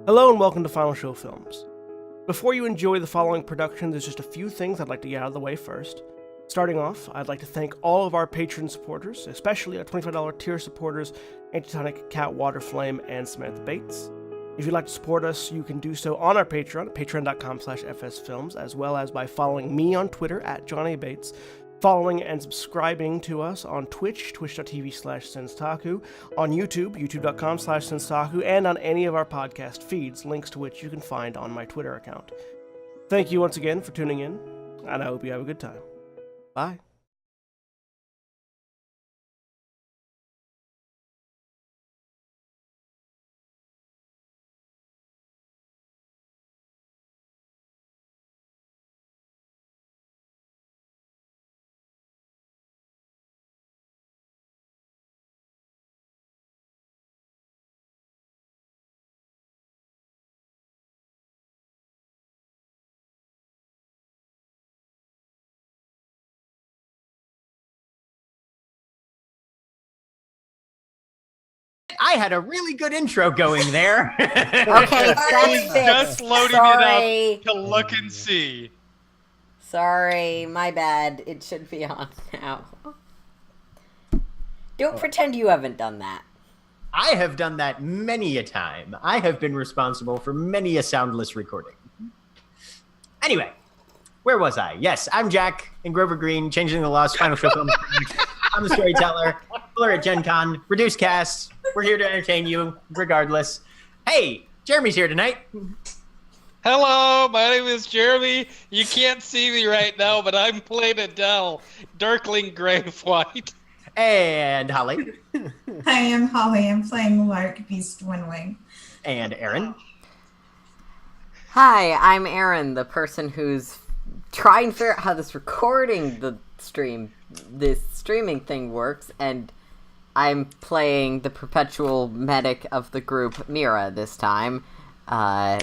Hello and welcome to Final Show Films. Before you enjoy the following production, there's just a few things I'd like to get out of the way first. Starting off, I'd like to thank all of our Patreon supporters, especially our $25 tier supporters, Antitonic, Cat, Waterflame, and Samantha Bates. If you'd like to support us, you can do so on our Patreon, patreon.com/fsfilms, as well as by following me on Twitter @JohnnyBates, following and subscribing to us on Twitch, twitch.tv/Senstaku, on YouTube, youtube.com/Senstaku, and on any of our podcast feeds, links to which you can find on my Twitter account. Thank you once again for tuning in, and I hope you have a good time. Bye. I had a really good intro going there. Okay, that's it. Just loading it up to look and see. Sorry, my bad. It should be on now. Don't pretend you haven't done that. I have done that many a time. I have been responsible for many a soundless recording. Anyway, where was I? Yes, I'm Jack in Grover Green, Changing the Lost, Final Show Film. I'm the storyteller. We're at Gen Con, reduced cast. We're here to entertain you, regardless. Hey, Jeremy's here tonight. Hello, my name is Jeremy. You can't see me right now, but I'm playing Adele, Darkling Grave White. And Holly. Hi, I'm Holly. I'm playing Lark Beast Windwing. And Aaron. Hi, I'm Aaron, the person who's trying to figure out how this streaming thing works, and I'm playing the perpetual medic of the group, Mira, this time. And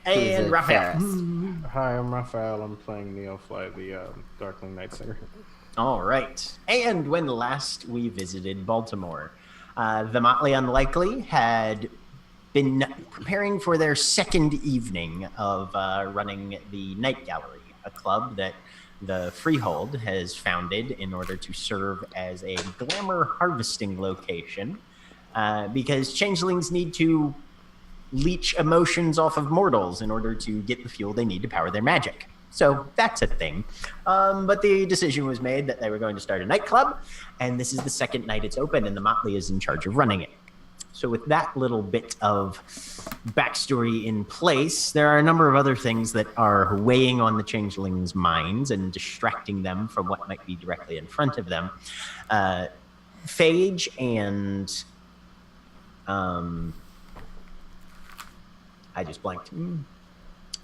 Raphael. Hi, I'm Raphael. I'm playing Neofly, the Darkling Night Singer. All right. And when last we visited Baltimore, the Motley Unlikely had been preparing for their second evening of running the Night Gallery, a club that the Freehold has founded in order to serve as a glamour harvesting location, because changelings need to leech emotions off of mortals in order to get the fuel they need to power their magic. So that's a thing. But the decision was made that they were going to start a nightclub, and this is the second night it's open, and the Motley is in charge of running it. So with that little bit of backstory in place, there are a number of other things that are weighing on the changelings' minds and distracting them from what might be directly in front of them. Phage and... I just blanked.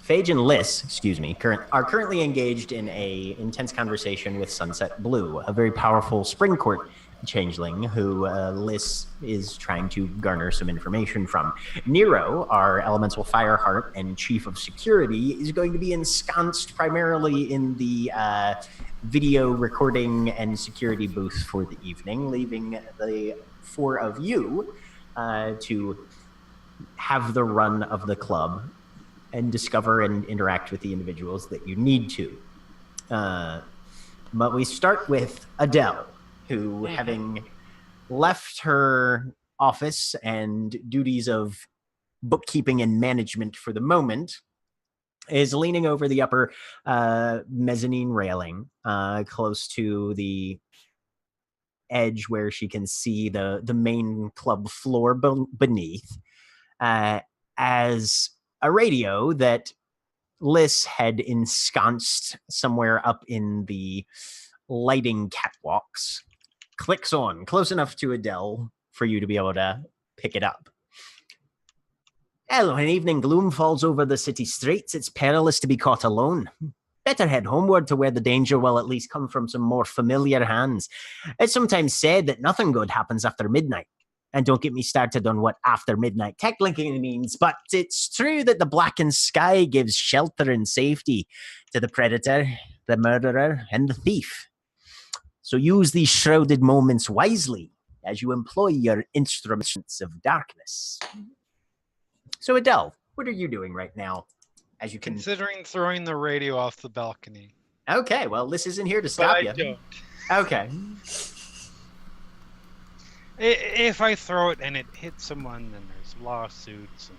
Phage and Liss, excuse me, are currently engaged in a intense conversation with Sunset Blue, a very powerful spring court changeling who Liss is trying to garner some information from. Nero, our elemental fireheart and chief of security, is going to be ensconced primarily in the video recording and security booth for the evening, leaving the four of you to have the run of the club and discover and interact with the individuals that you need to. But we start with Adele, who, having left her office and duties of bookkeeping and management for the moment, is leaning over the upper mezzanine railing, close to the edge where she can see the main club floor beneath, as a radio that Liss had ensconced somewhere up in the lighting catwalks clicks on close enough to Adele for you to be able to pick it up. Hello, when evening gloom falls over the city streets, it's perilous to be caught alone. Better head homeward to where the danger will at least come from some more familiar hands. It's sometimes said that nothing good happens after midnight. And don't get me started on what after midnight technically means, but it's true that the blackened sky gives shelter and safety to the predator, the murderer, and the thief. So use these shrouded moments wisely as you employ your instruments of darkness. So, Adele, what are you doing right now? As you can. Considering throwing the radio off the balcony. Okay, well, this isn't here to But stop I you. don't. Okay. If I throw it and it hits someone, then there's lawsuits, and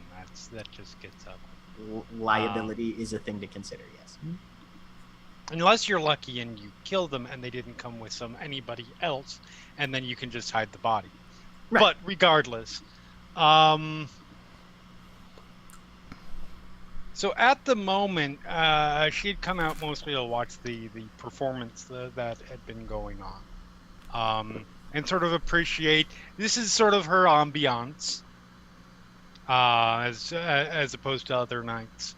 that just gets up. Liability is a thing to consider, yes. Unless you're lucky and you kill them and they didn't come with anybody else, and then you can just hide the body. Right. But regardless, so at the moment, she'd come out mostly to watch the performance that had been going on, and sort of appreciate. This is sort of her ambiance, as opposed to other nights.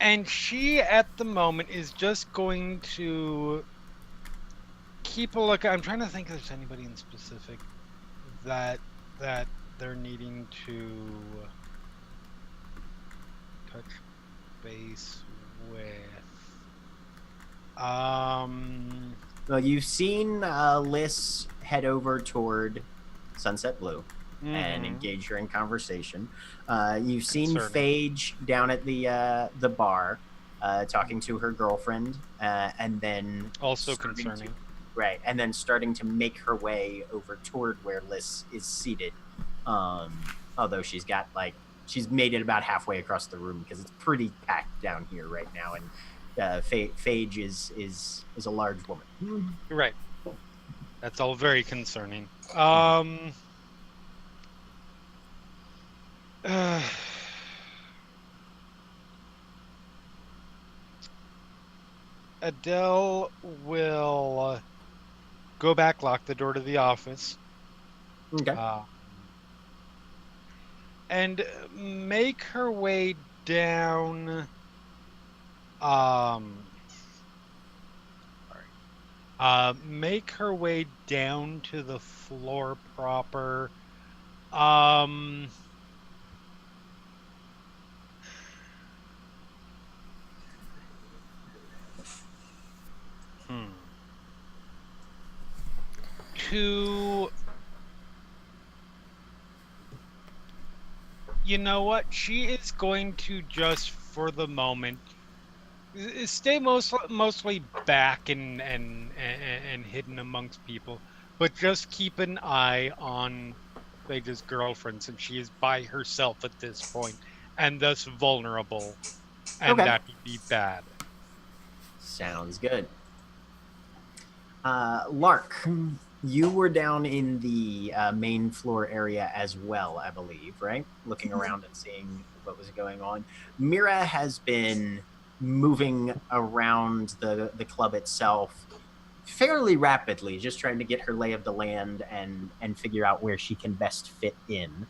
And she, at the moment, is just going to keep a look. I'm trying to think if there's anybody in specific that they're needing to touch base with. Well, you've seen Liz head over toward Sunset Blue and engage her in conversation. You've seen Phage down at the bar talking to her girlfriend, and then also concerning. Right, and then starting to make her way over toward where Liz is seated. Although she's made it about halfway across the room because it's pretty packed down here right now, and Phage is a large woman. Right. That's all very concerning. Adele will go back, lock the door to the office. Okay. And make her way down. Make her way down to the floor proper. You know what? She is going to just, for the moment, stay mostly back and hidden amongst people, but just keep an eye on Phage's girlfriend, since she is by herself at this point, and thus vulnerable, and that would be bad. Sounds good. Lark, you were down in the main floor area as well, I believe, right? Looking around and seeing what was going on. Mira has been moving around the club itself fairly rapidly, just trying to get her lay of the land and figure out where she can best fit in.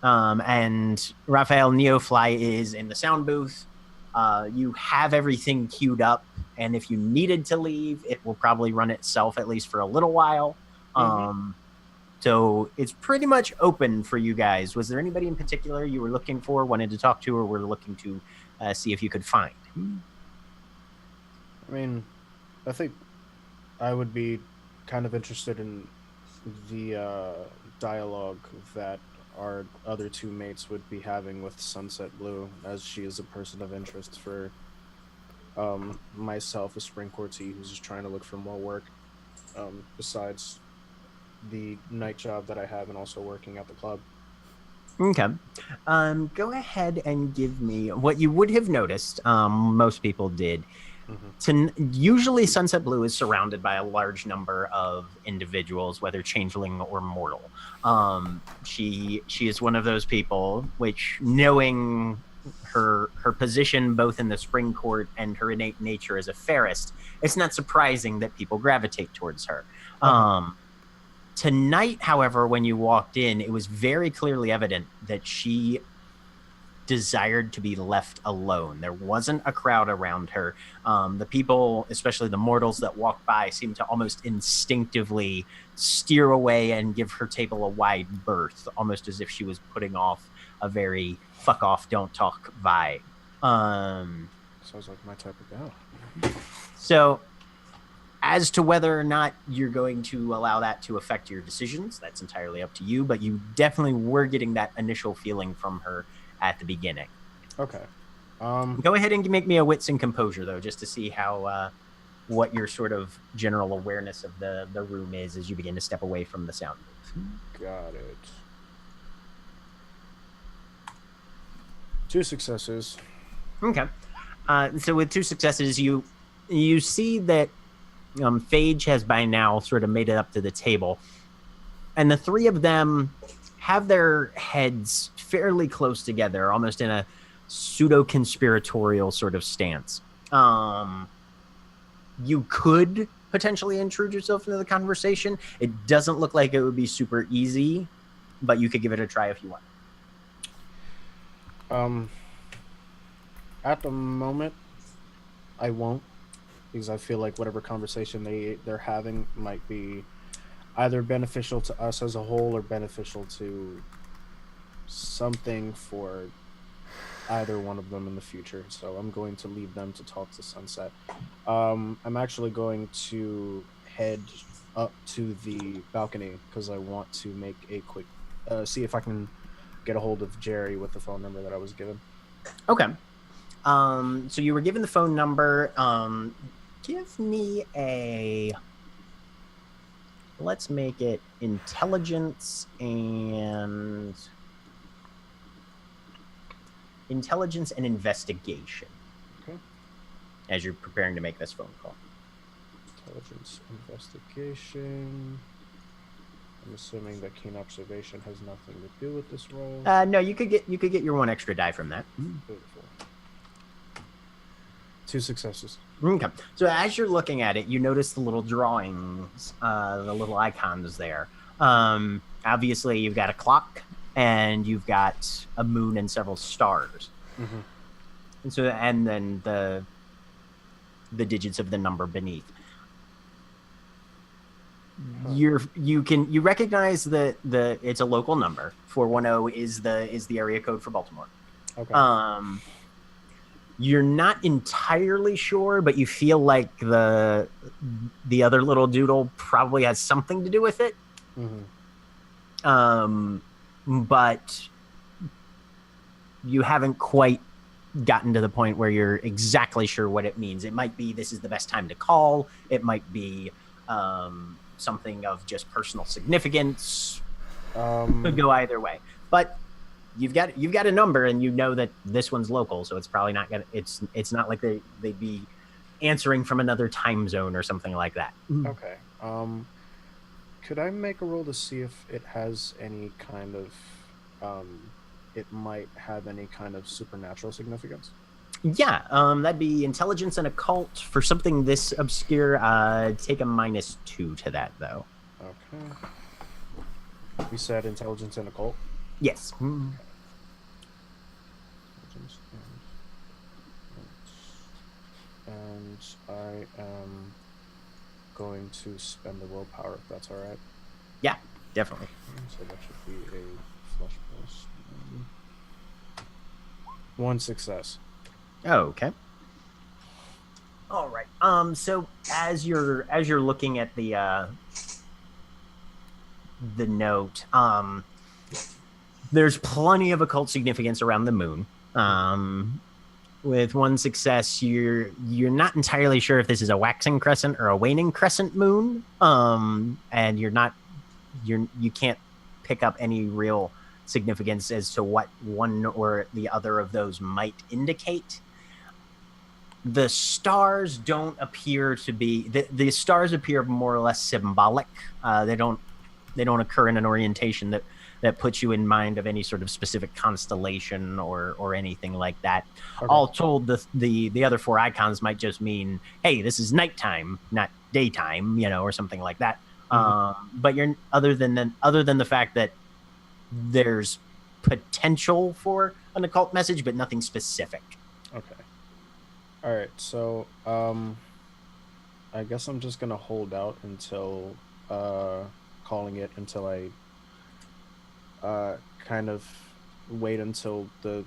And Raphael Neofly is in the sound booth. You have everything queued up, and if you needed to leave, it will probably run itself at least for a little while. So it's pretty much open for you guys. Was there anybody in particular you were looking for, wanted to talk to, or were looking to see if you could find? I mean, I think I would be kind of interested in the dialogue that our other two mates would be having with Sunset Blue, as she is a person of interest for myself, a spring courtier who's just trying to look for more work, besides the night job that I have and also working at the club. Okay. Go ahead and give me what you would have noticed. Most people did. Usually Sunset Blue is surrounded by a large number of individuals, whether changeling or mortal. She is one of those people, which, knowing her position both in the spring court and her innate nature as a fairist, it's not surprising that people gravitate towards her. Tonight, however, when you walked in, it was very clearly evident that she desired to be left alone. There wasn't a crowd around her. The people, especially the mortals that walked by, seemed to almost instinctively steer away and give her table a wide berth, almost as if she was putting off a very fuck off, don't talk vibe. Sounds like my type of gal. So As to whether or not you're going to allow that to affect your decisions, that's entirely up to you, but you definitely were getting that initial feeling from her at the beginning. Okay. Go ahead and make me a wits and composure, though, just to see how what your sort of general awareness of the room is as you begin to step away from the sound booth. Got it. 2 successes. Okay. So with 2 successes, you see that Phage has by now sort of made it up to the table, and the 3 of them have their heads fairly close together, almost in a pseudo-conspiratorial sort of stance. You could potentially intrude yourself into the conversation. It doesn't look like it would be super easy, but you could give it a try if you want. At the moment, I won't, because I feel like whatever conversation they're having might be either beneficial to us as a whole or beneficial to something for either one of them in the future. So I'm going to leave them to talk to Sunset. I'm actually going to head up to the balcony because I want to make a quick see if I can get a hold of Jerry with the phone number that I was given. Okay. So you were given the phone number. Give me a... Let's make it intelligence and investigation. Okay. As you're preparing to make this phone call. Intelligence, investigation. I'm assuming that keen observation has nothing to do with this roll. No, you could get your 1 extra die from that. Beautiful. 2 successes. Okay. So as you're looking at it, you notice the little drawings, the little icons there. Obviously, you've got a clock, and you've got a moon and several stars. Mm-hmm. And then the digits of the number beneath. You recognize that it's a local number. 410 is the area code for Baltimore. Okay. You're not entirely sure, but you feel like the other little doodle probably has something to do with it. Mm-hmm. But you haven't quite gotten to the point where you're exactly sure what it means. It might be this is the best time to call. It might be something of just personal significance. Could go either way. But you've got a number, and you know that this one's local, so it's probably not gonna. It's not like they'd be answering from another time zone or something like that. Okay. Could I make a roll to see if it has any kind of it might have any kind of supernatural significance? Yeah, that'd be intelligence and occult for something this obscure. Take a -2 to that, though. Okay. You said intelligence and occult? Yes. Intelligence and I am going to spend the willpower if that's all right. Yeah, definitely. So that should be a flush plus 1 success. Okay. All right. So as you're looking at the note, there's plenty of occult significance around the moon. With 1 success, you're not entirely sure if this is a waxing crescent or a waning crescent moon. And you can't pick up any real significance as to what one or the other of those might indicate. The stars don't appear to be the stars appear more or less symbolic. They don't occur in an orientation that puts you in mind of any sort of specific constellation or anything like that. Okay. All told, the other 4 icons might just mean, hey, this is nighttime, not daytime, or something like that. Mm-hmm. But you're other than the fact that there's potential for an occult message, but nothing specific. Okay. All right. So, I guess I'm just gonna hold out until calling it until I kind of wait until the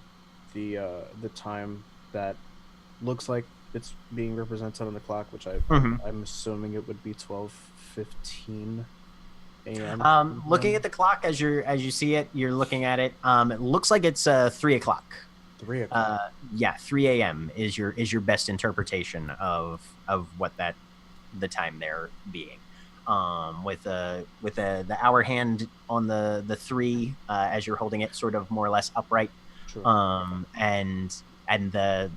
time that looks like it's being represented on the clock, which I'm assuming it would be 12:15 a.m. Looking at the clock as you see it, you're looking at it. It looks like it's 3 o'clock. 3 o'clock. 3 a.m. is your best interpretation of what the time there being. With the hour hand on the 3 as you're holding it sort of more or less upright. Sure. And the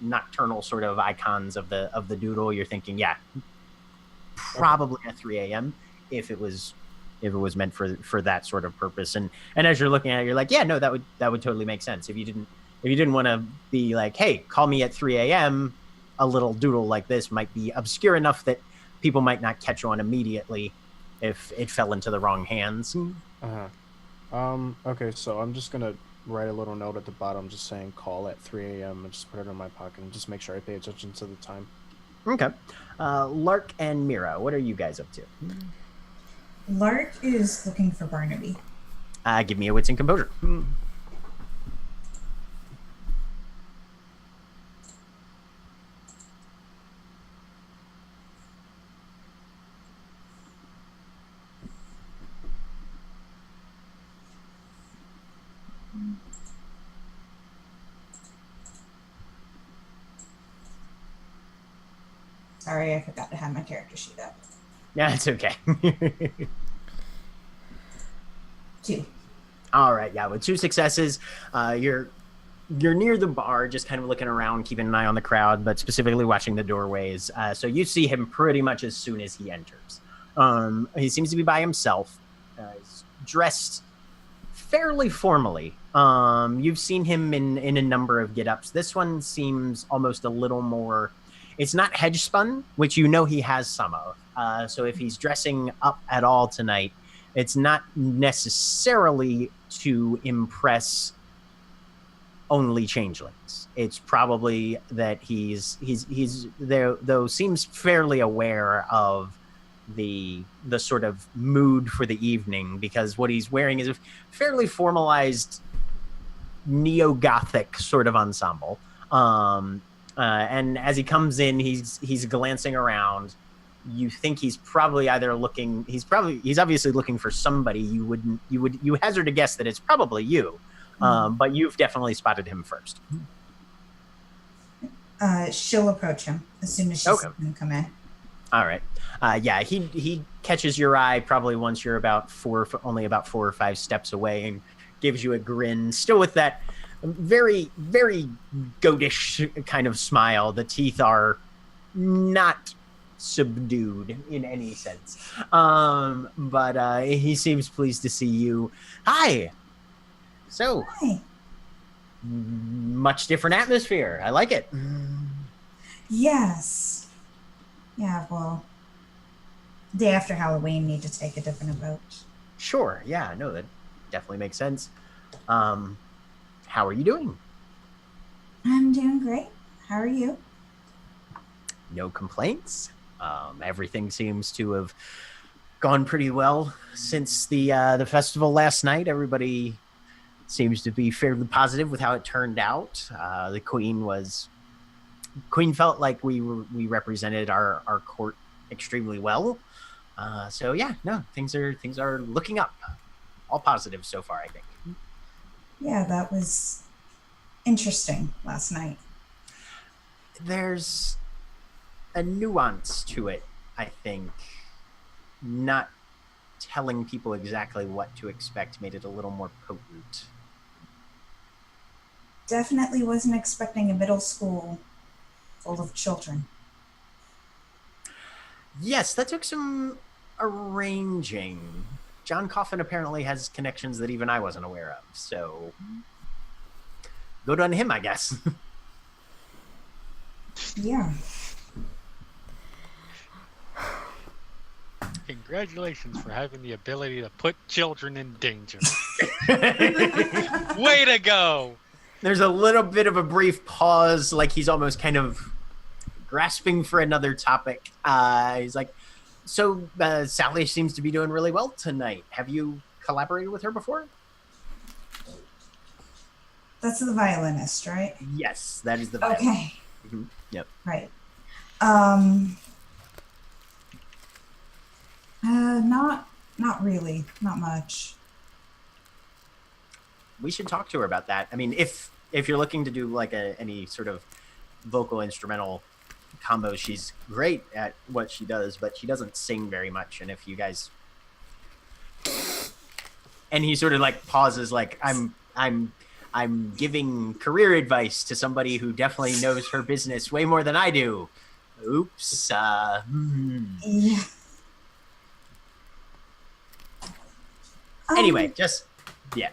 nocturnal sort of icons of the doodle, you're thinking, probably at 3 a.m. if it was meant for that sort of purpose. And as you're looking at it, you're like, yeah, no, that would totally make sense. If you didn't want to be like, hey, call me at 3 a.m., a little doodle like this might be obscure enough that people might not catch on immediately if it fell into the wrong hands. Okay, so I'm just gonna write a little note at the bottom just saying call at 3 a.m. and just put it in my pocket and just make sure I pay attention to the time. Okay. Lark and Mira, what are you guys up to? Lark is looking for Barnaby. Give me a wits and composure. Sorry, I forgot to have my character sheet up. Yeah, it's okay. 2. All right, yeah, with 2 successes, you're near the bar, just kind of looking around, keeping an eye on the crowd, but specifically watching the doorways. So you see him pretty much as soon as he enters. He seems to be by himself. He's dressed fairly formally. You've seen him in a number of get-ups. This one seems almost a little more... It's not hedge spun, which you know he has some of. So if he's dressing up at all tonight, it's not necessarily to impress only changelings. It's probably that he's there, though seems fairly aware of the sort of mood for the evening, because what he's wearing is a fairly formalized neo-Gothic sort of ensemble. And as he comes in, he's glancing around. You think he's probably he's obviously looking for somebody. You hazard a guess that it's probably you, but you've definitely spotted him first. She'll approach him as soon as she's going to come in. All right. Yeah, he catches your eye probably once you're only about 4 or 5 steps away, and gives you a grin, still with that very, very goatish kind of smile. The teeth are not subdued in any sense. But he seems pleased to see you. Hi. So, Hi. Much different atmosphere. I like it. Yes. Yeah, well, day after Halloween, need to take a different approach. Sure. Yeah, no, that definitely makes sense. How are you doing? I'm doing great. How are you? No complaints. Everything seems to have gone pretty well since the festival last night. Everybody seems to be fairly positive with how it turned out. The Queen felt like we represented our court extremely well. So yeah, no, things are looking up. All positive so far, I think. Yeah, that was interesting last night. There's a nuance to it, I think. Not telling people exactly what to expect made it a little more potent. Definitely wasn't expecting a middle school full of children. Yes, that took some arranging. John Coffin apparently has connections that even I wasn't aware of, so good on him, I guess. Yeah. Congratulations for having the ability to put children in danger. Way to go! There's a little bit of a brief pause, like he's almost kind of grasping for another topic. He's like, so Sally seems to be doing really well tonight. Have you collaborated with her before? That's the violinist, right? Yes, that is the Okay. Yep. Right. Not really. Not much. We should talk to her about that. I mean, if you're looking to do like any sort of vocal instrumental combos, she's great at what she does, but she doesn't sing very much. And if you guys, and he sort of like pauses, like I'm giving career advice to somebody who definitely knows her business way more than I do. Oops. Yeah. Anyway, just yeah.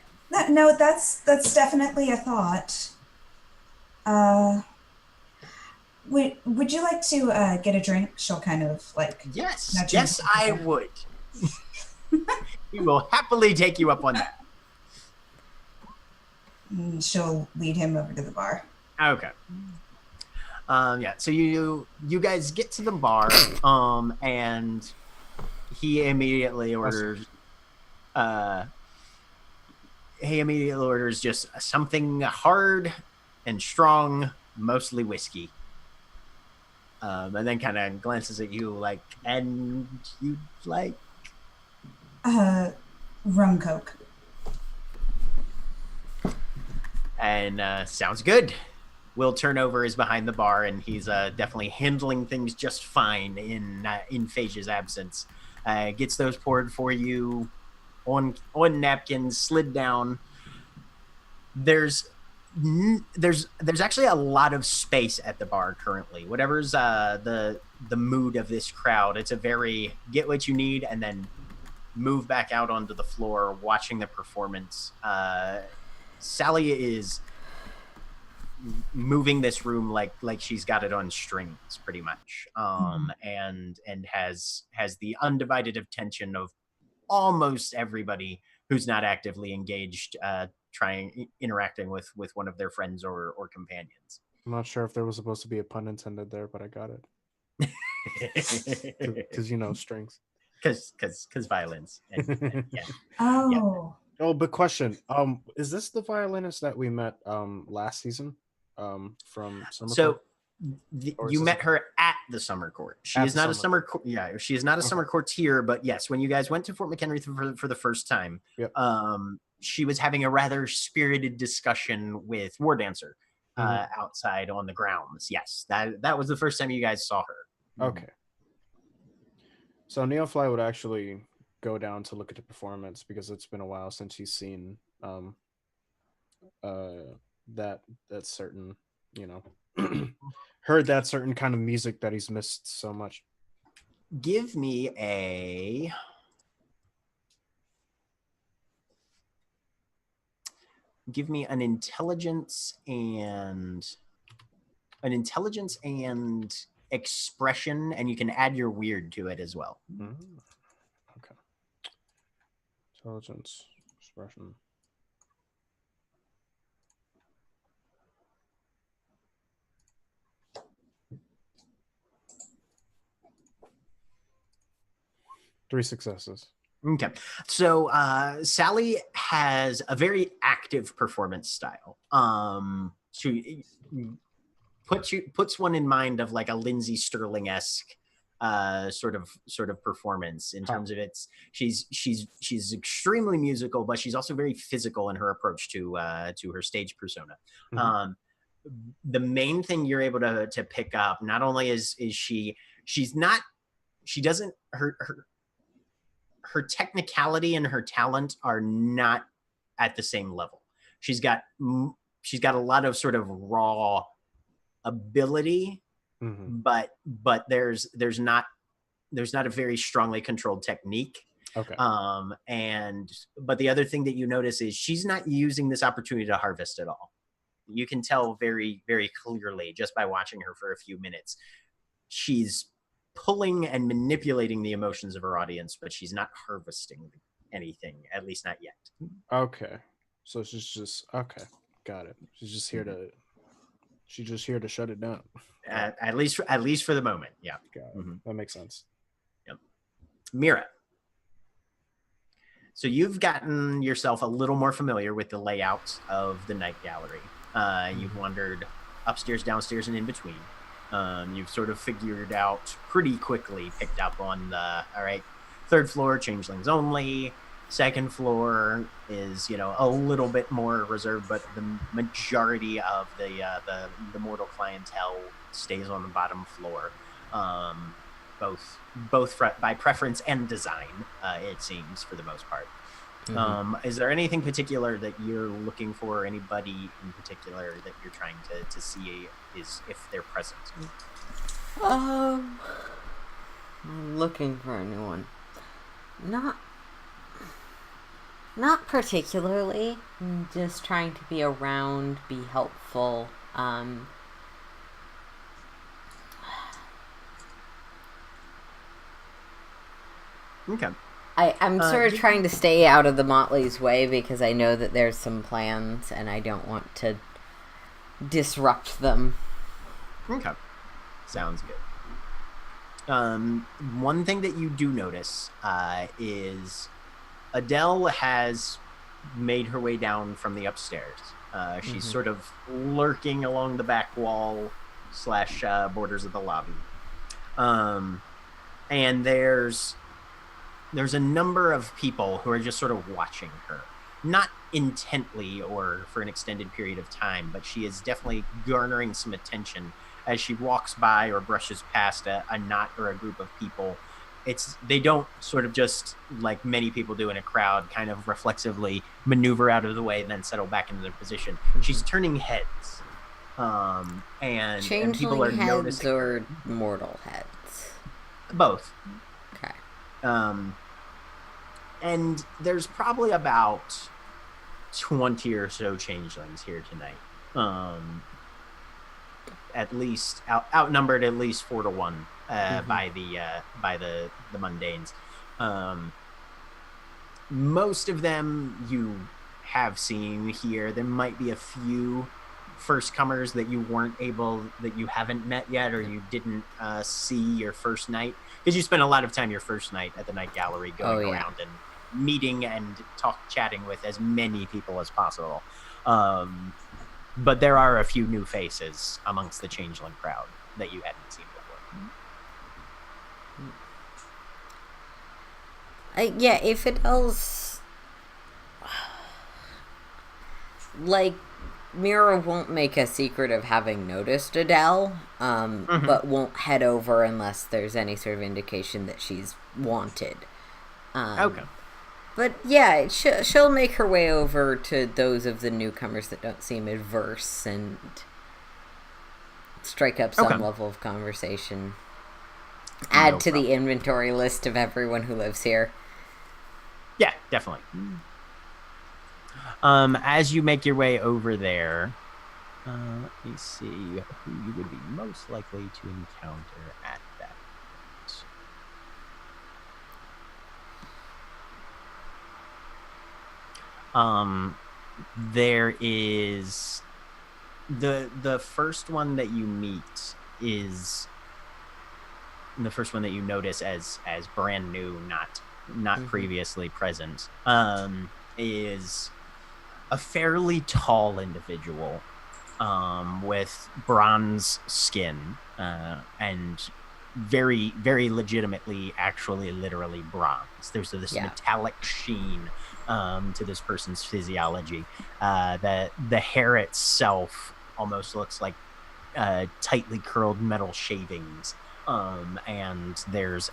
No, that's definitely a thought. Would you like to get a drink? She'll kind of like Yes, nudge yes, him. I would. We will happily take you up on that. And she'll lead him over to the bar. Okay. Yeah. So you guys get to the bar, and he immediately orders. He immediately orders just something hard and strong, mostly whiskey. And then kind of glances at you like, and you like Rum Coke. And sounds good. Will Turnover is behind the bar, and he's definitely handling things just fine in Phaesia's absence. Gets those poured for you on napkins, slid down. There's actually a lot of space at the bar currently. Whatever's the mood of this crowd, it's a very get what you need and then move back out onto the floor watching the performance. Sally is moving this room like she's got it on strings pretty much, and has the undivided attention of almost everybody who's not actively engaged, interacting with one of their friends or companions. I'm not sure if there was supposed to be a pun intended there, but I got it. Because strings. Because violins. And yeah. Oh. Yeah. Oh, but question. Is this the violinist that we met last season? From Summer So Court? you met her at the summer court. She is not a summer court. Yeah, she is not a summer courtier, but yes, when you guys went to Fort McHenry for the first time, yep. She was having a rather spirited discussion with War Dancer outside on the grounds. Yes, that was the first time you guys saw her. Okay. So Neofly would actually go down to look at the performance because it's been a while since he's seen that certain, heard that certain kind of music that he's missed so much. Give me an intelligence and expression, and you can add your weird to it as well. Okay. Intelligence, expression. Three successes. Okay. So Sally has a very active performance style. She puts one in mind of like a Lindsay Sterling-esque sort of performance in terms of she's extremely musical, but she's also very physical in her approach to her stage persona. The main thing you're able to pick up, not only is her technicality and her talent are not at the same level. She's got a lot of sort of raw ability, but there's not a very strongly controlled technique. Okay. But the other thing that you notice is she's not using this opportunity to harvest at all. You can tell very, very clearly just by watching her for a few minutes. She's pulling and manipulating the emotions of her audience, but she's not harvesting anything, at least not yet. Okay. So she's just okay. Got it. She's just here to shut it down. At least for the moment. Yeah. Got it. That makes sense. Yep. Mira. So you've gotten yourself a little more familiar with the layout of the night gallery. You've wandered upstairs, downstairs, and in between. You've sort of figured out pretty quickly, picked up on the, all right, third floor, changelings only. Second floor is, a little bit more reserved, but the majority of the mortal clientele stays on the bottom floor. Both by preference and design, it seems, for the most part. Mm-hmm. Is there anything particular that you're looking for, anybody in particular that you're trying to see is if they're present? I'm looking for anyone. Not particularly. I'm just trying to be around, be helpful. Okay. I'm sort of trying to stay out of the Motley's way because I know that there's some plans and I don't want to disrupt them. Okay. Sounds good. One thing that you do notice is Adele has made her way down from the upstairs. She's sort of lurking along the back wall / borders of the lobby. And there's a number of people who are just sort of watching her. Not intently or for an extended period of time, but she is definitely garnering some attention as she walks by or brushes past a knot or a group of people. They don't sort of just, like many people do in a crowd, kind of reflexively maneuver out of the way and then settle back into their position. Mm-hmm. She's turning heads. And people are heads noticing or her. mortal heads? Both. Okay. And there's probably about 20 or so changelings here tonight. At least outnumbered at least 4 to 1 by the mundanes. Most of them you have seen here. There might be a few first comers that you haven't met yet, or you didn't see your first night, because you spent a lot of time your first night at the night gallery going around and meeting and chatting with as many people as possible. But there are a few new faces amongst the changeling crowd that you hadn't seen before. If Adele's... Like, Mira won't make a secret of having noticed Adele, but won't head over unless there's any sort of indication that she's wanted. Okay. But yeah, she'll make her way over to those of the newcomers that don't seem adverse and strike up some level of conversation. Add to the inventory list of everyone who lives here. Yeah, definitely. As you make your way over there, let me see who you would be most likely to encounter at that point. There is the first one that you meet is the first one that you notice as brand new, not previously present, is a fairly tall individual with bronze skin and very, very legitimately, actually, literally bronze. There's this metallic sheen to this person's physiology. The hair itself almost looks like tightly curled metal shavings, and there's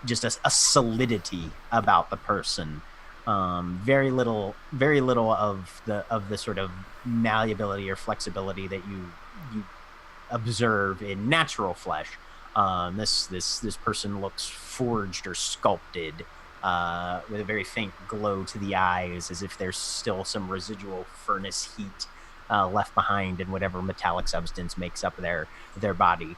just a solidity about the person. Very little of the sort of malleability or flexibility that you observe in natural flesh. This person looks forged or sculpted, with a very faint glow to the eyes, as if there's still some residual furnace heat left behind in whatever metallic substance makes up their body.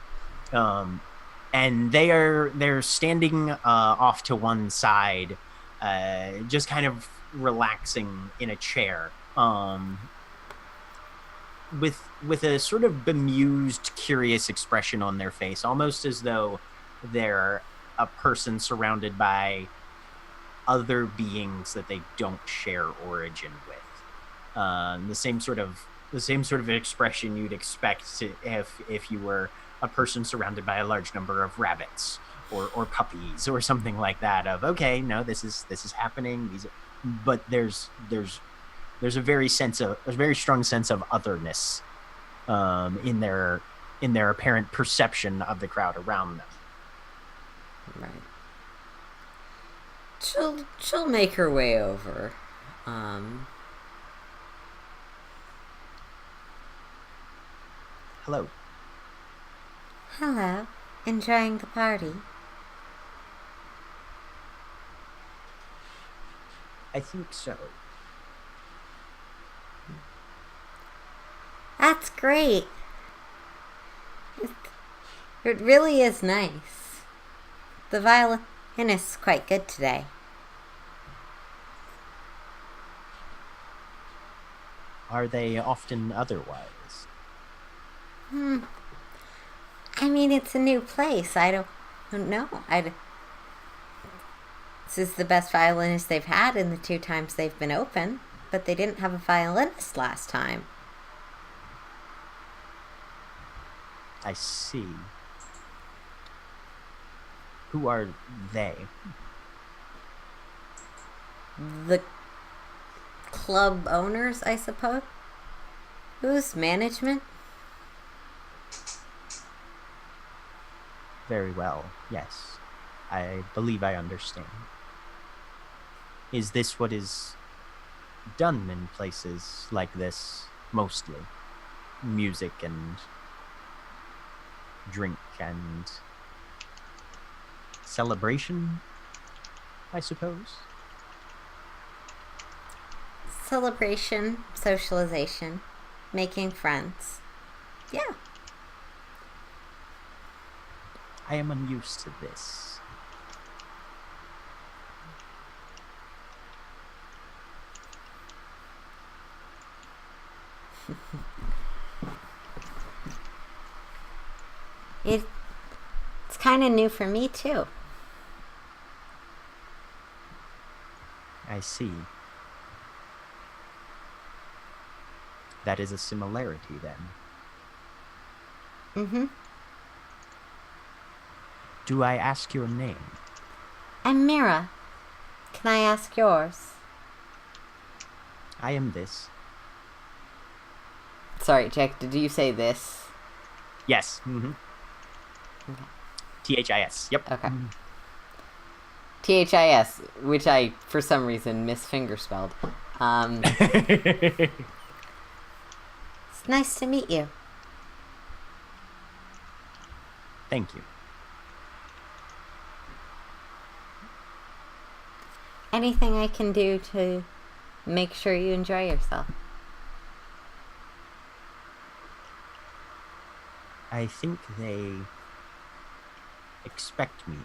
And they're standing off to one side, just kind of relaxing in a chair, with a sort of bemused, curious expression on their face, almost as though they're a person surrounded by other beings that they don't share origin with. The same sort of the same sort of expression you'd expect if you were a person surrounded by a large number of rabbits or puppies or something like that. Of okay, no, this is happening. But there's a very strong sense of otherness in their apparent perception of the crowd around them. Right. She'll make her way over. Hello. Hello. Enjoying the party? I think so. That's great. It really is nice. The violinist's quite good today. Are they often otherwise? I mean, it's a new place. I don't know. This is the best violinist they've had in the 2 times they've been open, but they didn't have a violinist last time. I see. Who are they? The club owners, I suppose? Who's management? Very well, yes. I believe I understand. Is this what is done in places like this, mostly? Music and drink and celebration, I suppose? Celebration, socialization, making friends. Yeah. I am unused to this. It's kind of new for me, too. I see. That is a similarity, then. Mm-hmm. Do I ask your name? I'm Mira. Can I ask yours? I am this. Sorry, Jack, did you say this? Yes. Mm-hmm. Okay. THIS. Yep. Okay. THIS, which I, for some reason, misfingerspelled. It's nice to meet you. Thank you. Anything I can do to make sure you enjoy yourself? I think they expect me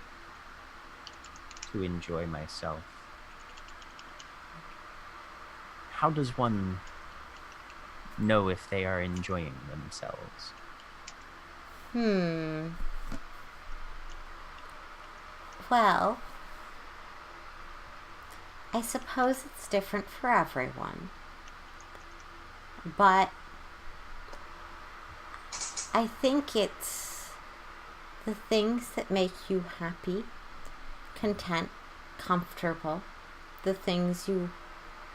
to enjoy myself. How does one know if they are enjoying themselves? Well, I suppose it's different for everyone. But I think it's the things that make you happy, content, comfortable, the things you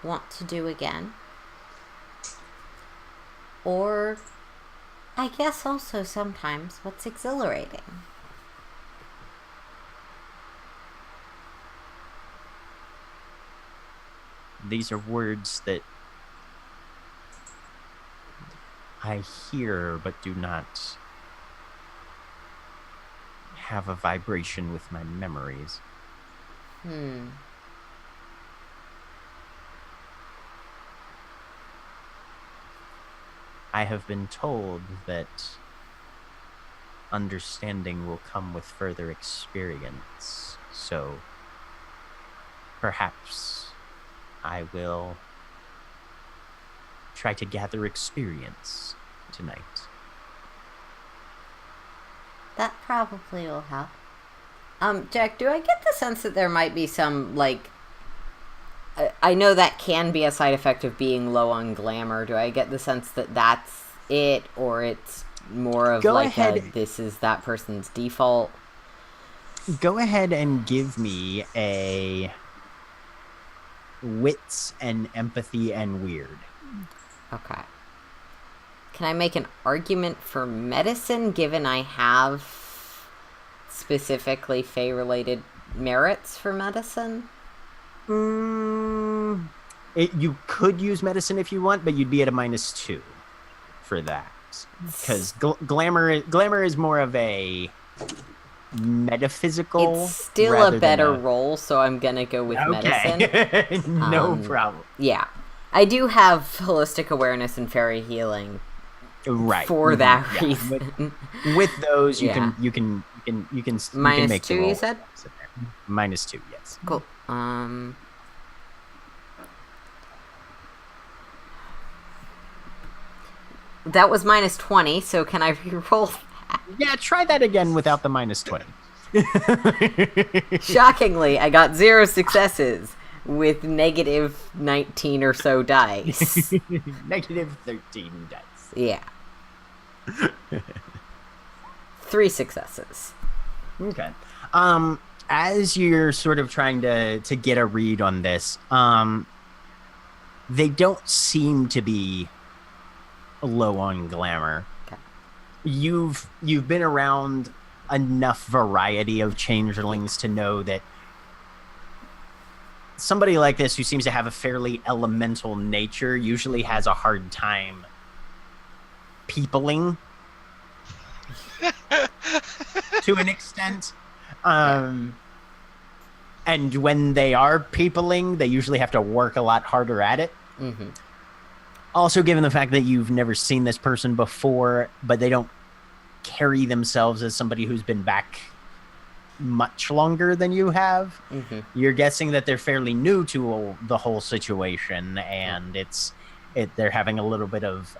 want to do again. Or I guess also sometimes what's exhilarating. These are words that I hear but do not have a vibration with my memories. I have been told that understanding will come with further experience, so perhaps I will try to gather experience tonight. That probably will help. Jack, do I get the sense that there might be some, like, I know that can be a side effect of being low on glamour. Do I get the sense that that's it, or it's more of this is that person's default? Go ahead and give me a wits and empathy and weird. Okay. Can I make an argument for medicine, given I have specifically Fae-related merits for medicine? You could use medicine if you want, but you'd be at a -2 for that. Because glamour is more of a metaphysical. It's still a better role, so I'm gonna go with medicine. No problem. Yeah, I do have holistic awareness and fairy healing, right? For that reason. With those, you can make -2. You said -2. Yes. Cool. That was -20. So can I re-roll? Yeah, try that again without the -20. Shockingly, I got 0 successes with -19 or so dice. -13 dice. Yeah. 3 successes. Okay. As you're sort of trying to get a read on this, they don't seem to be low on glamour. Okay. You've been around enough variety of changelings to know that somebody like this, who seems to have a fairly elemental nature, usually has a hard time peopling to an extent. And when they are peopling, they usually have to work a lot harder at it. Mm-hmm. Also, given the fact that you've never seen this person before, but they don't carry themselves as somebody who's been back much longer than you have, you're guessing that they're fairly new to the whole situation, and they're having a little bit of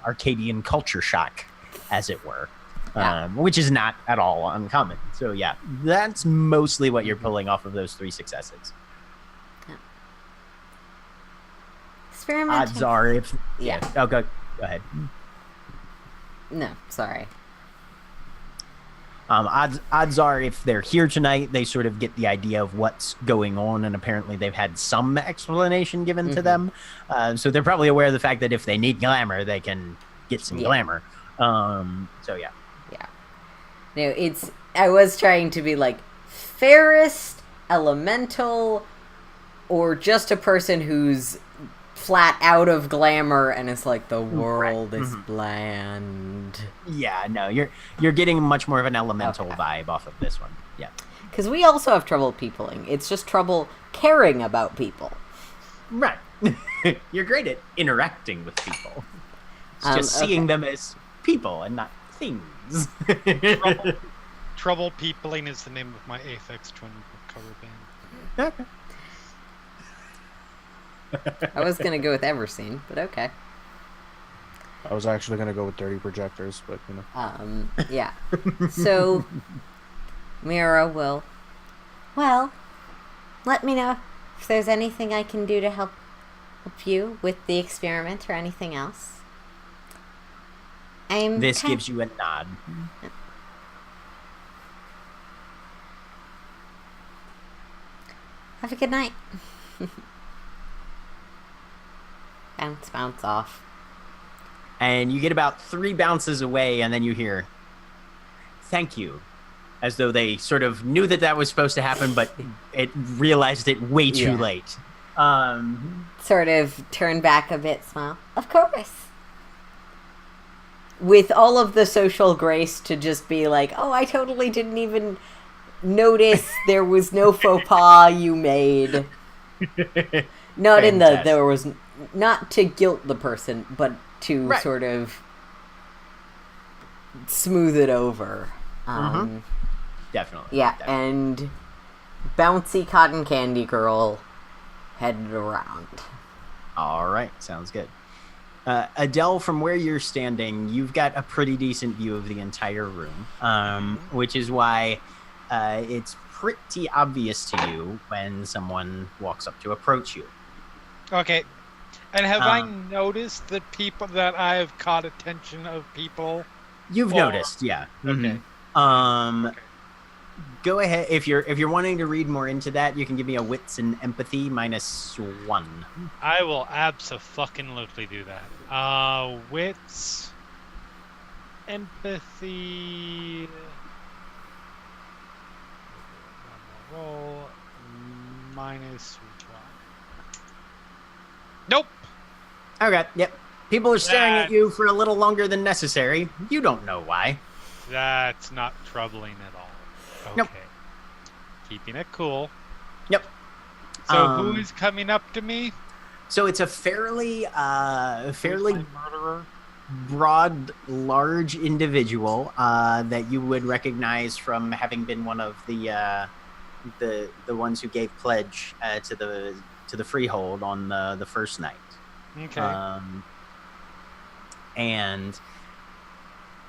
Arcadian culture shock, as it were, which is not at all uncommon. So yeah, that's mostly what you're pulling off of those 3 successes. Odds are if... Yeah. Oh, go ahead. No, sorry. Odds are if they're here tonight, they sort of get the idea of what's going on, and apparently they've had some explanation given to them. So they're probably aware of the fact that if they need glamour, they can get some glamour. So yeah. Yeah. No, I was trying to be like fairest, elemental, or just a person who's flat out of glamour and it's like the world is bland. Yeah, no, you're getting much more of an elemental vibe off of this one. Yeah. Because we also have trouble peopling. It's just trouble caring about people. Right. You're great at interacting with people. It's just seeing them as people and not things. Trouble Peopling is the name of my Aphex Twin cover band. Okay. I was gonna go with Everseen, but okay. I was actually gonna go with Dirty Projectors, but you know. Yeah. So Mira will. Well, let me know if there's anything I can do to help you with the experiment or anything else. This gives you a nod. Have a good night. Bounce off. And you get about 3 bounces away, and then you hear, "Thank you," as though they sort of knew that was supposed to happen, but it realized it way too late. Sort of turn back a bit, smile. Of course. With all of the social grace to just be like, oh, I totally didn't even notice there was no faux pas you made. Not in the, there was, not to guilt the person, but to sort of smooth it over. Definitely. Yeah, definitely. and bouncy cotton candy girl headed around. All right, sounds good. Adele, from where you're standing, you've got a pretty decent view of the entire room, which is why it's pretty obvious to you when someone walks up to approach you. Okay. And have I noticed that I have caught attention of people? You've noticed, yeah. Okay. Okay. Go ahead. If you're wanting to read more into that, you can give me a wits and empathy -1. I will abso-fucking-lutely do that. Wits, empathy. Roll -1. Nope. Okay. Yep. People are staring at you for a little longer than necessary. You don't know why. That's not troubling at all. Okay. Nope. Keeping it cool. Yep. So who is coming up to me? So it's a fairly murderer. broad, large individual that you would recognize from having been one of the ones who gave pledge to the freehold on the first night. Okay. And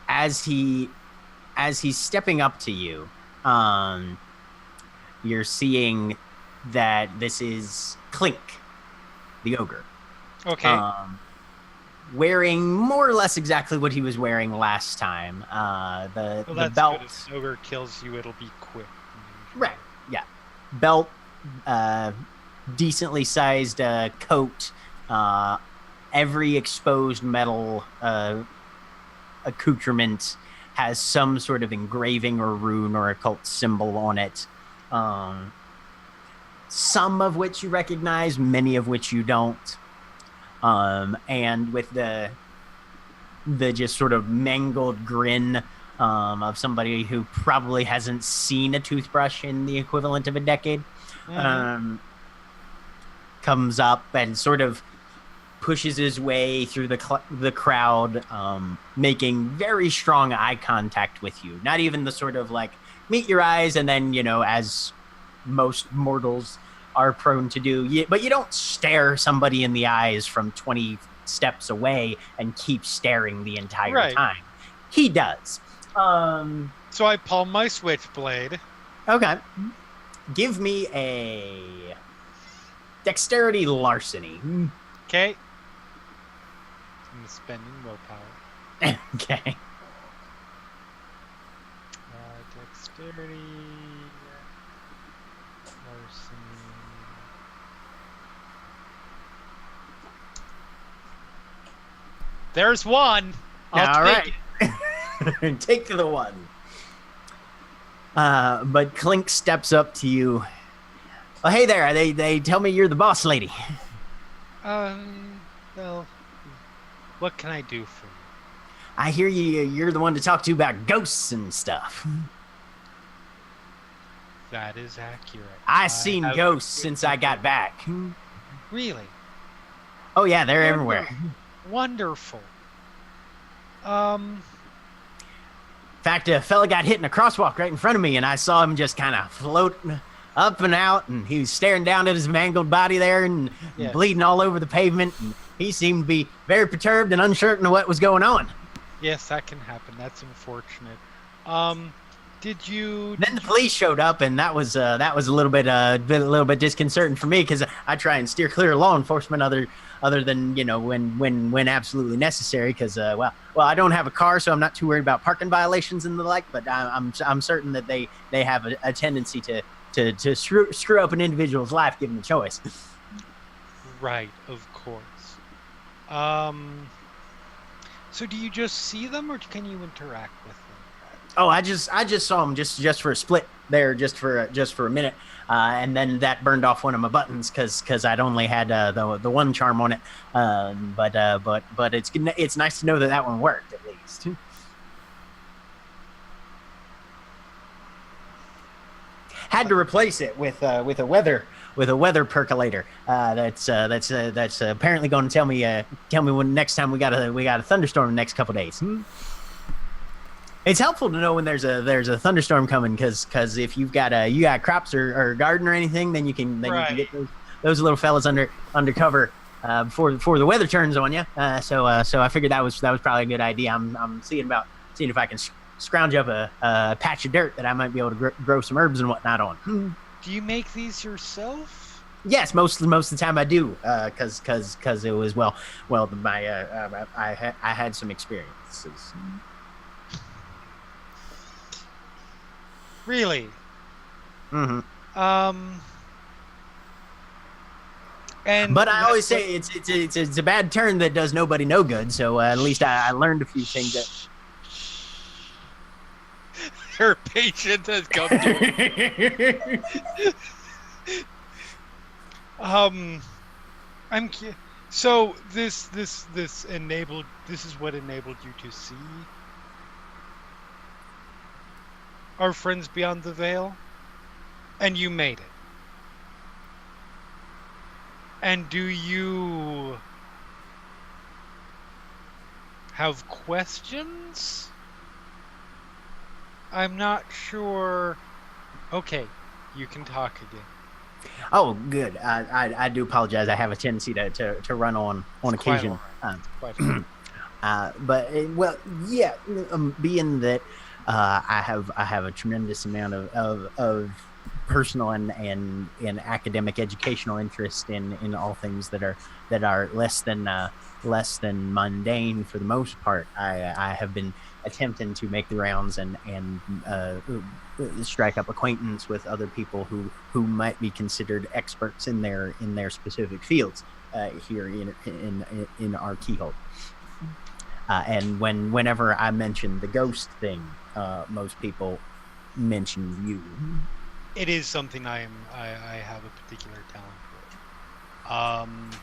as he's stepping up to you, you're seeing that this is Clink, the ogre. Okay. Wearing more or less exactly what he was wearing last time. The belt. Good. If ogre kills you, it'll be quick. Right. Yeah. Belt. Decently sized coat. Every exposed metal accoutrement has some sort of engraving or rune or occult symbol on it. Some of which you recognize, many of which you don't. And with the just sort of mangled grin of somebody who probably hasn't seen a toothbrush in the equivalent of a decade, comes up and sort of pushes his way through the crowd, making very strong eye contact with you. Not even the sort of like meet your eyes and then, as most mortals are prone to do. But you don't stare somebody in the eyes from 20 steps away and keep staring the entire time. He does. So I palm my switchblade. Okay. Give me a dexterity larceny. Okay. I'm spending willpower. Okay. Dexterity. Larceny. There's one. I'll take it. Take the one. But Clink steps up to you. Oh, hey there. They tell me you're the boss lady. Well, what can I do for you? I hear you're the one to talk to about ghosts and stuff. That is accurate. I've seen ghosts since I got back. Really? Oh, yeah, they're everywhere. Wonderful. In fact, a fella got hit in a crosswalk right in front of me, and I saw him just kind of floating up and out, and he was staring down at his mangled body there and bleeding all over the pavement, and he seemed to be very perturbed and uncertain of what was going on. Yes, that can happen. That's unfortunate. Then the police showed up, and that was a little bit disconcerting for me because I try and steer clear of law enforcement other than when absolutely necessary. Because well, I don't have a car, so I'm not too worried about parking violations and the like. But I'm certain that they have a tendency to screw up an individual's life given the choice. Right, of course. So do you just see them, or can you interact with them? Oh, I just saw him just for a split there, just for a minute, and then that burned off one of my buttons because I'd only had the one charm on it. But it's nice to know that one worked at least. Had to replace it with a weather percolator. That's apparently going to tell me when next time we got a thunderstorm in the next couple days. It's helpful to know when there's a thunderstorm coming because if you've got crops or garden or anything, then you can get those little fellas under cover before the weather turns on you. So I figured that was probably a good idea. I'm seeing if I can scrounge up a patch of dirt that I might be able to grow some herbs and whatnot on. Do you make these yourself? Yes, most of the time I do, because it was my I had some experiences. Really? Hmm. Um. And But I always say it's a bad turn that does nobody no good. So at least I learned a few things. her patient has come to. Um. So this enabled. This is what enabled you to see our friends beyond the veil, and you made it. And do you have questions? I'm not sure. Okay, you can talk again. Oh, good. I do apologize. I have a tendency to run on It's quite occasion. all right. Quite all right. Well, yeah. Being that I have a tremendous amount of personal and academic educational interest in all things that are less than mundane for the most part. I have been attempting to make the rounds and strike up acquaintance with other people who might be considered experts in their specific fields here in our keyhole. And whenever I mention the ghost thing, most people mention you. It is something I have a particular talent for.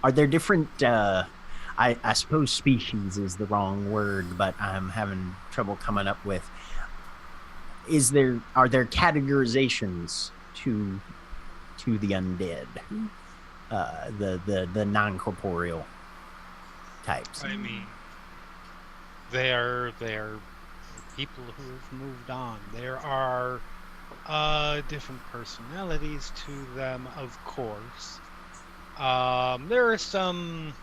Are there different? I suppose species is the wrong word, but I'm having trouble coming up with. Are there categorizations to the undead? The non corporeal types. I mean, they're people who have moved on. There are different personalities to them, of course. There are some.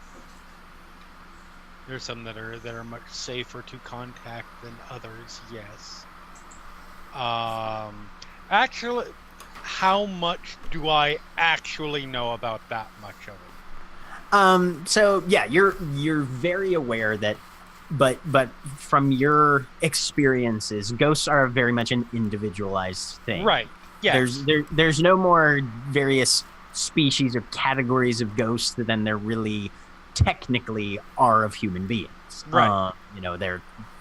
There's some that are much safer to contact than others. Yes. Actually, how much do I actually know about that much of it? So yeah, you're very aware that, but from your experiences, ghosts are very much an individualized thing. Right. Yes. There's no more various species or categories of ghosts than there really technically are of human beings. Right.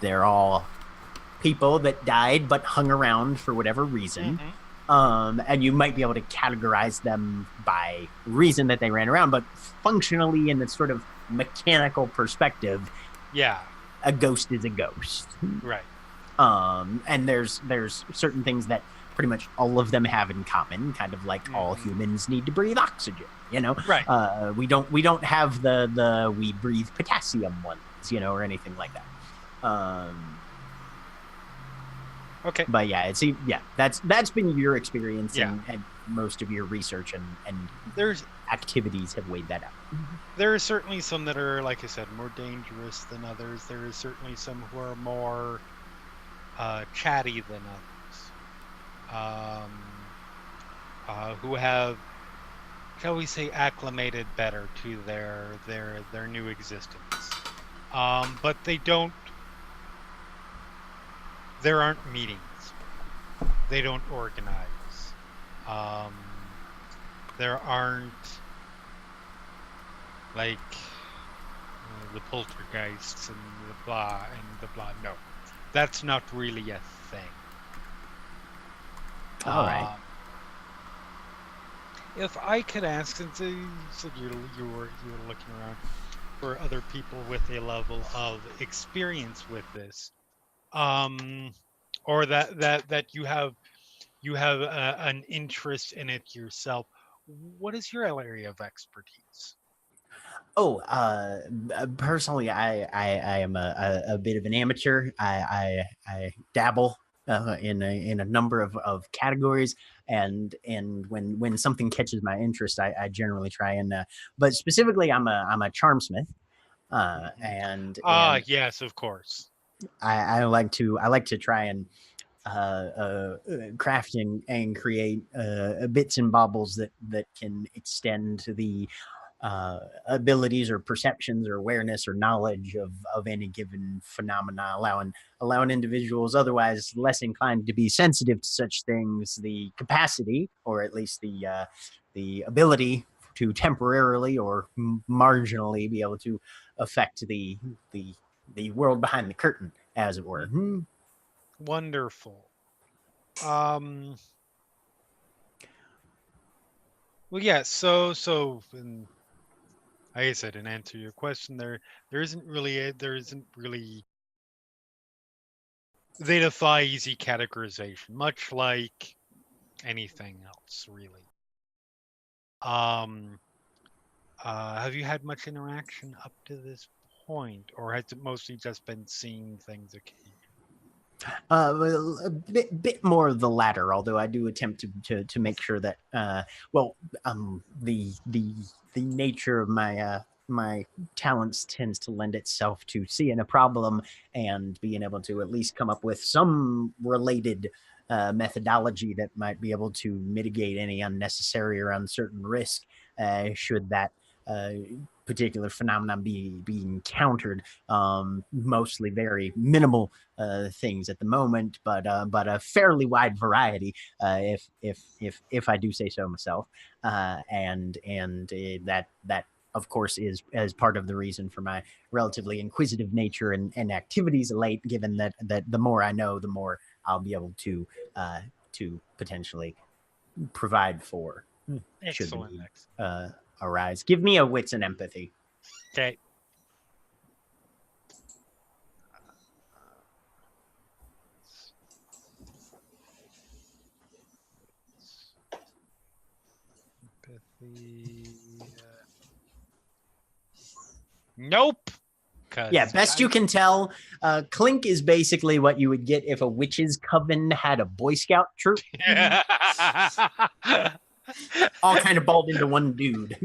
They're all people that died but hung around for whatever reason. Mm-hmm. And you might be able to categorize them by reason that they ran around, but functionally in the sort of mechanical perspective, Yeah. a ghost is a ghost. Right. And there's certain things that pretty much all of them have in common, kind of like all humans need to breathe oxygen, Right. We don't have the we breathe potassium ones, or anything like that. Okay. But yeah, that's been your experience, Yeah. and most of your research and There's activities have weighed that out. there are certainly some that are, like I said, more dangerous than others. There is certainly some who are more chatty than others. Who have, shall we say, acclimated better to their new existence. But they don't. There aren't meetings. They don't organize. There aren't like the poltergeists and the blah and the blah. No, that's not really a thing. All right. If I could ask, since you said you were looking around for other people with a level of experience with this, or that you have an interest in it yourself, what is your area of expertise? Oh, personally, I am a bit of an amateur. I dabble in a number of categories, and when something catches my interest, I generally try and. But specifically, I'm a charmsmith, and Yes, of course. I like to try and craft and create bits and baubles that can extend the abilities or perceptions or awareness or knowledge of any given phenomena, allowing individuals otherwise less inclined to be sensitive to such things the capacity, or at least the ability to temporarily or marginally be able to affect the world behind the curtain, as it were. Wonderful. Well, yeah. So, like I said, in answer to your question, there isn't really they defy easy categorization, much like anything else, really. Have you had much interaction up to this point, or has it mostly just been seeing things occasionally? Well, a bit more of the latter, although I do attempt to make sure that the nature of my talents tends to lend itself to seeing a problem and being able to at least come up with some related methodology that might be able to mitigate any unnecessary or uncertain risk should that uh, particular phenomenon be encountered. Mostly very minimal things at the moment, but a fairly wide variety, if I do say so myself, and that of course is as part of the reason for my relatively inquisitive nature and activities late. Given that the more I know, the more I'll be able to potentially provide for should the Excellent, need excellent. arise. Give me a wits and empathy. Okay. Empathy. Nope. Yeah, best you can tell, Clink is basically what you would get if a witches' coven had a Boy Scout troop. All kind of balled into one dude.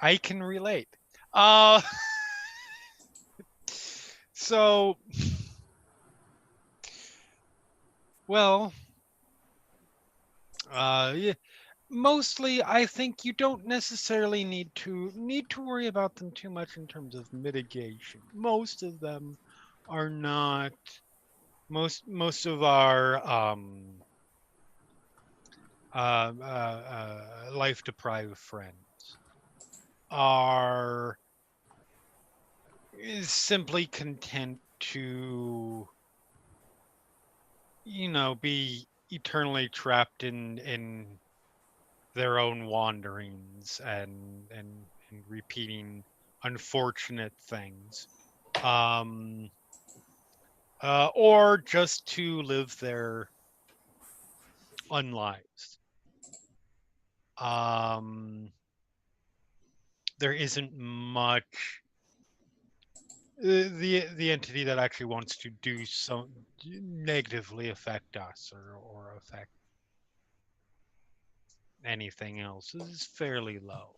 I can relate. So, well, yeah, mostly I think you don't necessarily need to worry about them too much in terms of mitigation. Most of them are not. Most of our life deprived friends are is simply content to be eternally trapped in their own wanderings and repeating unfortunate things, or just to live their unlives. There isn't much the entity that actually wants to do so negatively affect us or affect anything else is fairly low.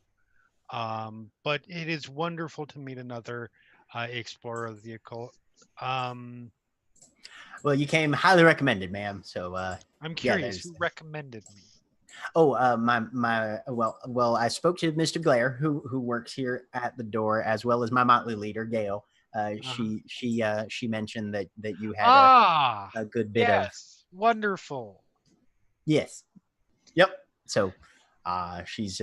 But it is wonderful to meet another explorer of the occult. Well, you came highly recommended, ma'am. So I'm yeah, curious who recommended me. Oh, my well, I spoke to Mr. Glare, who works here at the door, as well as my motley leader, Gail. She mentioned that you had a good bit of wonderful. yes, yep. So she's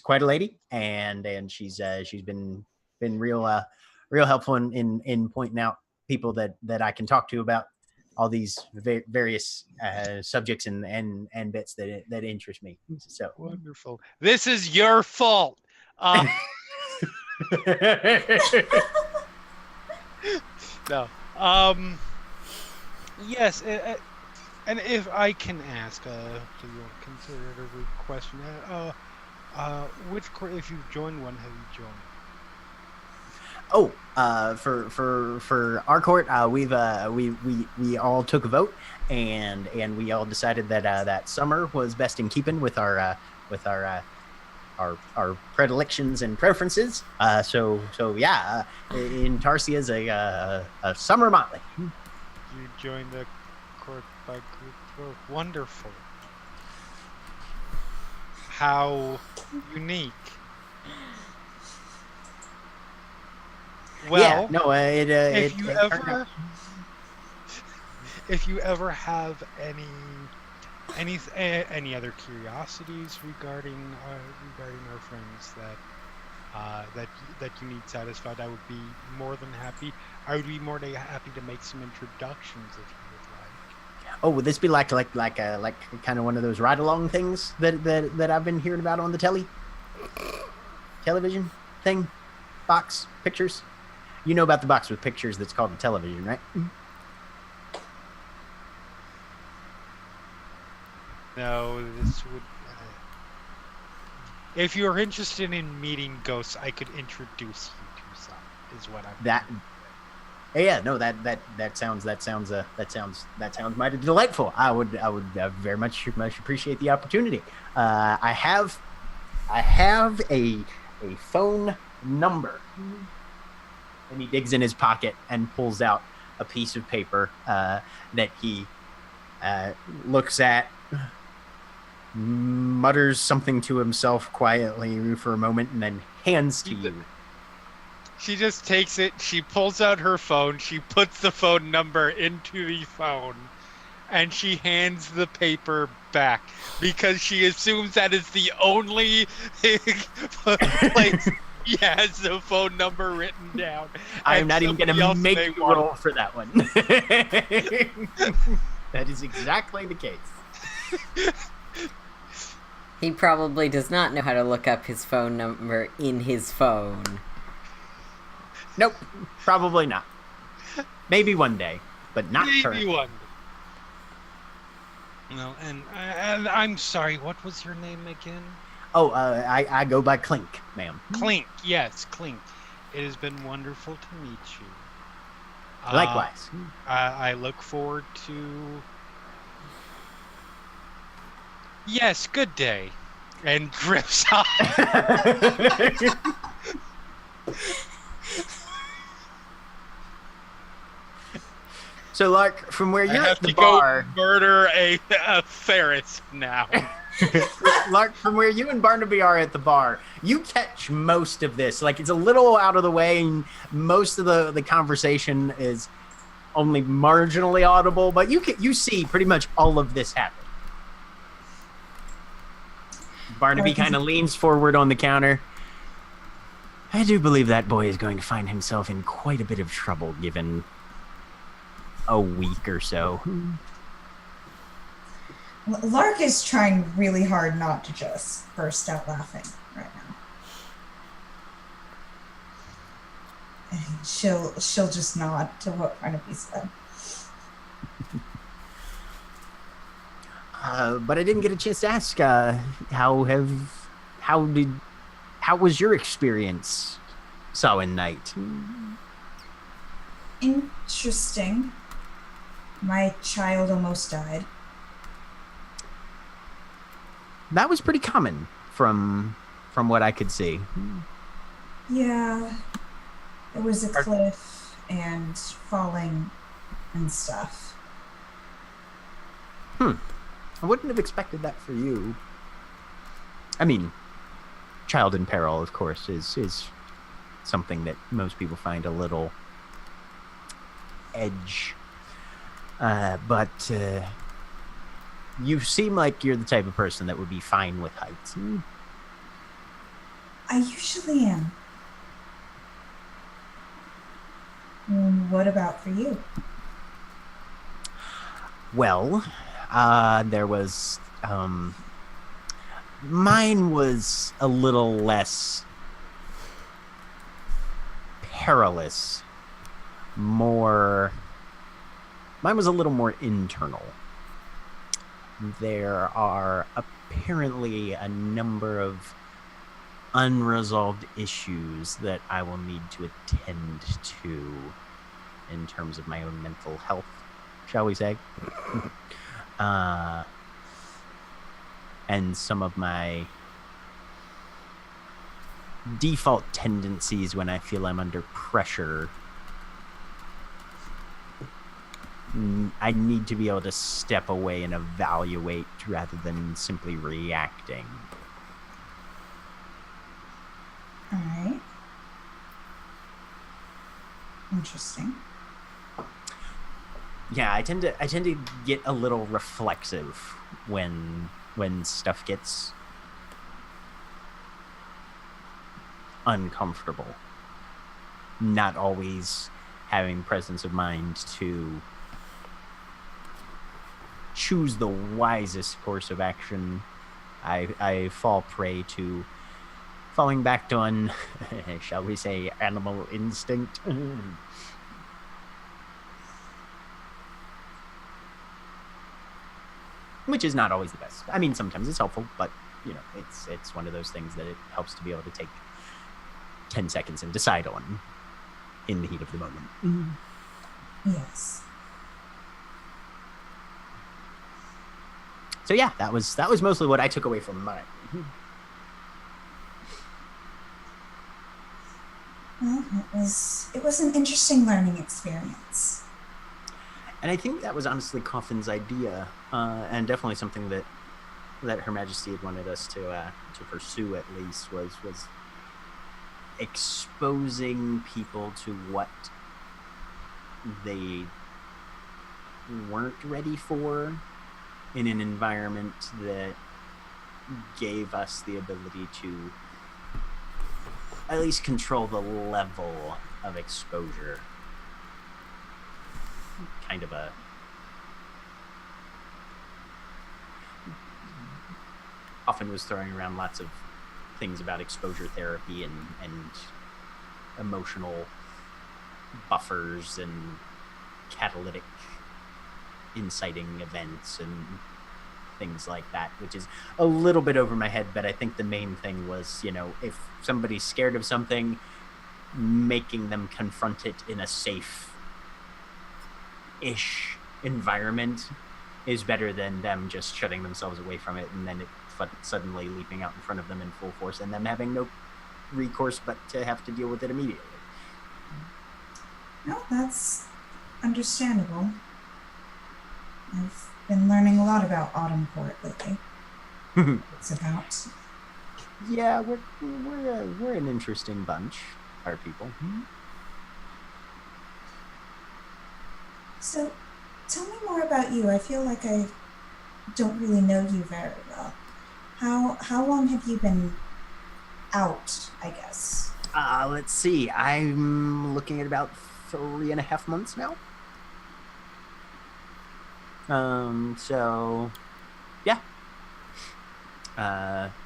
quite a lady, and she's been real helpful in pointing out people that I can talk to about all these various subjects and bits that interest me. So wonderful. This is your fault. No. Yes. And if I can ask, so you won't consider it a rude question. If you've joined one, have you joined? Oh, for our court, we all took a vote, and we all decided that that summer was best in keeping with our our predilections and preferences. So yeah, in Tarsia's a summer motley. You joined the court by group vote. Wonderful. How unique. Well, Yeah, no, if you ever have any other curiosities regarding our friends that you need satisfied, I would be more than happy. I would be more than happy to make some introductions if you would like. Oh, would this be like kind of one of those ride along things that I've been hearing about on the television thing, box pictures? You know about the box with pictures that's called the television, right? No, this would. If you're interested in meeting ghosts, I could introduce you to some. Is what I'm. That. Yeah, no, that sounds mighty delightful. I would very much appreciate the opportunity. I have a phone number, and he digs in his pocket and pulls out a piece of paper that he looks at, mutters something to himself quietly for a moment, and then hands to you. She just takes it, she pulls out her phone, she puts the phone number into the phone, and she hands the paper back because she assumes that is the only place he has the phone number written down. I'm not even going to make you roll for that one. That is exactly the case. He probably does not know how to look up his phone number in his phone. Nope, probably not. Maybe one day, but not currently. Maybe one day. No, and I'm sorry, what was your name again? Oh, I go by Clink, ma'am. Clink, yes, Clink. It has been wonderful to meet you. Likewise. I look forward to... Yes, good day. And drips off. So, Lark, from where you're at the go bar... murder a Ferris now. Lark, from where you and Barnaby are at the bar, you catch most of this. Like, it's a little out of the way, and most of the conversation is only marginally audible, but you see pretty much all of this happen. Barnaby kind of leans forward on the counter. I do believe that boy is going to find himself in quite a bit of trouble given a week or so. Lark is trying really hard not to just burst out laughing right now. And she'll just nod to what Barnaby said. But I didn't get a chance to ask. How was your experience, Samhain night? Interesting. My child almost died. That was pretty common from what I could see. Yeah. It was a cliff and falling and stuff. I wouldn't have expected that for you. I mean, child in peril, of course, is something that most people find a little edge. But you seem like you're the type of person that would be fine with heights. I usually am. What about for you? Well, there was... mine was a little less perilous. Mine was a little more internal. There are apparently a number of unresolved issues that I will need to attend to in terms of my own mental health, shall we say. And some of my default tendencies when I feel I'm under pressure. I need to be able to step away and evaluate rather than simply reacting. All right. Interesting. Yeah, I tend to get a little reflexive when stuff gets uncomfortable. Not always having presence of mind to choose the wisest course of action. I fall prey to falling back on, shall we say, animal instinct. Which is not always the best. I mean, sometimes it's helpful, but it's one of those things that it helps to be able to take 10 seconds and decide on in the heat of the moment. Yes. So yeah, that was mostly what I took away from mine. Well, it was an interesting learning experience. And I think that was honestly Coffin's idea, and definitely something that Her Majesty had wanted us to pursue, at least, was exposing people to what they weren't ready for in an environment that gave us the ability to at least control the level of exposure. Kind of a often was throwing around lots of things about exposure therapy and emotional buffers and catalytic inciting events and things like that, which is a little bit over my head, but I think the main thing was, if somebody's scared of something, making them confront it in a safe-ish environment is better than them just shutting themselves away from it and then it suddenly leaping out in front of them in full force and them having no recourse but to have to deal with it immediately. No, that's understandable. I've been learning a lot about Autumn Court lately. It's about. Yeah, we're an interesting bunch, our people. So, tell me more about you. I feel like I don't really know you very well. How long have you been out, I guess? Let's see. I'm looking at about 3.5 months now. So, yeah.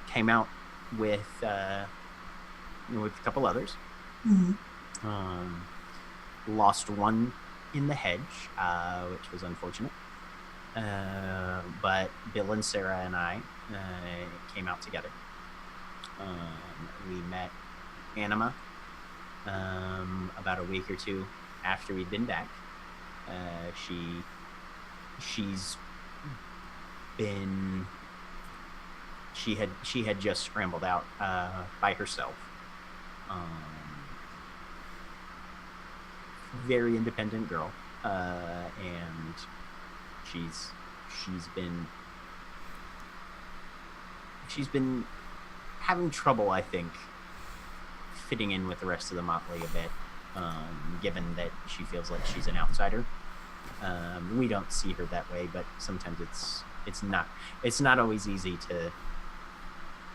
Came out with a couple others. Lost one in the hedge, which was unfortunate. But Bill and Sarah and I came out together. We met Anima about a week or two after we'd been back. She had just scrambled out by herself. Very independent girl, and she's been having trouble, I think, fitting in with the rest of the motley a bit, given that she feels like she's an outsider. We don't see her that way, but sometimes it's not always easy to.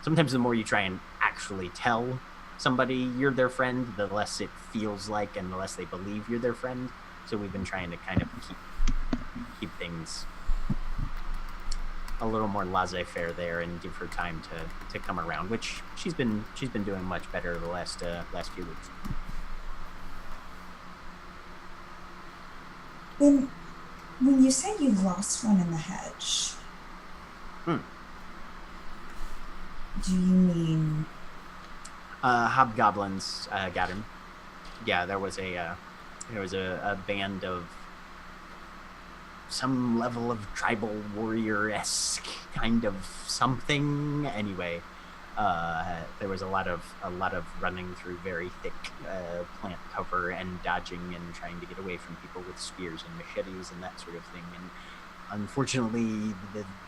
Sometimes the more you try and actually tell somebody you're their friend, the less it feels like and the less they believe you're their friend. So we've been trying to kind of keep things a little more laissez-faire there and give her time to come around, which she's been doing much better the last few weeks. When you say you lost one in the hedge, do you mean hobgoblins got him? Yeah, there was a band of some level of tribal warrior-esque kind of something. Anyway, There was a lot of running through very thick plant cover and dodging and trying to get away from people with spears and machetes and that sort of thing. And unfortunately,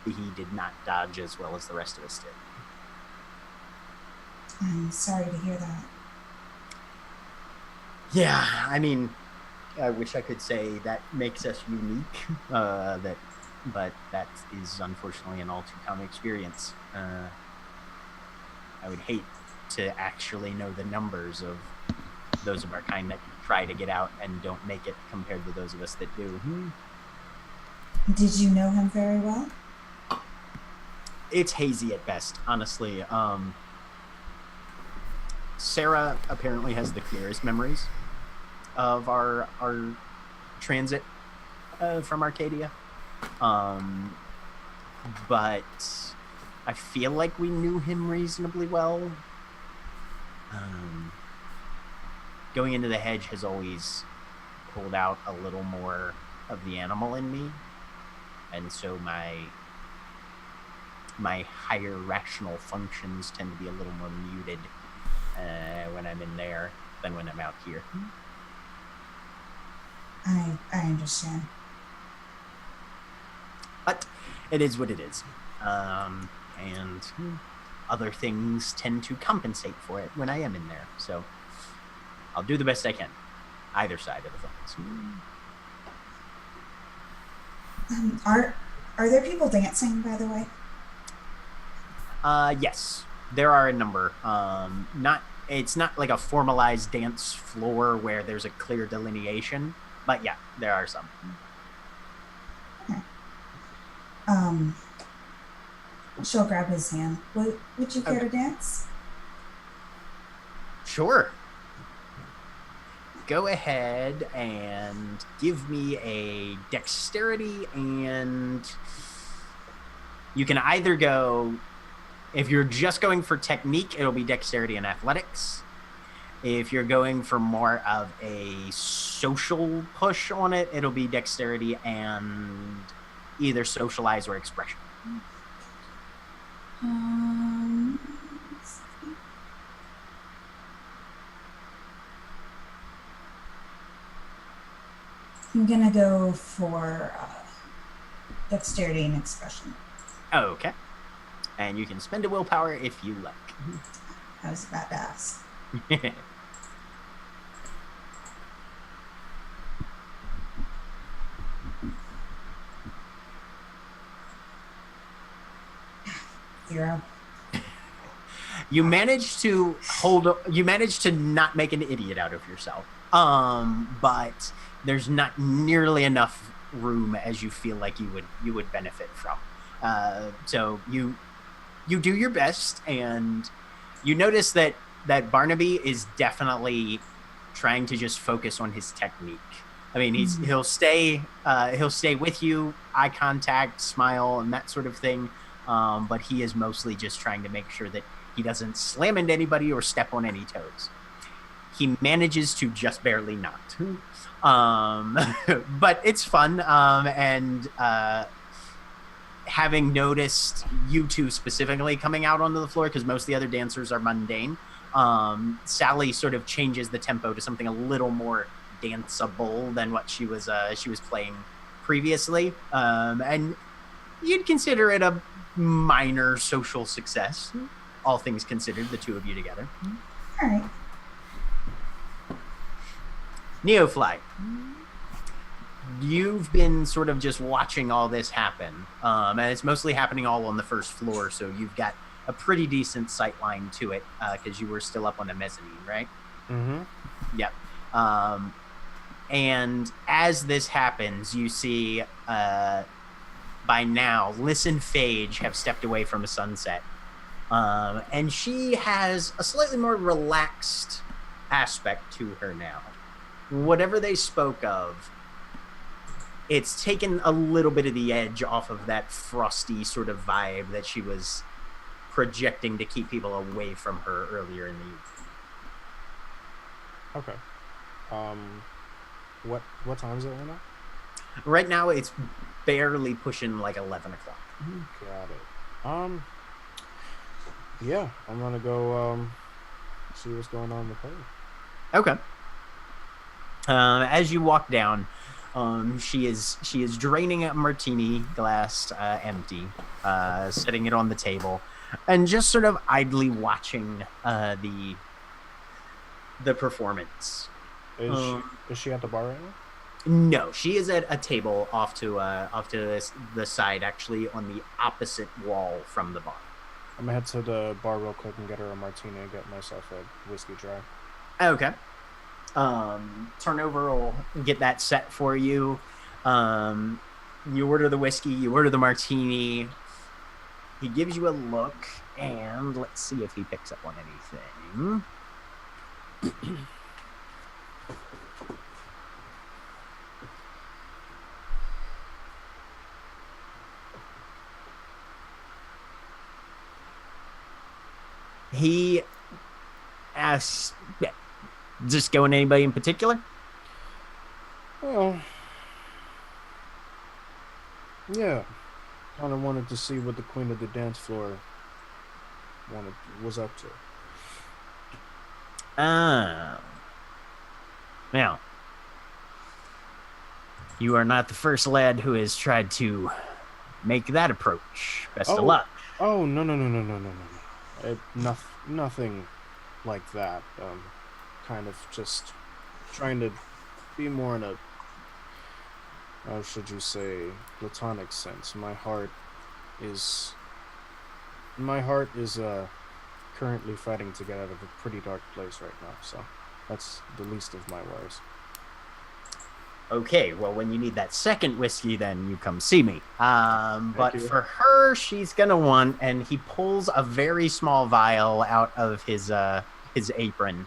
he did not dodge as well as the rest of us did. I'm sorry to hear that. Yeah, I mean, I wish I could say that makes us unique, but that is unfortunately an all too common experience. I would hate to actually know the numbers of those of our kind that try to get out and don't make it compared to those of us that do. Did you know him very well? It's hazy at best, honestly. Sarah apparently has the clearest memories of our transit from Arcadia. But I feel like we knew him reasonably well. Going into the hedge has always pulled out a little more of the animal in me. And so my higher rational functions tend to be a little more muted when I'm in there than when I'm out here. I understand. But it is what it is. And other things tend to compensate for it when I am in there. So I'll do the best I can. Either side of the fence. Are there people dancing, by the way? Yes, there are a number. It's not like a formalized dance floor where there's a clear delineation, but yeah, there are some. Okay. She'll grab his hand. Would you care to dance? Sure. Go ahead and give me a dexterity, and you can either go, if you're just going for technique, it'll be dexterity and athletics. If you're going for more of a social push on it, it'll be dexterity and either socialize or expression. I'm gonna go for dexterity and expression. Okay. And you can spend a willpower if you like. I was about to ask. Zero. You managed to not make an idiot out of yourself. But there's not nearly enough room as you feel like you would benefit from. So you do your best, and you notice that Barnaby is definitely trying to just focus on his technique. I mean, he'll stay with you, eye contact, smile, and that sort of thing. But he is mostly just trying to make sure that he doesn't slam into anybody or step on any toes. He manages to just barely not. But it's fun. And having noticed you two specifically coming out onto the floor, because most of the other dancers are mundane, Sally sort of changes the tempo to something a little more danceable than what she was playing previously. And you'd consider it a minor social success, all things considered, the two of you together. All right. Neofly, you've been sort of just watching all this happen, and it's mostly happening all on the first floor, so you've got a pretty decent sight line to it, because you were still up on the mezzanine, right? Mm-hmm. Yep. And as this happens, you see by now Liz and Phage have stepped away from a sunset, and she has a slightly more relaxed aspect to her now. Whatever they spoke of, it's taken a little bit of the edge off of that frosty sort of vibe that she was projecting to keep people away from her earlier in the evening. Okay. What time is it right now? Right now, it's barely pushing like 11 o'clock. Got it. Yeah, I'm gonna go see what's going on with her. Okay. As you walk down, she is draining a martini glass empty, setting it on the table, and just sort of idly watching the performance. Is she at the bar right now? No, she is at a table off to the side, actually on the opposite wall from the bar. I'm gonna head to the bar real quick and get her a martini and get myself a whiskey dry. Okay. Turnover will get that set for you. You order the whiskey, you order the martini. He gives you a look, and let's see if he picks up on anything. He asks, "Is this going to anybody in particular?" Well, yeah. Kind of wanted to see what the queen of the dance floor was up to. Now, you are not the first lad who has tried to make that approach. Best of luck. Oh, no. Nothing like that. Kind of just trying to be more in a, how should you say, platonic sense. My heart is currently fighting to get out of a pretty dark place right now, so that's the least of my worries. Okay, well, when you need that second whiskey, then you come see me. But you. for her, she's gonna want, and he pulls a very small vial out of his apron.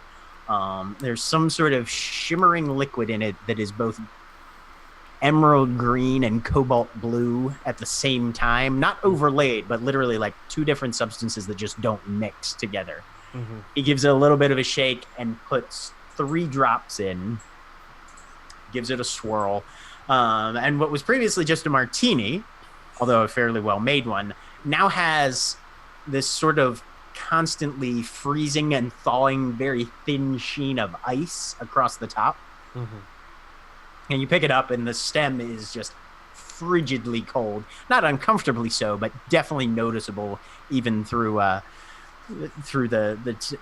There's some sort of shimmering liquid in it that is both emerald green and cobalt blue at the same time. Not overlaid, but literally like two different substances that just don't mix together. Mm-hmm. He gives it a little bit of a shake and puts 3 drops in. Gives it a swirl. And what was previously just a martini, although a fairly well-made one, now has this sort of constantly freezing and thawing, very thin sheen of ice across the top. Mm-hmm. And you pick it up, and the stem is just frigidly cold. Not uncomfortably so, but definitely noticeable even through the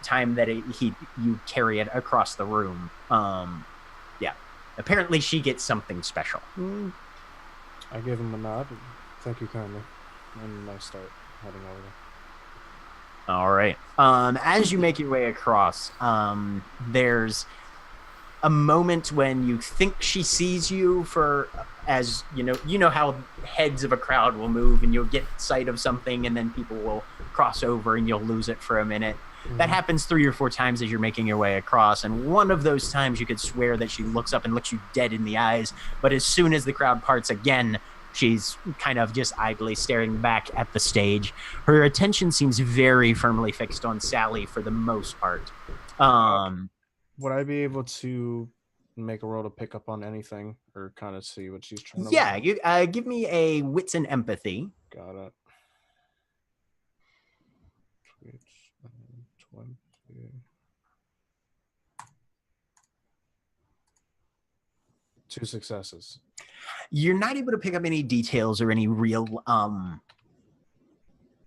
time that you carry it across the room. Yeah. Apparently she gets something special. I give him a nod. Thank you kindly. And I start heading over there. All right. As you make your way across, there's a moment when you think she sees you as you know how heads of a crowd will move and you'll get sight of something and then people will cross over and you'll lose it for a minute. Mm-hmm. That happens 3 or 4 times as you're making your way across, and one of those times you could swear that she looks up and looks you dead in the eyes, but as soon as the crowd parts again, she's kind of just idly staring back at the stage. Her attention seems very firmly fixed on Sally for the most part. Would I be able to make a roll to pick up on anything or kind of see what she's trying to Yeah, you give me a wits and empathy. Got it. 20. 2 successes. You're not able to pick up any details or any real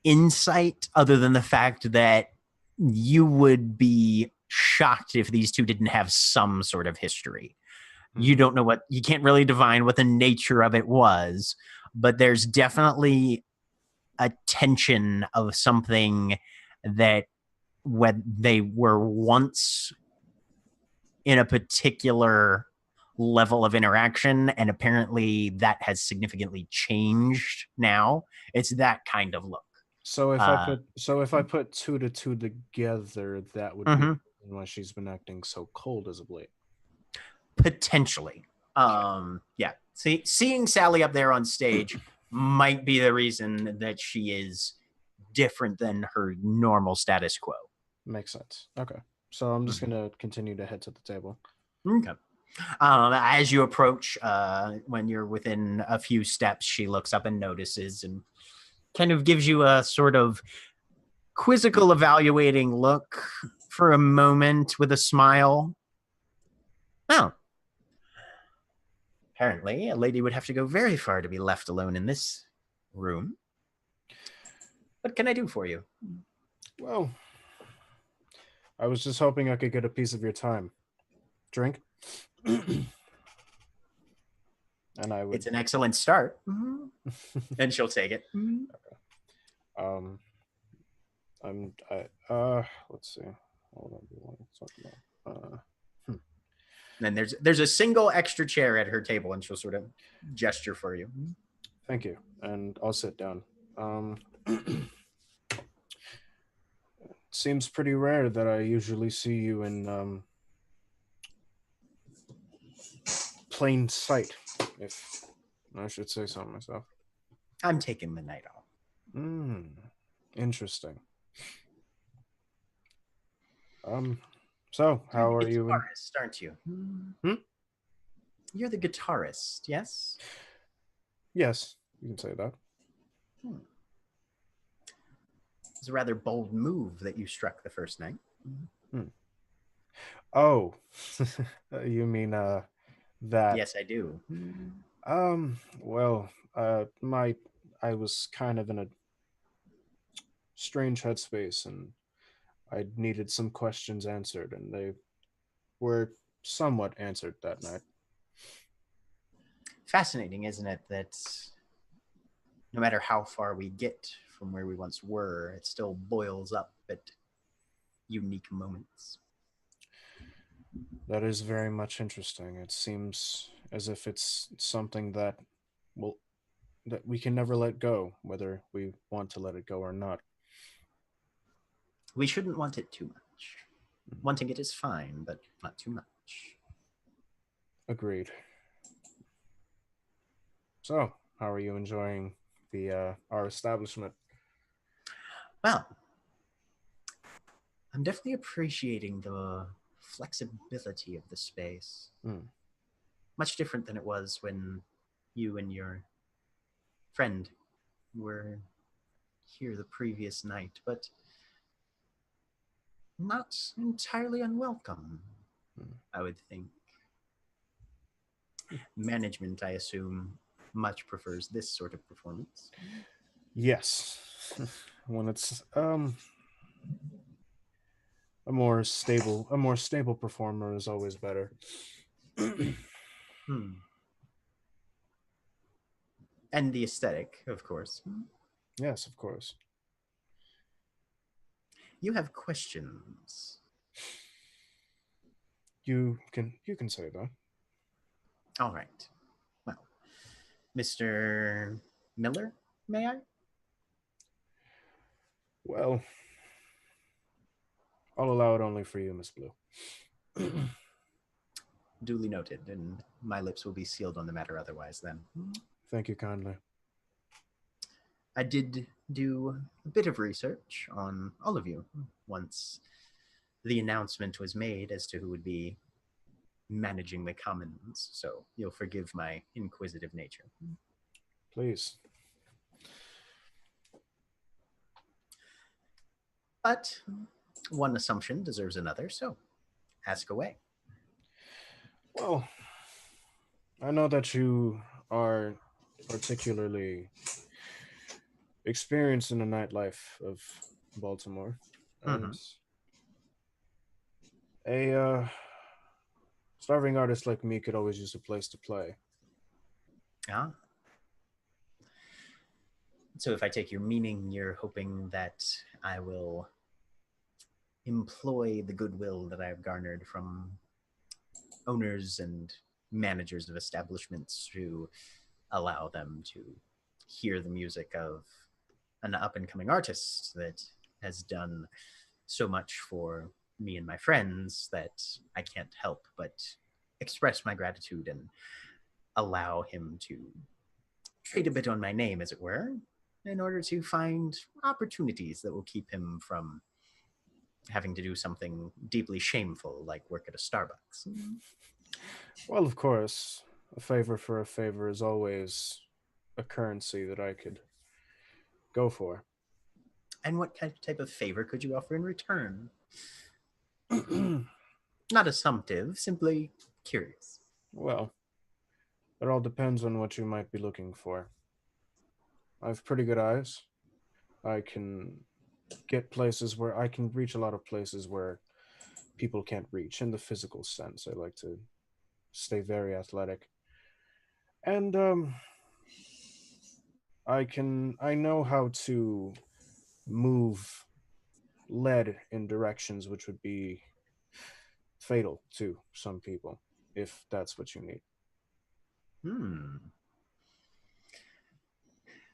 insight other than the fact that you would be shocked if these two didn't have some sort of history. You don't know you can't really divine what the nature of it was, but there's definitely a tension of something that when they were once in a particular level of interaction, and apparently that has significantly changed now. It's that kind of look. So if I put 2 to 2 together, that would be why she's been acting so cold as of late. Potentially. Yeah. Seeing Sally up there on stage might be the reason that she is different than her normal status quo. Makes sense. Okay. So I'm just going to continue to head to the table. Okay. As you approach, when you're within a few steps, she looks up and notices and kind of gives you a sort of quizzical evaluating look for a moment with a smile. Oh. Apparently, a lady would have to go very far to be left alone in this room. What can I do for you? Well, I was just hoping I could get a piece of your time. Drink? And I would... It's an excellent start. And she'll take it. Let's see. Hold on, what am I talking about? And there's a single extra chair at her table, and she'll sort of gesture for you. Thank you, and I'll sit down. Seems pretty rare that I usually see you in plain sight, if I should say so myself. I'm taking the night off. Interesting. So how are you? Guitarist, aren't you? You're the guitarist, yes? Yes, you can say that. It's a rather bold move that you struck the first night. Oh, you mean that? Yes, I do. Well, I was kind of in a strange headspace, and I needed some questions answered, and they were somewhat answered that night. Fascinating, isn't it, that no matter how far we get from where we once were, it still boils up at unique moments. That is very much interesting. It seems as if it's something that we can never let go, whether we want to let it go or not. We shouldn't want it too much. Wanting it is fine, but not too much. Agreed. So, how are you enjoying our establishment? Well, I'm definitely appreciating the flexibility of the space. Much different than it was when you and your friend were here the previous night, but not entirely unwelcome, I would think. Management, I assume, much prefers this sort of performance. Yes. When it's a more stable performer is always better. And the aesthetic, of course. Yes, of course. You have questions. You can say that. All right. Well, Mr. Miller, may I? Well, I'll allow it only for you, Miss Blue. Duly noted, and my lips will be sealed on the matter otherwise then. Thank you kindly. I did do a bit of research on all of you once the announcement was made as to who would be managing the commons, so you'll forgive my inquisitive nature. Please. But one assumption deserves another, so ask away. Well, I know that you are particularly experienced in the nightlife of Baltimore, and a starving artist like me could always use a place to play. Ah. So if I take your meaning, you're hoping that I will employ the goodwill that I've garnered from owners and managers of establishments to allow them to hear the music of an up-and-coming artist that has done so much for me and my friends that I can't help but express my gratitude and allow him to trade a bit on my name, as it were, in order to find opportunities that will keep him from having to do something deeply shameful like work at a Starbucks. Well, of course, a favor for a favor is always a currency that I could go for. And what type of favor could you offer in return? Not assumptive, simply curious. Well, it all depends on what you might be looking for. I have pretty good eyes. I can get places where I can reach a lot of places where people can't reach in the physical sense. I like to stay very athletic. And I know how to move lead in directions which would be fatal to some people if that's what you need. Hmm.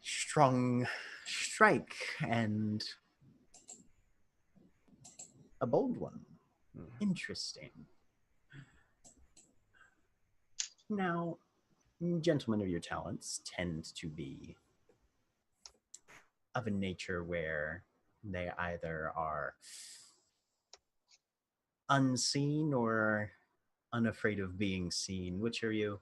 Strong strike and a bold one. Mm. Interesting. Now, gentlemen of your talents tend to be of a nature where they either are unseen or unafraid of being seen. Which are you?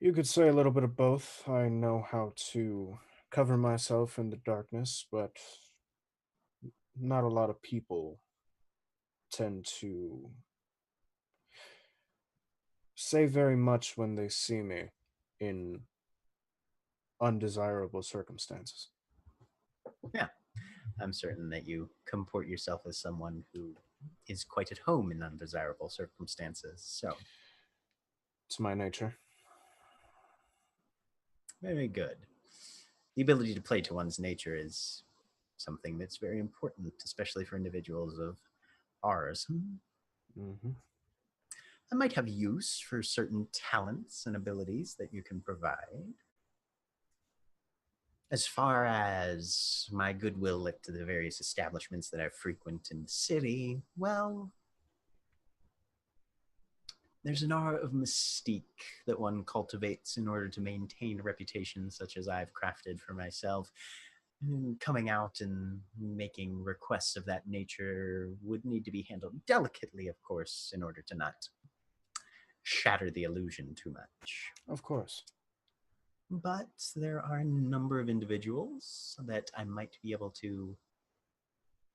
You could say a little bit of both. I know how to cover myself in the darkness, but not a lot of people tend to say very much when they see me in undesirable circumstances. Yeah, I'm certain that you comport yourself as someone who is quite at home in undesirable circumstances. So, It's my nature. very good. The ability to play to one's nature is something that's very important, especially for individuals of ours. Hmm. I might have use for certain talents and abilities that you can provide. As far as my goodwill at the various establishments that I frequent in the city, well, there's an aura of mystique that one cultivates in order to maintain a reputation such as I've crafted for myself. Coming out and making requests of that nature would need to be handled delicately, of course, in order to not shatter the illusion too much. Of course. But there are a number of individuals that I might be able to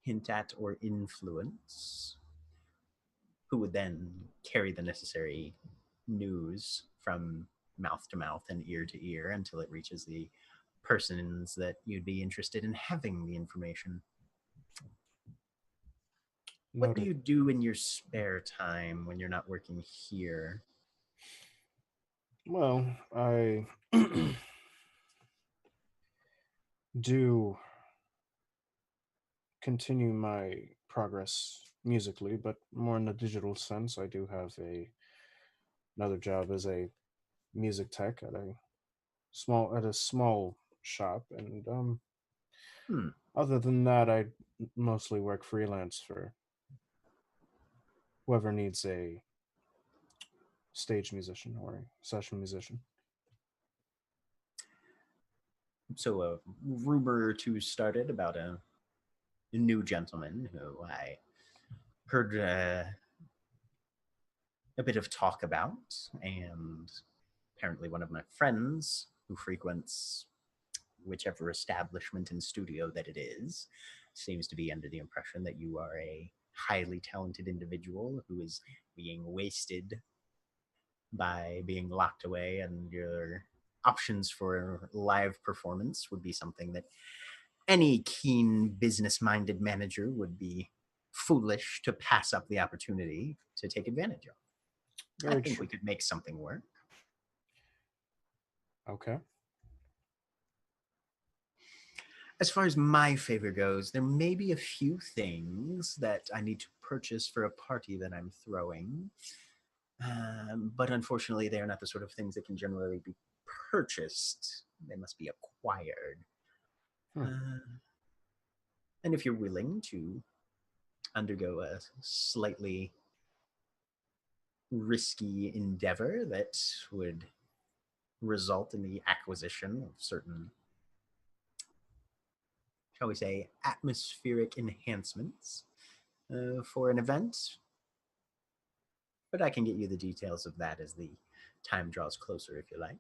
hint at or influence who would then carry the necessary news from mouth to mouth and ear to ear until it reaches the persons that you'd be interested in having the information. What do Noted. you do in your spare time when you're not working here? Well, I do continue my progress musically, but more in the digital sense. I do have another job as a music tech at a small shop, and Hmm. other than that, I mostly work freelance for whoever needs a stage musician or a session musician. So a rumor or two started about a new gentleman who I heard a bit of talk about, and apparently one of my friends who frequents whichever establishment and studio that it is seems to be under the impression that you are a highly talented individual who is being wasted by being locked away, and your options for live performance would be something that any keen business minded manager would be foolish to pass up the opportunity to take advantage of. I Very think we true. could make something work. Okay. As far as my favor goes, there may be a few things that I need to purchase for a party that I'm throwing. But unfortunately, they are not the sort of things that can generally be purchased. They must be acquired. Hmm. And if you're willing to undergo a slightly risky endeavor that would result in the acquisition of certain, shall we say, atmospheric enhancements for an event, but I can get you the details of that as the time draws closer, if you like.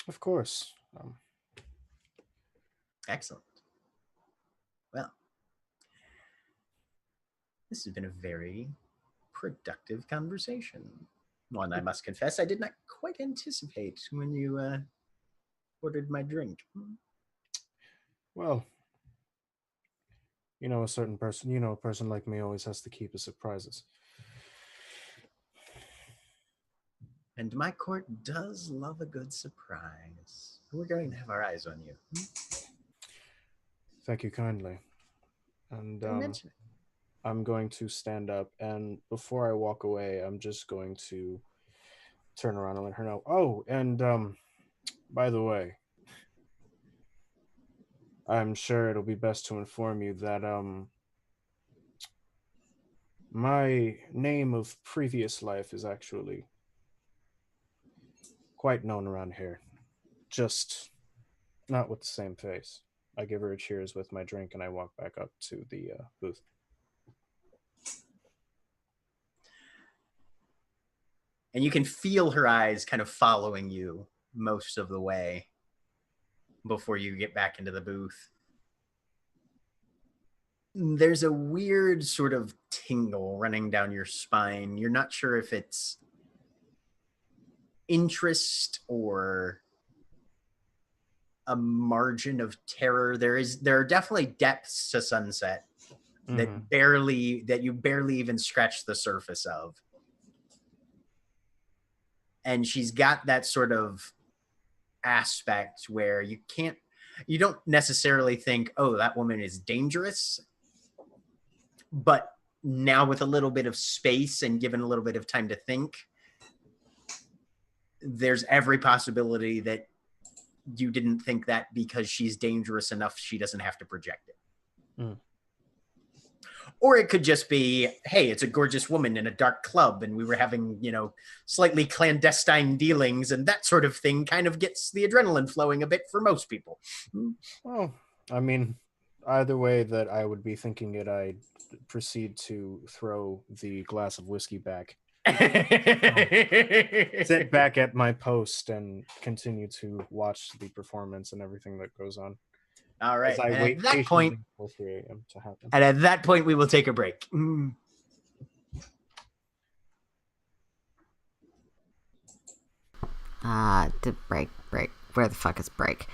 Of course. Excellent. Well, this has been a very productive conversation. One, I must confess, I did not quite anticipate when you ordered my drink. Well, a certain person, a person like me always has to keep his surprises. And my court does love a good surprise. We're going to have our eyes on you. Thank you kindly. And Don't mention it. I'm going to stand up, and before I walk away, I'm just going to turn around and let her know. Oh, and by the way, I'm sure it'll be best to inform you that my name of previous life is actually quite known around here. Just not with the same face. I give her a cheers with my drink, and I walk back up to the booth. And you can feel her eyes kind of following you most of the way before you get back into the booth. There's a weird sort of tingle running down your spine. You're not sure if it's interest or a margin of terror. There are definitely depths to Sunset that you barely even scratch the surface of. And she's got that sort of aspect where you don't necessarily think, oh, that woman is dangerous. But now with a little bit of space and given a little bit of time to think, there's every possibility that you didn't think that because she's dangerous enough, she doesn't have to project it. Or it could just be, hey, it's a gorgeous woman in a dark club and we were having, slightly clandestine dealings, and that sort of thing kind of gets the adrenaline flowing a bit for most people. Well, I mean, either way that I would be thinking it, I'd proceed to throw the glass of whiskey back. Sit back at my post and continue to watch the performance and everything that goes on. All right. As I wait at that point, for 3 a.m. to happen. And at that point, we will take a break. The break. Where the fuck is break?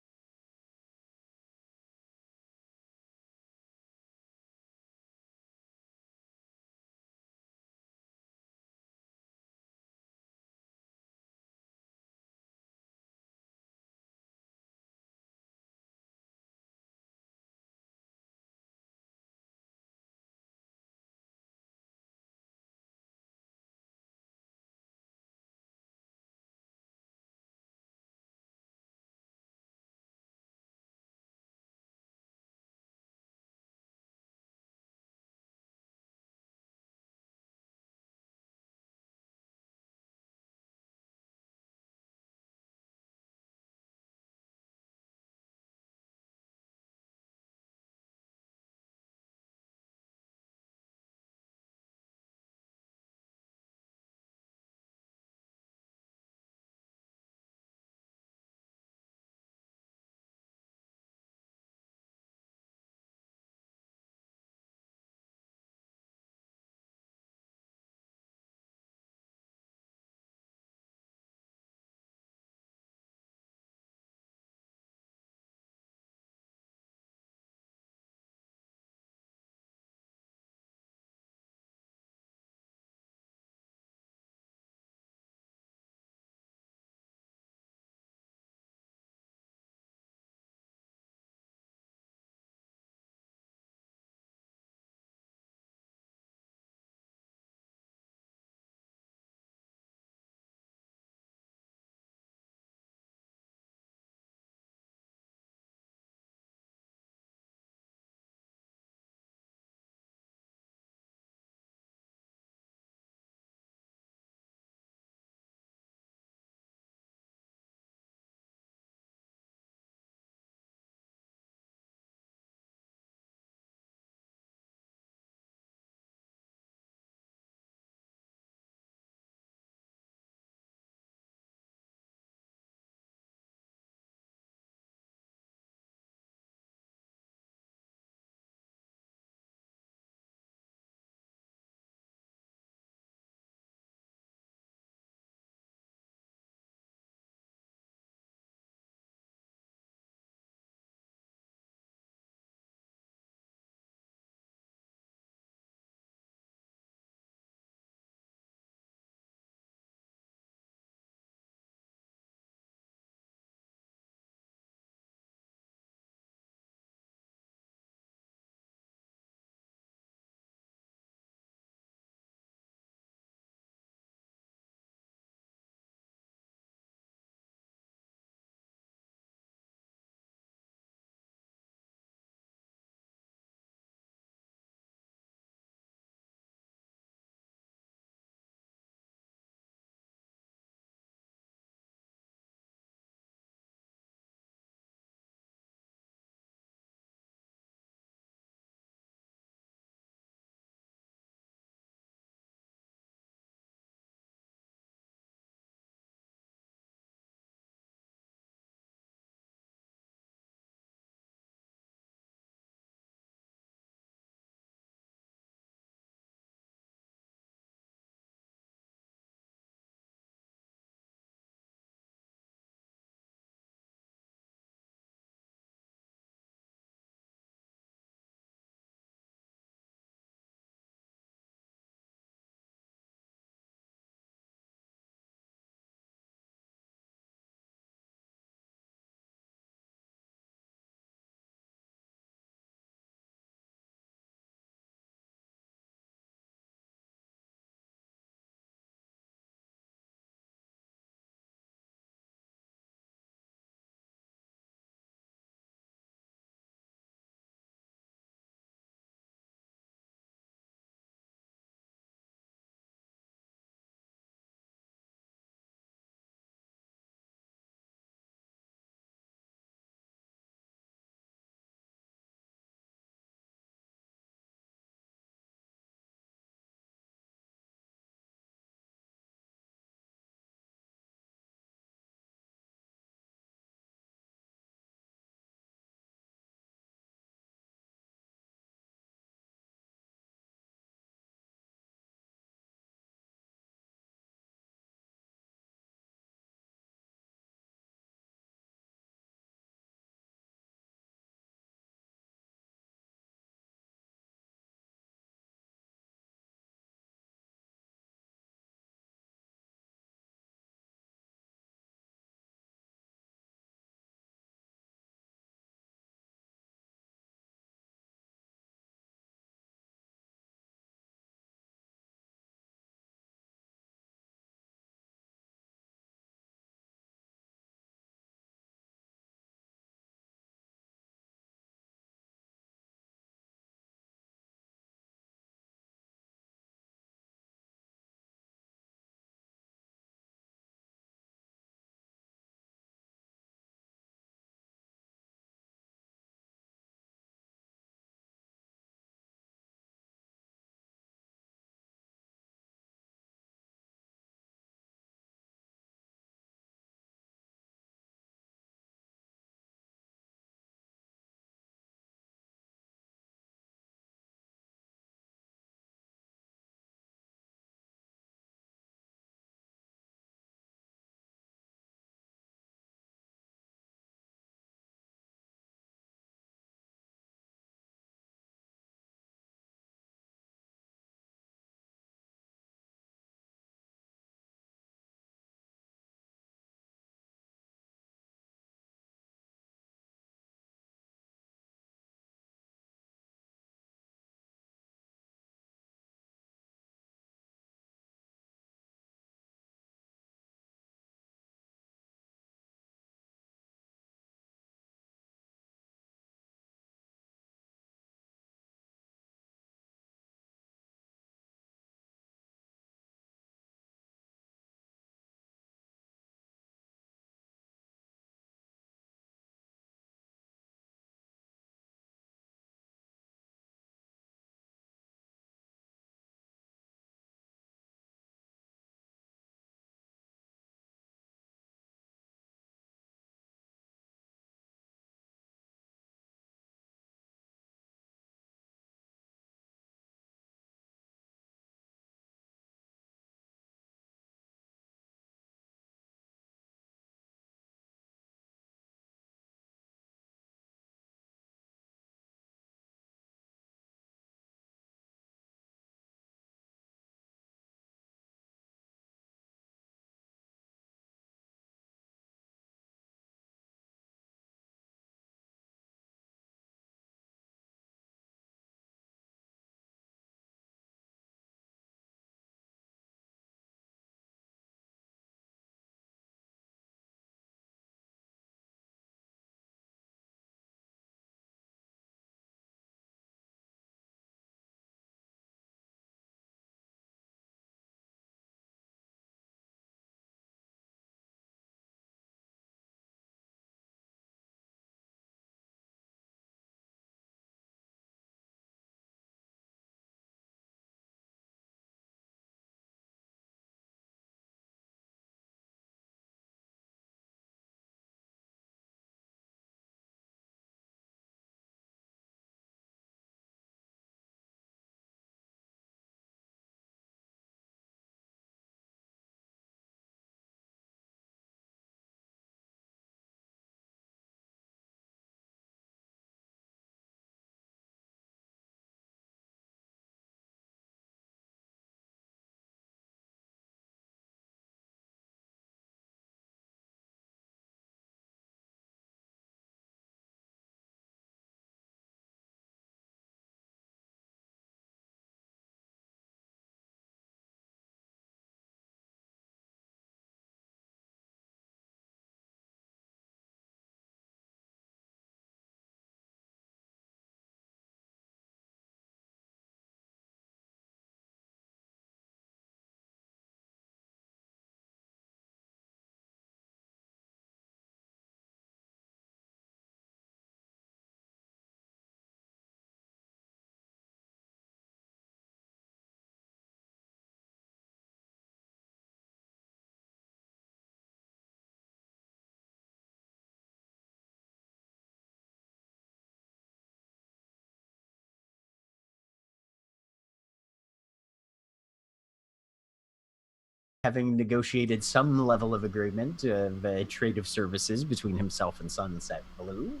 having negotiated some level of agreement of a trade of services between himself and Sunset Blue,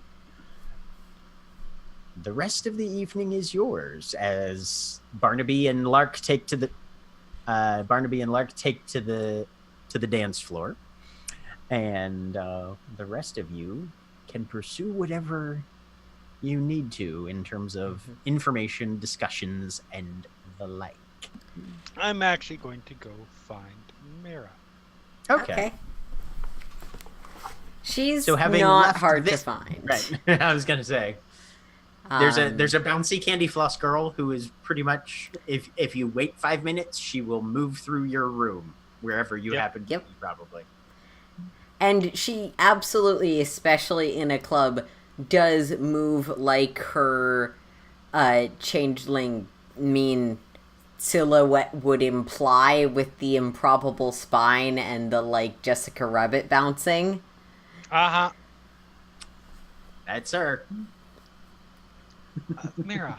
the rest of the evening is yours as Barnaby and Lark take to the dance floor, and the rest of you can pursue whatever you need to in terms of information, discussions, and the like. I'm actually going to go find Mira. Okay. She's So having not left hard this- to find. Right. I was gonna say. There's a bouncy candy floss girl who is pretty much, if you wait 5 minutes, she will move through your room wherever you happen to be, probably. And she absolutely, especially in a club, does move like her changeling mean silhouette would imply, with the improbable spine and the like Jessica Rabbit bouncing. Uh-huh. That's her. Mira.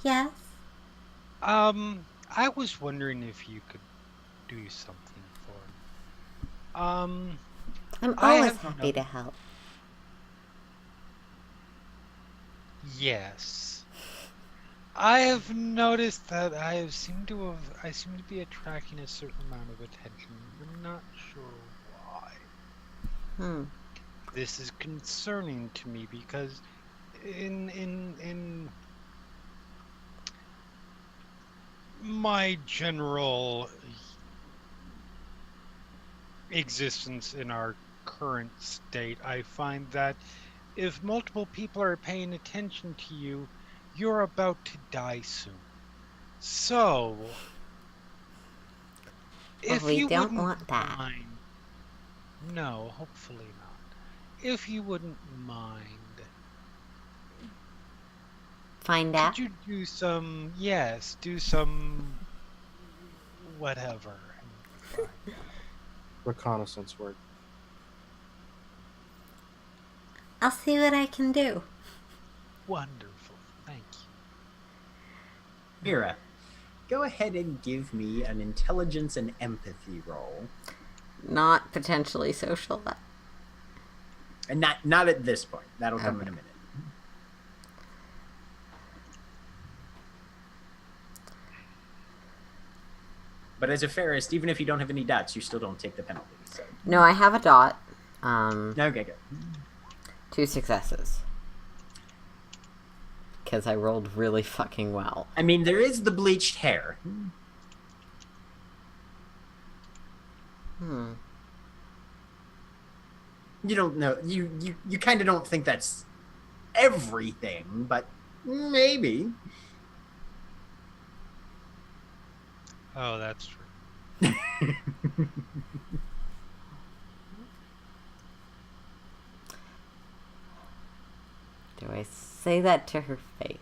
Yes. I was wondering if you could do something for me. I'm I always have happy to help. Yes. I have noticed that I seem to be attracting a certain amount of attention. I'm not sure why. This is concerning to me because in my general existence in our current state, I find that if multiple people are paying attention to you, you're about to die soon. So, if we you don't wouldn't want that. mind, no, hopefully not. If you wouldn't mind, Find out. could you do some, do some whatever. Reconnaissance work. I'll see what I can do. Wonderful, thank you. Mira, go ahead and give me an intelligence and empathy roll. Not potentially social. And not at this point. That'll come in a minute. But as a fairist, even if you don't have any dots, you still don't take the penalty. So. No, I have a dot. Okay, good. 2 successes. Because I rolled really fucking well. I mean, there is the bleached hair. You don't know. You kind of don't think that's everything, but maybe. Oh, that's true. Do I say that to her face?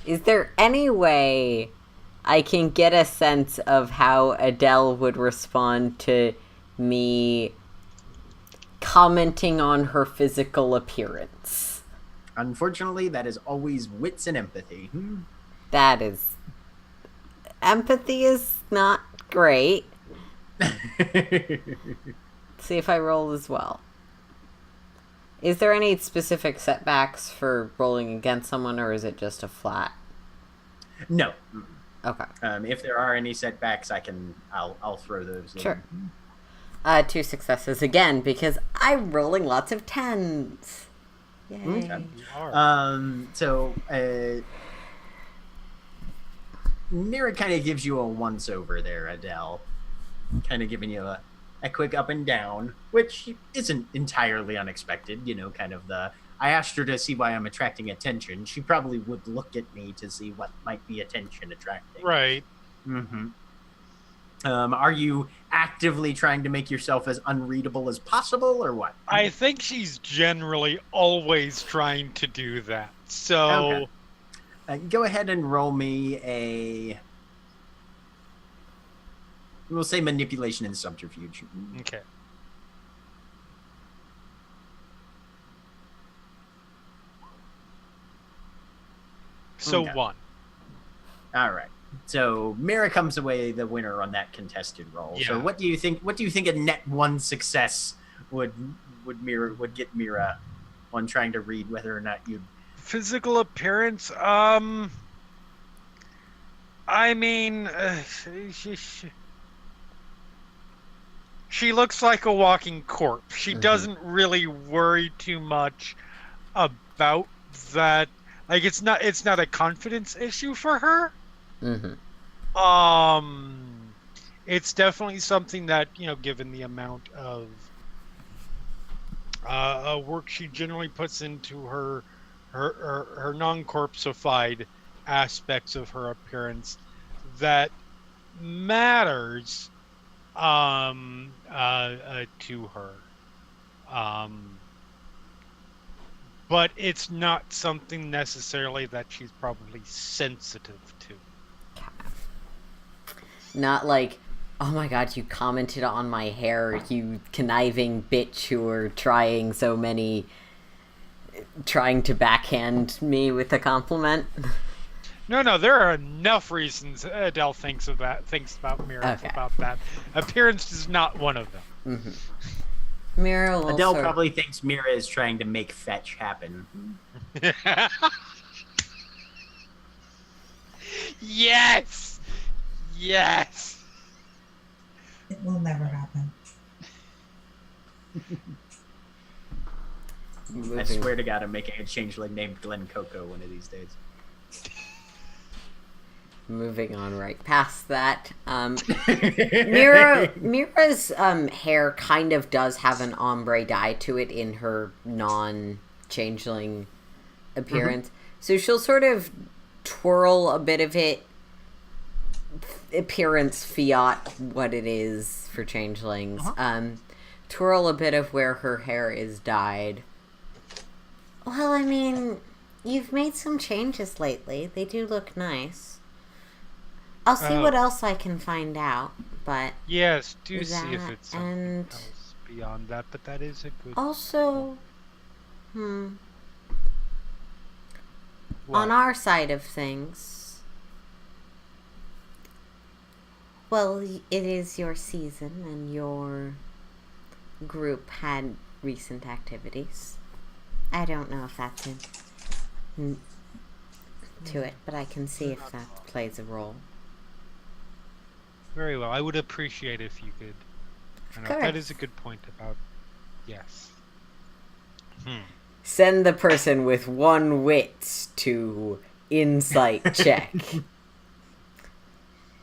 Is there any way I can get a sense of how Adele would respond to me commenting on her physical appearance? Unfortunately, that is always wits and empathy. That is... Empathy is not great. See if I roll as well. Is there any specific setbacks for rolling against someone, or is it just a flat? No. Okay. If there are any setbacks, I'll throw those in. Sure. 2 successes again, because I'm rolling lots of 10s. Yay. Okay. You are. So, Mira kind of gives you a once-over there, Adele. Kind of giving you a quick up and down, which isn't entirely unexpected. You know, kind of the... I asked her to see why I'm attracting attention. She probably would look at me to see what might be attention attracting. Right. Mm-hmm. Are you actively trying to make yourself as unreadable as possible, or what? I think she's generally always trying to do that. So, Okay. Go ahead and roll me a... We'll say manipulation and subterfuge. okay. So Okay. 1. All right. So Mira comes away the winner on that contested roll. So Yeah. what do you think? What do you think a net 1 success would get Mira on trying to read whether or not you? Physical appearance, I mean, she looks like a walking corpse. She doesn't really worry too much about that. Like, it's not a confidence issue for her. It's definitely something that, given the amount of work she generally puts into her non-corpsified aspects of her appearance, that matters to her. But it's not something necessarily that she's probably sensitive to. Not like, oh my god, you commented on my hair, you conniving bitch who are trying to backhand me with a compliment. No, there are enough reasons Adele thinks about Mira about that. Appearance is not one of them. Mira will Adele probably thinks Mira is trying to make fetch happen. Yes! It will never happen. I swear to God, I'm making a changeling named Glen Coco one of these days. Moving on right past that. Mira's hair kind of does have an ombre dye to it in her non-changeling appearance. So she'll sort of twirl a bit of it, appearance fiat what it is for changelings. Twirl a bit of where her hair is dyed. Well, I mean, you've made some changes lately. They do look nice. I'll see what else I can find out, but... Yes, do see if it's something and else beyond that, but that is a good... Also, What? on our side of things... Well, it is your season, and your group had recent activities. I don't know if that's to it, but I can see if that plays a role. Very well. I would appreciate if you could... that is a good point about... Yes. Send the person with 1 wit to insight check.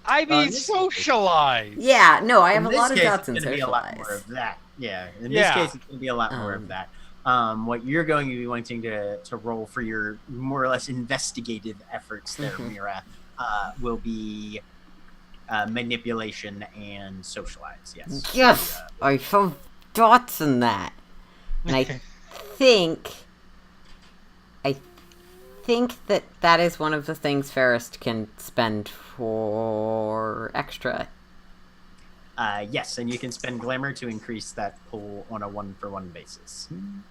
I mean, socialize! Yeah, no, I have a In this lot of case, dots in it's gonna be a lot more socialize. of that. Yeah, in this case, it's going to be a lot more of that. What you're going to be wanting to roll for your more or less investigative efforts there, Mira, will be manipulation and socialize. Yes. Yes, I have dots in that. And I think that is one of the things Ferris can spend for extra. Yes, and you can spend glamour to increase that pool on a 1-for-1 basis.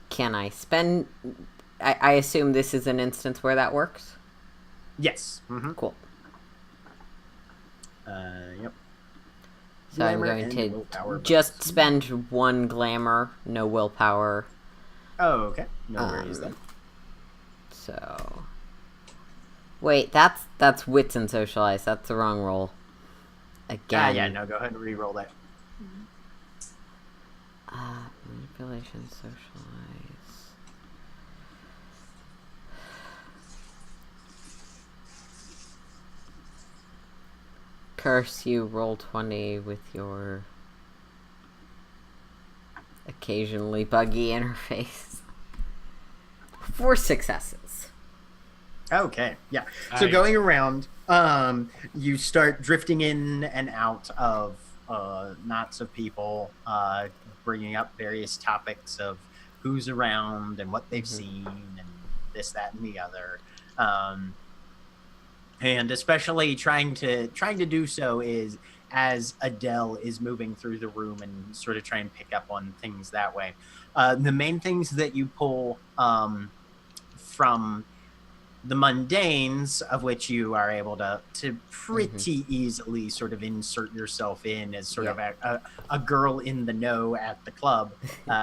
Can I spend... I assume this is an instance where that works? Yes. Cool. Yep. So I'm Glamour going and to willpower just bonus. spend 1 glamour, no willpower. Oh, okay. No worries then. So... Wait, that's wits and socialize. That's the wrong roll. Again. Yeah, no, go ahead and re-roll that. Manipulation, socialize. Curse, you roll 20 with your occasionally buggy interface. 4 successes. Okay, yeah. So going around, you start drifting in and out of knots of people, bringing up various topics of who's around and what they've seen and this, that, and the other. And especially trying to do so is as Adele is moving through the room and sort of try and pick up on things that way. The main things that you pull from the mundanes, of which you are able to pretty easily sort of insert yourself in as sort of a girl in the know at the club,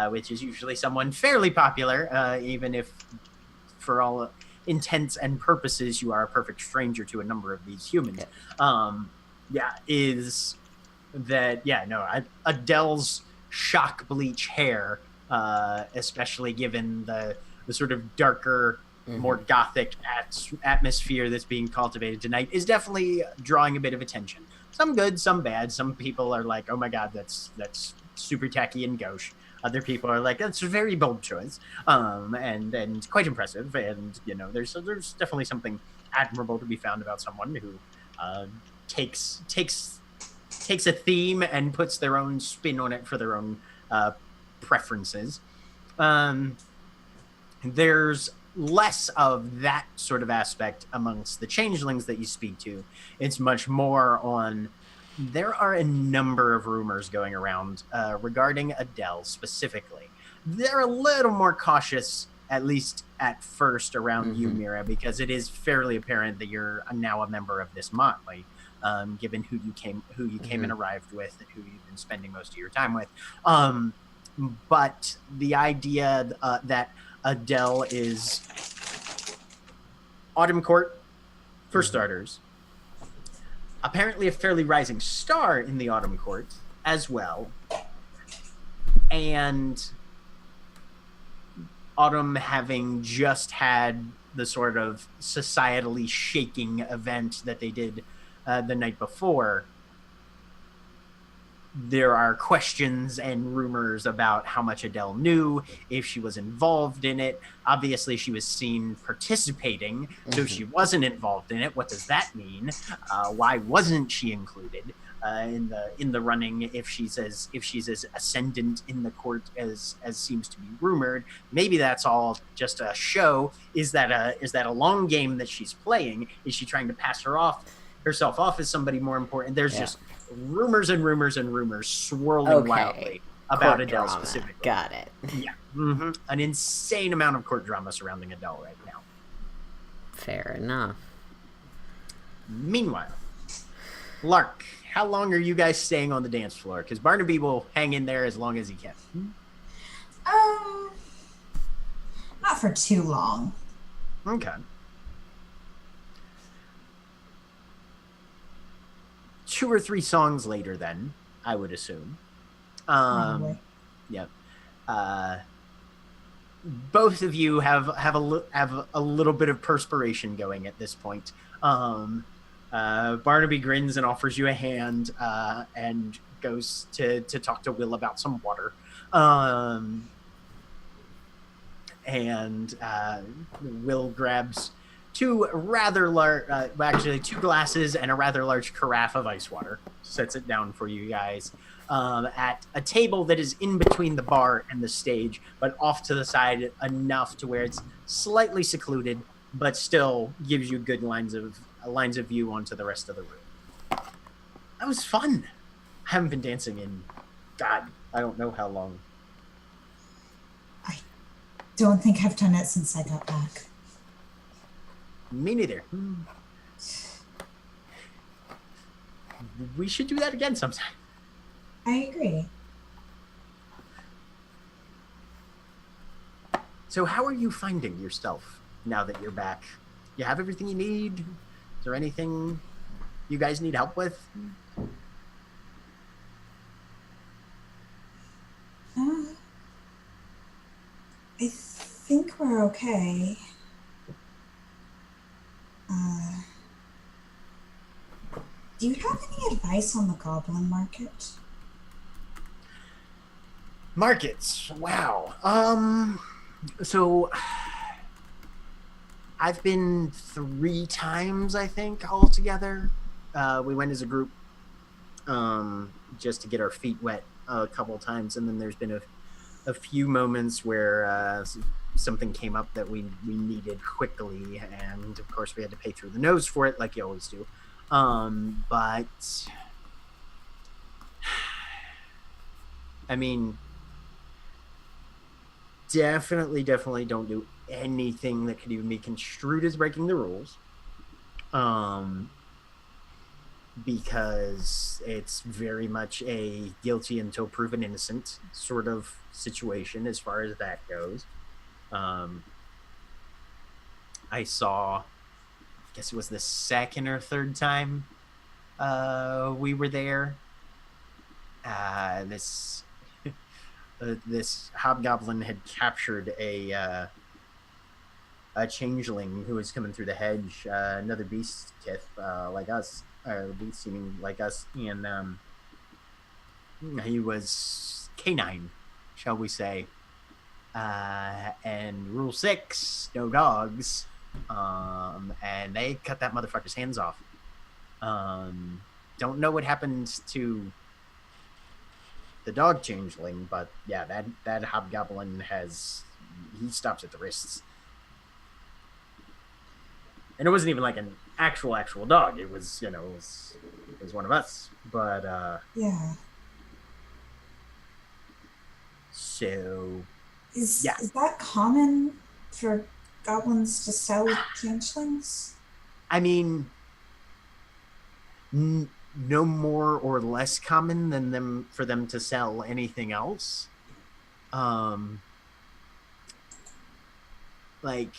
which is usually someone fairly popular, even if for all intents and purposes you are a perfect stranger to a number of these humans. Is that Adele's shock bleach hair, especially given the sort of darker, more gothic atmosphere that's being cultivated tonight, is definitely drawing a bit of attention. Some good, some bad. Some people are like, "Oh my god, that's super tacky and gauche." Other people are like, "That's a very bold choice, and quite impressive." And there's definitely something admirable to be found about someone who takes a theme and puts their own spin on it for their own preferences. There's less of that sort of aspect amongst the changelings that you speak to. It's much more on, there are a number of rumors going around regarding Adele specifically. They're a little more cautious, at least at first, around you, Mira, because it is fairly apparent that you're now a member of this motley, given who you came and arrived with and who you've been spending most of your time with. But the idea that Adele is Autumn Court, for starters, apparently a fairly rising star in the Autumn Court as well, and Autumn having just had the sort of societally shaking event that they did the night before. There are questions and rumors about how much Adele knew, if she was involved in it. Obviously, she was seen participating, so if she wasn't involved in it, what does that mean? Why wasn't she included in the running? If she's as ascendant in the court as seems to be rumored, maybe that's all just a show. Is that a long game that she's playing? Is she trying to pass herself off as somebody more important? There's just rumors and rumors and rumors swirling wildly about court Adele drama. specifically. Got it. Yeah. An insane amount of court drama surrounding Adele right now. Fair enough. Meanwhile, Lark, how long are you guys staying on the dance floor? Because Barnaby will hang in there as long as he can. Not for too long. Okay. 2 or 3 songs later, then, I would assume. Probably. Yep. Both of you have a little bit of perspiration going at this point. Barnaby grins and offers you a hand, and goes to talk to Will about some water. And Will grabs 2 rather large, actually 2 glasses and a rather large carafe of ice water. Sets it down for you guys at a table that is in between the bar and the stage, but off to the side enough to where it's slightly secluded, but still gives you good lines of view onto the rest of the room. That was fun. I haven't been dancing in, God, I don't know how long. I don't think I've done it since I got back. Me neither. We should do that again sometime. I agree. So how are you finding yourself now that you're back? You have everything you need? Is there anything you guys need help with? I think we're okay. Do you have any advice on the goblin market? Markets. Wow. So I've been 3 times, I think, altogether. We went as a group just to get our feet wet a couple of times, and then there's been a few moments where something came up that we needed quickly, and of course we had to pay through the nose for it, like you always do. But I mean, definitely don't do anything that could even be construed as breaking the rules. Because it's very much a guilty until proven innocent sort of situation as far as that goes. I saw, I guess it was the second or third time we were there. This this hobgoblin had captured a changeling who was coming through the hedge, another beast kith like us, beast seeming like us, and he was canine, shall we say. And rule 6, no dogs. And they cut that motherfucker's hands off. Don't know what happened to the dog changeling, but yeah, that hobgoblin he stops at the wrists. And it wasn't even like an actual dog. It was, it was one of us. But Yeah. So Is yeah. is that common for goblins to sell changelings? I mean, no more or less common than for them to sell anything else. Like,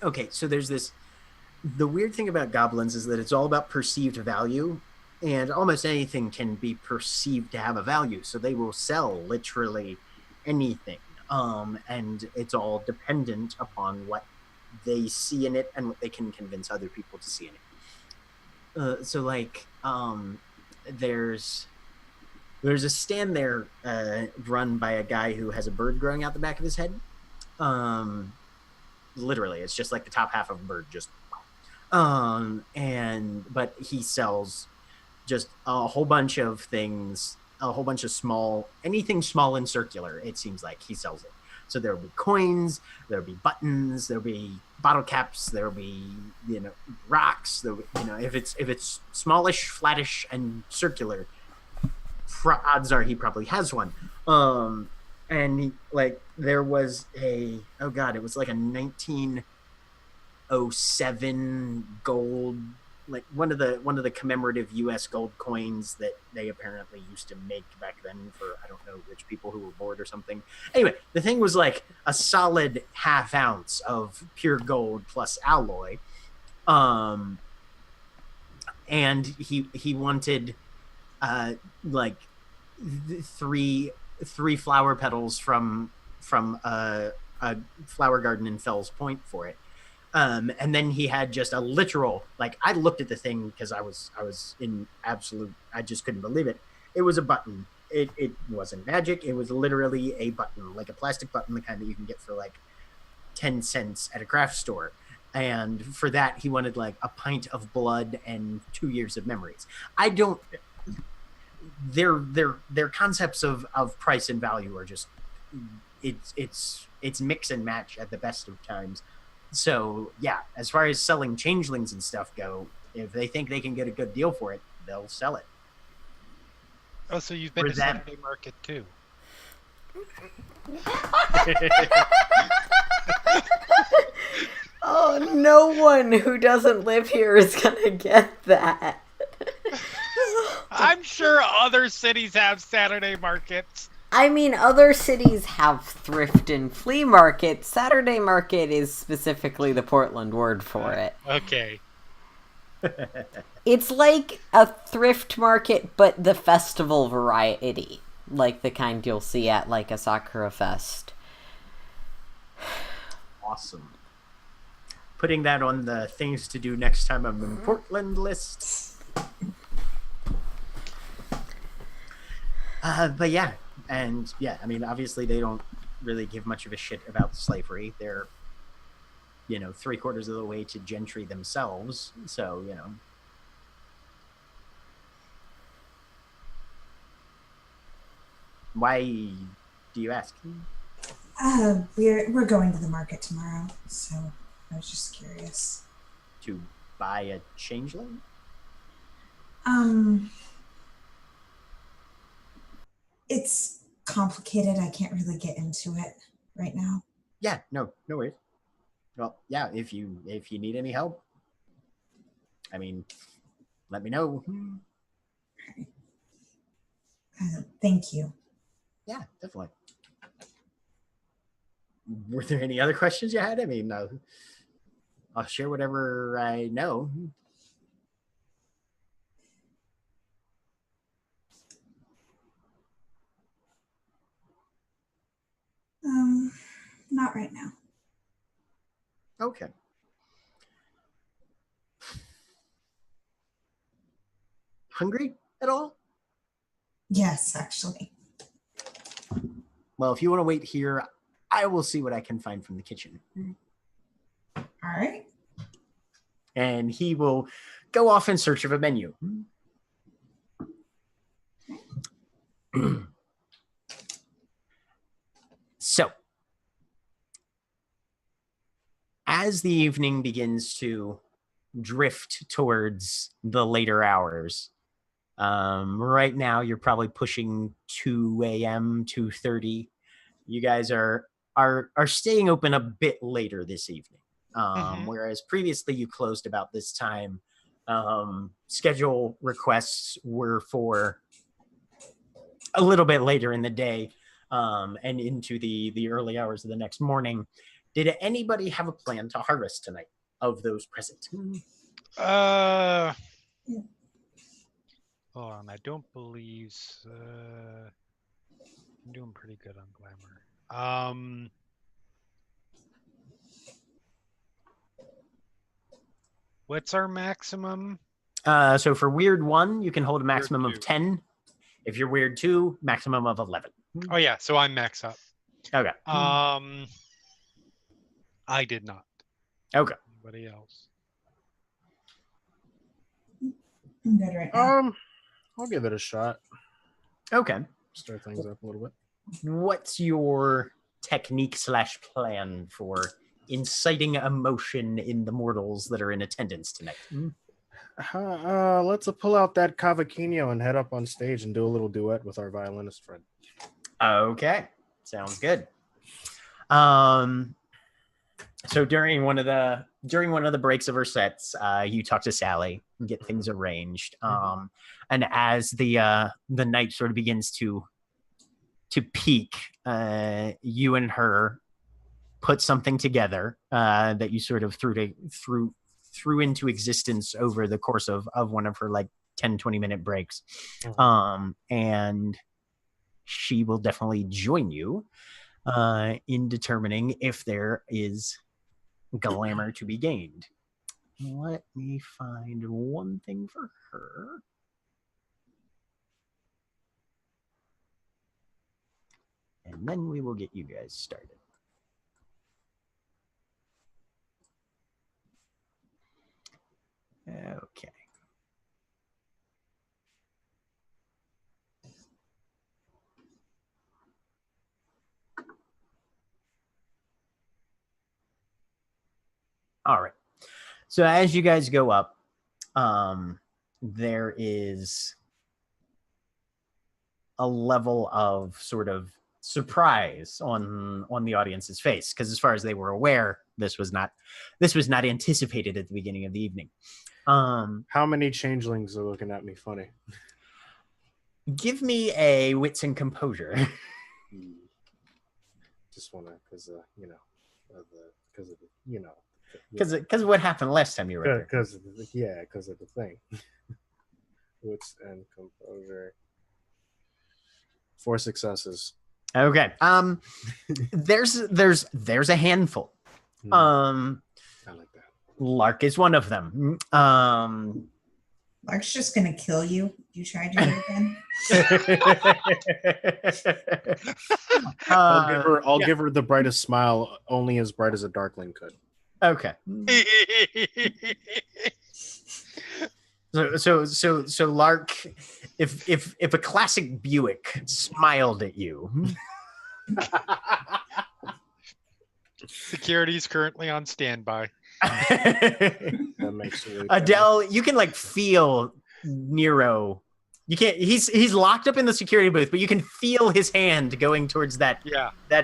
okay, so there's this. The weird thing about goblins is that it's all about perceived value, and almost anything can be perceived to have a value. So they will sell literally anything, and it's all dependent upon what they see in it and what they can convince other people to see in it. So like, there's a stand there run by a guy who has a bird growing out the back of his head. Literally, it's just like the top half of a bird, just but he sells just a whole bunch of things, a whole bunch of anything small and circular. It seems like he sells it. So there'll be coins, there'll be buttons, there'll be bottle caps, there'll be rocks. If it's smallish, flattish, and circular, odds are he probably has one. And there was it was like a 1907 gold, like one of the commemorative U.S. gold coins that they apparently used to make back then for, I don't know, rich people who were bored or something. Anyway, the thing was like a solid half ounce of pure gold plus alloy. And he wanted like three flower petals from a flower garden in Fells Point for it. And then he had just a literal, like, I looked at the thing because I was in absolute, I just couldn't believe it. It was a button. It wasn't magic. It was literally a button, like a plastic button, the kind that you can get for like 10 cents at a craft store. And for that, he wanted like a pint of blood and 2 years of memories. I don't, their concepts of price and value are just, it's mix and match at the best of times. So yeah, as far as selling changelings and stuff go, if they think they can get a good deal for it, they'll sell it. Oh, so you've been to Saturday Market too? Oh, no one who doesn't live here is gonna get that. I'm sure other cities have Saturday markets. I mean, other cities have thrift and flea markets. Saturday Market is specifically the Portland word for it. Okay. It's like a thrift market, but the festival variety. Like the kind you'll see at like a Sakura Fest. Awesome. Putting that on the things to do next time I'm in Portland list. But yeah. And yeah, I mean, obviously they don't really give much of a shit about slavery. They're, 3/4 of the way to gentry themselves. So, Why do you ask? We're going to the market tomorrow, so I was just curious. To buy a changeling? It's complicated. I can't really get into it right now. Yeah, no worries. Well, yeah, if you need any help, I mean, let me know. Thank you. Yeah, definitely. Were there any other questions you had? I mean, I'll share whatever I know. Not right now. Okay. Hungry at all? Yes, actually. Well, if you want to wait here, I will see what I can find from the kitchen. All right. And he will go off in search of a menu. So, as the evening begins to drift towards the later hours, right now you're probably pushing 2 a.m., 2:30. You guys are staying open a bit later this evening. Whereas previously you closed about this time. Schedule requests were for a little bit later in the day, and into the early hours of the next morning. Did anybody have a plan to harvest tonight of those present? Hold on, I don't believe so. I'm doing pretty good on glamour. What's our maximum? So for weird 1, you can hold a maximum Weird of 2. 10. If you're weird 2, maximum of 11. Oh yeah, so I'm max up. Okay. I did not. Okay. Anybody else? I'm good right now. I'll give it a shot. Okay. Start things up a little bit. What's your technique / plan for inciting emotion in the mortals that are in attendance tonight? Let's pull out that cavaquinho and head up on stage and do a little duet with our violinist friend. Okay. Sounds good. So during one of the breaks of her sets, you talk to Sally and get things arranged. And as the night sort of begins to peak, you and her put something together that you sort of threw into existence over the course of one of her like 10-20 minute breaks. And she will definitely join you in determining if there is glamour to be gained. Let me find one thing for her. And then we will get you guys started. Okay. All right. So as you guys go up, there is a level of sort of surprise on the audience's face, because as far as they were aware, this was not anticipated at the beginning of the evening. How many changelings are looking at me funny? Give me a wits and composure. Just wanna, because Because of what happened last time you were there. because of the thing. Wits and composure. 4 successes. Okay. There's a handful. I like that. Lark is one of them. Lark's just gonna kill you. You try to do it again. I'll give her the brightest smile, only as bright as a darkling could. Okay. So Lark, if a classic Buick smiled at you. Security's currently on standby. That makes it Adele, you can like feel Nero. You can't. He's locked up in the security booth, but you can feel his hand going towards that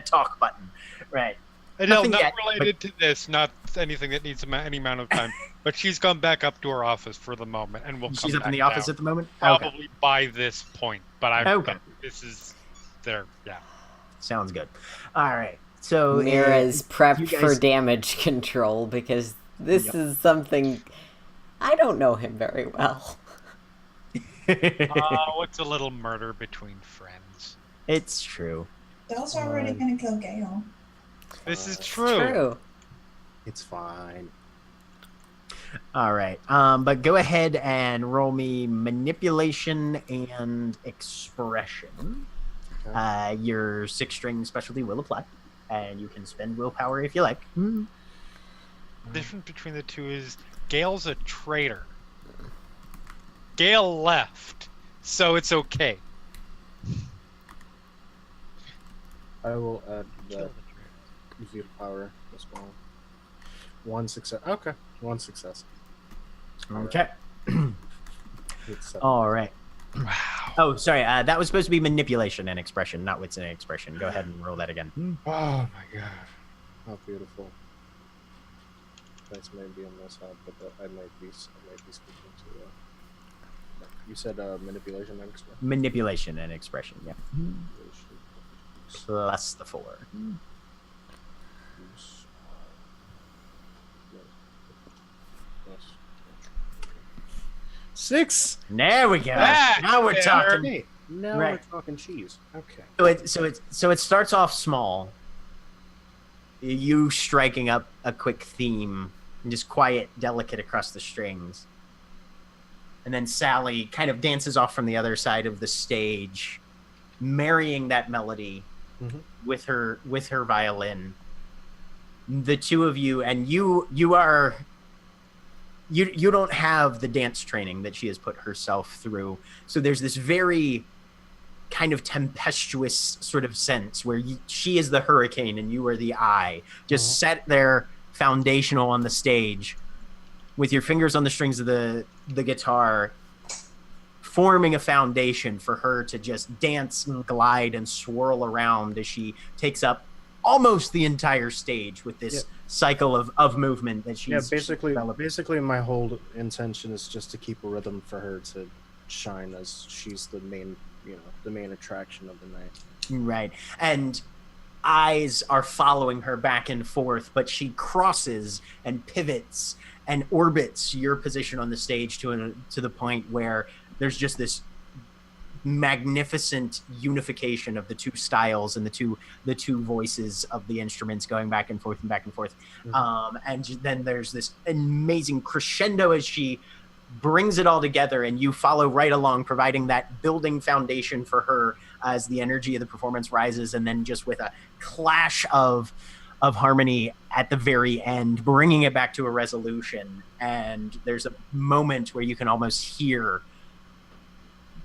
talk button, right? Adele, Nothing not yet, related to this, not anything that needs any amount of time. But she's gone back up to her office for the moment, and will come She's up back in the office down, at the moment? Okay. probably by this point. But Okay. this is there. Yeah. Sounds good. All right. So Mira's prepped you for guys- damage control because this is something I don't know him very well. What's a little murder between friends? It's true. Dell's already gonna kill Gale. This is It's true. true. It's fine. All right. But go ahead and roll me manipulation and expression. Okay. Your 6-string specialty will apply, and you can spend willpower if you like. The difference between the two is Gail's a traitor. Gail left, so it's okay. I will add Kill that the traitor. willpower as well. 1 success. Okay, 1 success. Okay. It's 7. All right. Wow. Oh, sorry. That was supposed to be manipulation and expression, not wits and expression. Go ahead and roll that again. Oh my god. How beautiful. That's maybe a mishap, but I might be speaking to. You said manipulation and expression. Manipulation and expression, yeah. Plus the 4. Six. There we go. Back Now we're there. talking. Hey, now Right. we're talking cheese. Okay. So it starts off small. You striking up a quick theme, and just quiet, delicate across the strings. And then Sally kind of dances off from the other side of the stage, marrying that melody Mhm. with her violin. The two of you, and you don't have the dance training that she has put herself through. So there's this very kind of tempestuous sort of sense where she is the hurricane and you are the eye. Just set there, foundational on the stage, with your fingers on the strings of the guitar, forming a foundation for her to just dance and glide and swirl around as she takes up almost the entire stage with this cycle of movement that she's developed. basically my whole intention is just to keep a rhythm for her to shine, as she's the main attraction of the night. Right. And eyes are following her back and forth, but she crosses and pivots and orbits your position on the stage to the point where there's just this magnificent unification of the two styles and the two voices of the instruments going back and forth and back and forth. Mhm. And then there's this amazing crescendo as she brings it all together, and you follow right along, providing that building foundation for her as the energy of the performance rises, and then just with a clash of harmony at the very end, bringing it back to a resolution. And there's a moment where you can almost hear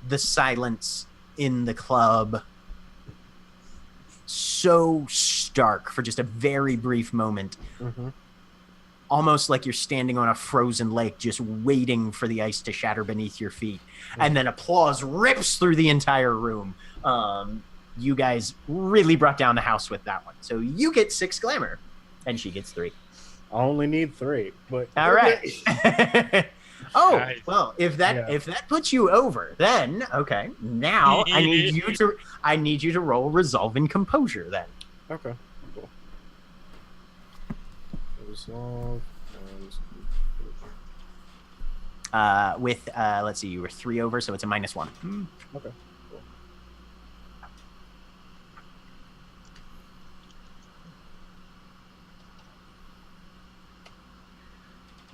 the silence in the club, so stark for just a very brief moment. Mhm. Almost like you're standing on a frozen lake just waiting for the ice to shatter beneath your feet. And then applause rips through the entire room. You guys really brought down the house with that one. So you get 6 glamour, and she gets 3. I only need 3, but All right. Oh, Nice. well, if that puts you over, then okay. Now I need you to roll resolve and composure then. Okay, cool. Resolve and With let's see, you were 3 over, so it's a -1. okay, cool.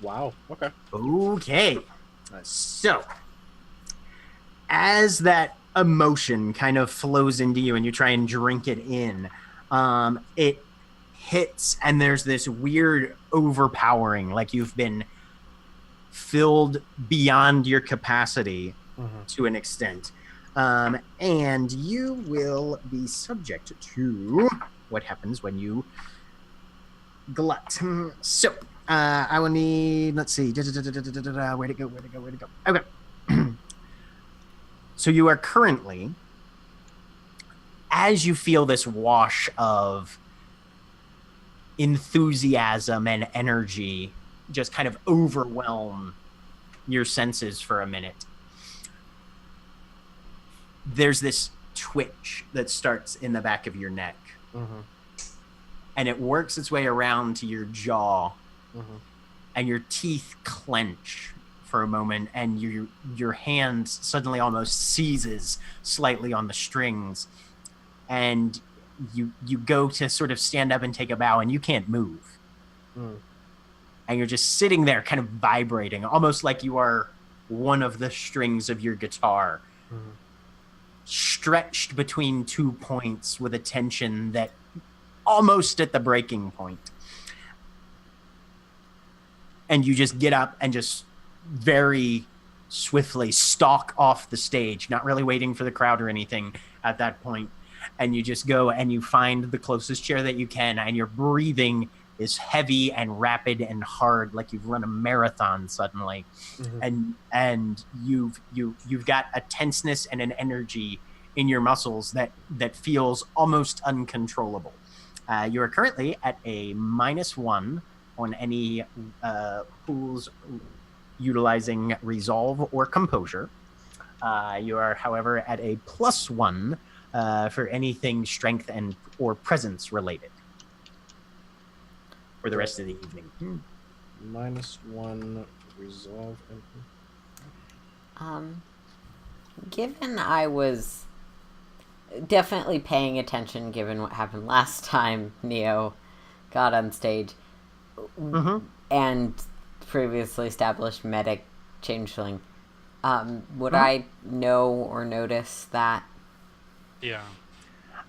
Wow. Okay. Okay. Nice. So, as that emotion kind of flows into you and you try and drink it in, it hits, and there's this weird overpowering, like you've been filled beyond your capacity to an extent. And you will be subject to what happens when you glut. So, I will need, let's see, where'd it go? Okay. So you are currently, as you feel this wash of enthusiasm and energy just kind of overwhelm your senses for a minute. There's this twitch that starts in the back of your neck. And it works its way around to your jaw. And your teeth clench for a moment, and your hand suddenly almost seizes slightly on the strings. And you go to sort of stand up and take a bow, and you can't move. And you're just sitting there kind of vibrating, almost like you are one of the strings of your guitar, stretched between 2 points with a tension that almost at the breaking point. And you just get up and just very swiftly stalk off the stage, not really waiting for the crowd or anything at that point. And you just go and you find the closest chair that you can, and your breathing is heavy and rapid and hard, like you've run a marathon suddenly. And you've got a tenseness and an energy in your muscles that feels almost uncontrollable. You are currently at a -1 on any pools utilizing resolve or composure. You are, however, at a +1 for anything strength and or presence related for the rest of the evening. -1 resolve. Given I was definitely paying attention, given what happened last time Neo got on stage, and previously established medic changeling, would I know or notice that? Yeah.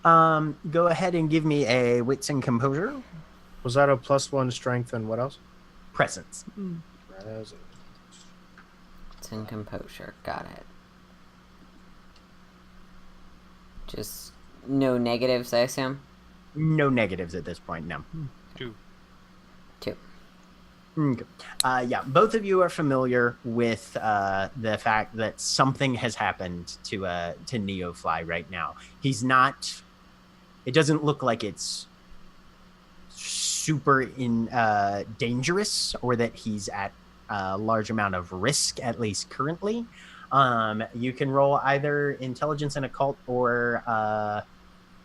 Go ahead and give me a wits and composure. Was that a +1 strength and what else? Presence. Presence. It's in composure. Got it. Just no negatives, I assume? No negatives at this point, no. 2. Okay. Yeah, both of you are familiar with the fact that something has happened to Neofly right now. He's not. It doesn't look like it's super dangerous, or that he's at a large amount of risk, at least currently. You can roll either intelligence and occult, or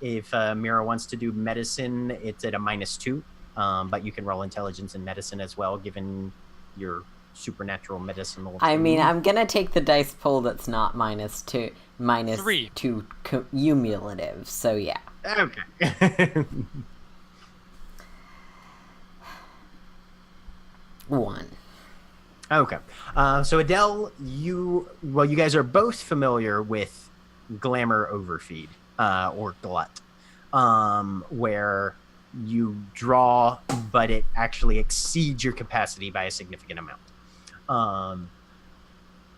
if Mira wants to do medicine, it's at a -2. But you can roll intelligence and medicine as well, given your supernatural medicinal. I mean, I'm gonna take the dice pool that's not -2, -3 cumulative. So yeah. Okay. 1. Okay. So Adele, you guys are both familiar with glamour overfeed, or glut, where you draw, but it actually exceeds your capacity by a significant amount.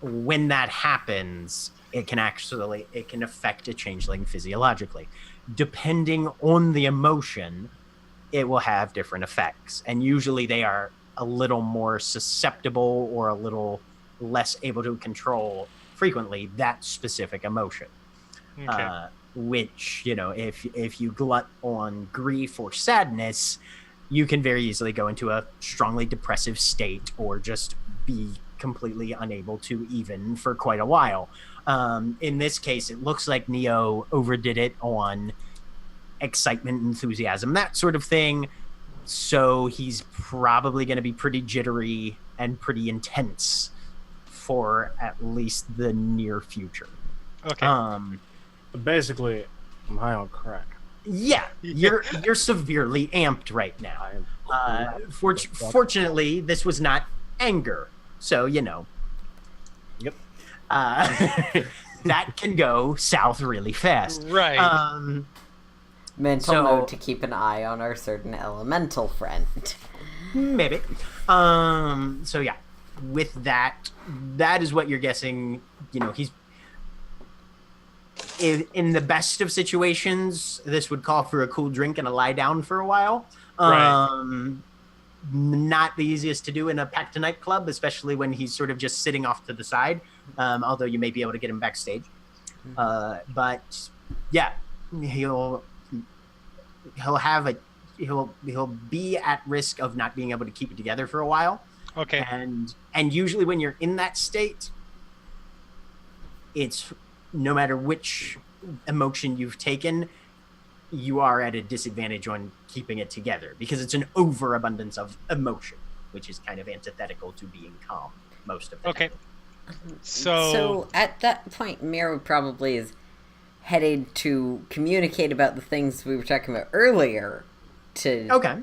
When that happens, it can affect a changeling physiologically. Depending on the emotion, it will have different effects, and usually they are a little more susceptible or a little less able to control frequently that specific emotion. Okay. Which, if you glut on grief or sadness, you can very easily go into a strongly depressive state, or just be completely unable to even for quite a while. In this case, it looks like Neo overdid it on excitement, enthusiasm, that sort of thing. So he's probably going to be pretty jittery and pretty intense for at least the near future. Okay. Basically, I'm high on crack. Yeah, you're severely amped right now. Fortunately, this was not anger, so Yep. That can go south really fast. Right. Mental note to keep an eye on our certain elemental friend. Maybe. So yeah, with that is what you're guessing. He's in the best of situations, this would call for a cool drink and a lie down for a while. Right. Not the easiest to do in a packed nightclub, especially when he's sort of just sitting off to the side. Although you may be able to get him backstage. But yeah, he'll have he'll be at risk of not being able to keep it together for a while. Okay. And usually when you're in that state, it's no matter which emotion you've taken, you are at a disadvantage on keeping it together because it's an overabundance of emotion, which is kind of antithetical to being calm most of the time. So at that point, Mira probably is headed to communicate about the things we were talking about earlier. Okay.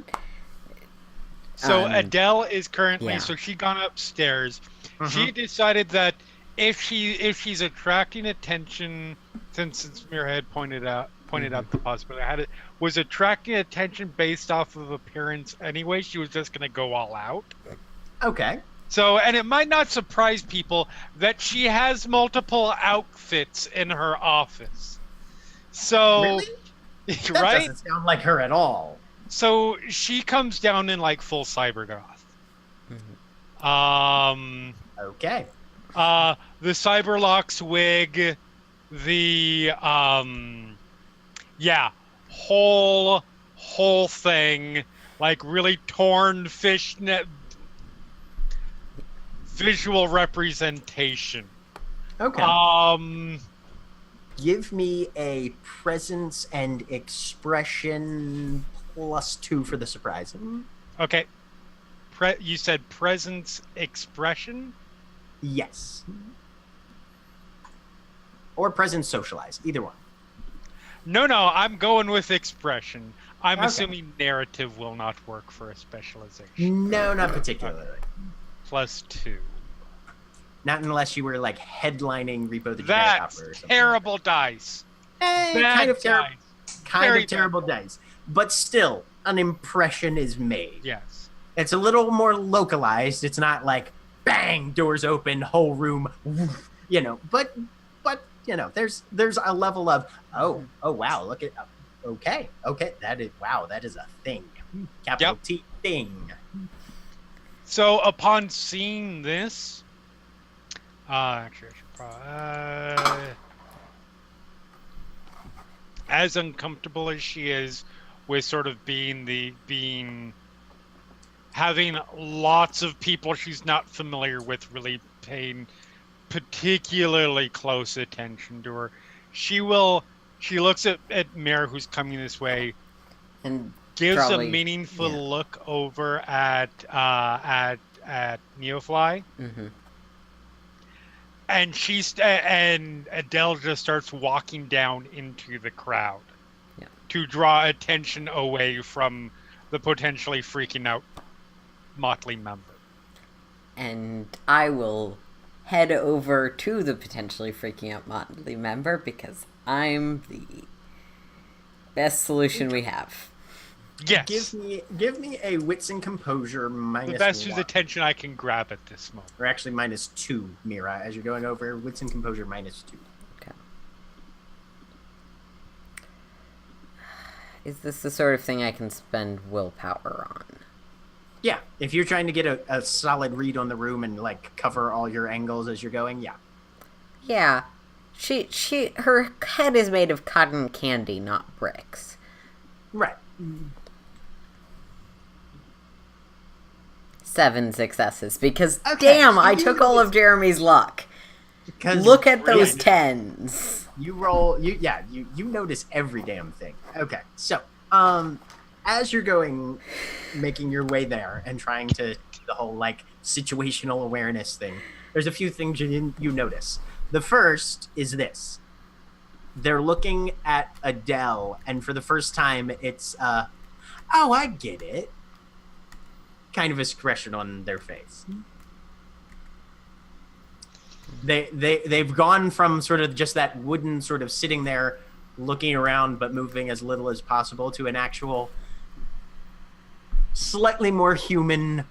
So Adele is currently, yeah. so she gone upstairs. She decided that if she's attracting attention, since Mira had pointed out the possibility, was attracting attention based off of appearance anyway, she was just going to go all out. Okay. So, and it might not surprise people that she has multiple outfits in her office. So, really? right? That doesn't sound like her at all. So she comes down in like full cybergoth. Okay. The Cyberlocks wig, the whole thing, like really torn fishnet visual representation. Okay. Give me a presence and expression +2 for the surprise. Okay. You said presence expression? Yes. Or presence socialize, either one. No, I'm going with expression. I'm Okay. assuming narrative will not work for a specialization. No, not particularly. +2. Not unless you were like headlining Repo the Genetic That's Opera or something. terrible dice. Kind Bad of dice. Kind Very of terrible dice. But still, an impression is made. Yes. It's a little more localized. It's not like bang, doors open, whole room, you know. But you know, there's a level of oh wow, look at okay, that is a thing. Capital Yep. T thing. So upon seeing this, actually, I should probably, as uncomfortable as she is with sort of having lots of people she's not familiar with really paying particularly close attention to her, she looks at Mare, who's coming this way, and gives probably, a meaningful look over at Neofly. And and Adele just starts walking down into the crowd to draw attention away from the potentially freaking out Motley member. And I will head over to the potentially freaking out Motley member because I'm the best solution we have. Yes. Give me a wits and composure minus the best one. whose attention I can grab at this moment. Or actually -2, Mira, as you're going over wits and composure -2. Okay. Is this the sort of thing I can spend willpower on? Yeah, if you're trying to get a solid read on the room and like cover all your angles as you're going, yeah. Yeah. Her head is made of cotton candy, not bricks. Right. 7 successes because Okay, damn, so I you took know all of Jeremy's luck. Because Look at those really, 10s. You roll you notice every damn thing. Okay. So, as you're going making your way there and trying to do the whole like situational awareness thing, there's a few things you notice. The first is this. They're looking at Adele, and for the first time it's oh, I get it kind of expression on their face. They've gone from sort of just that wooden sort of sitting there looking around but moving as little as possible to an actual slightly more human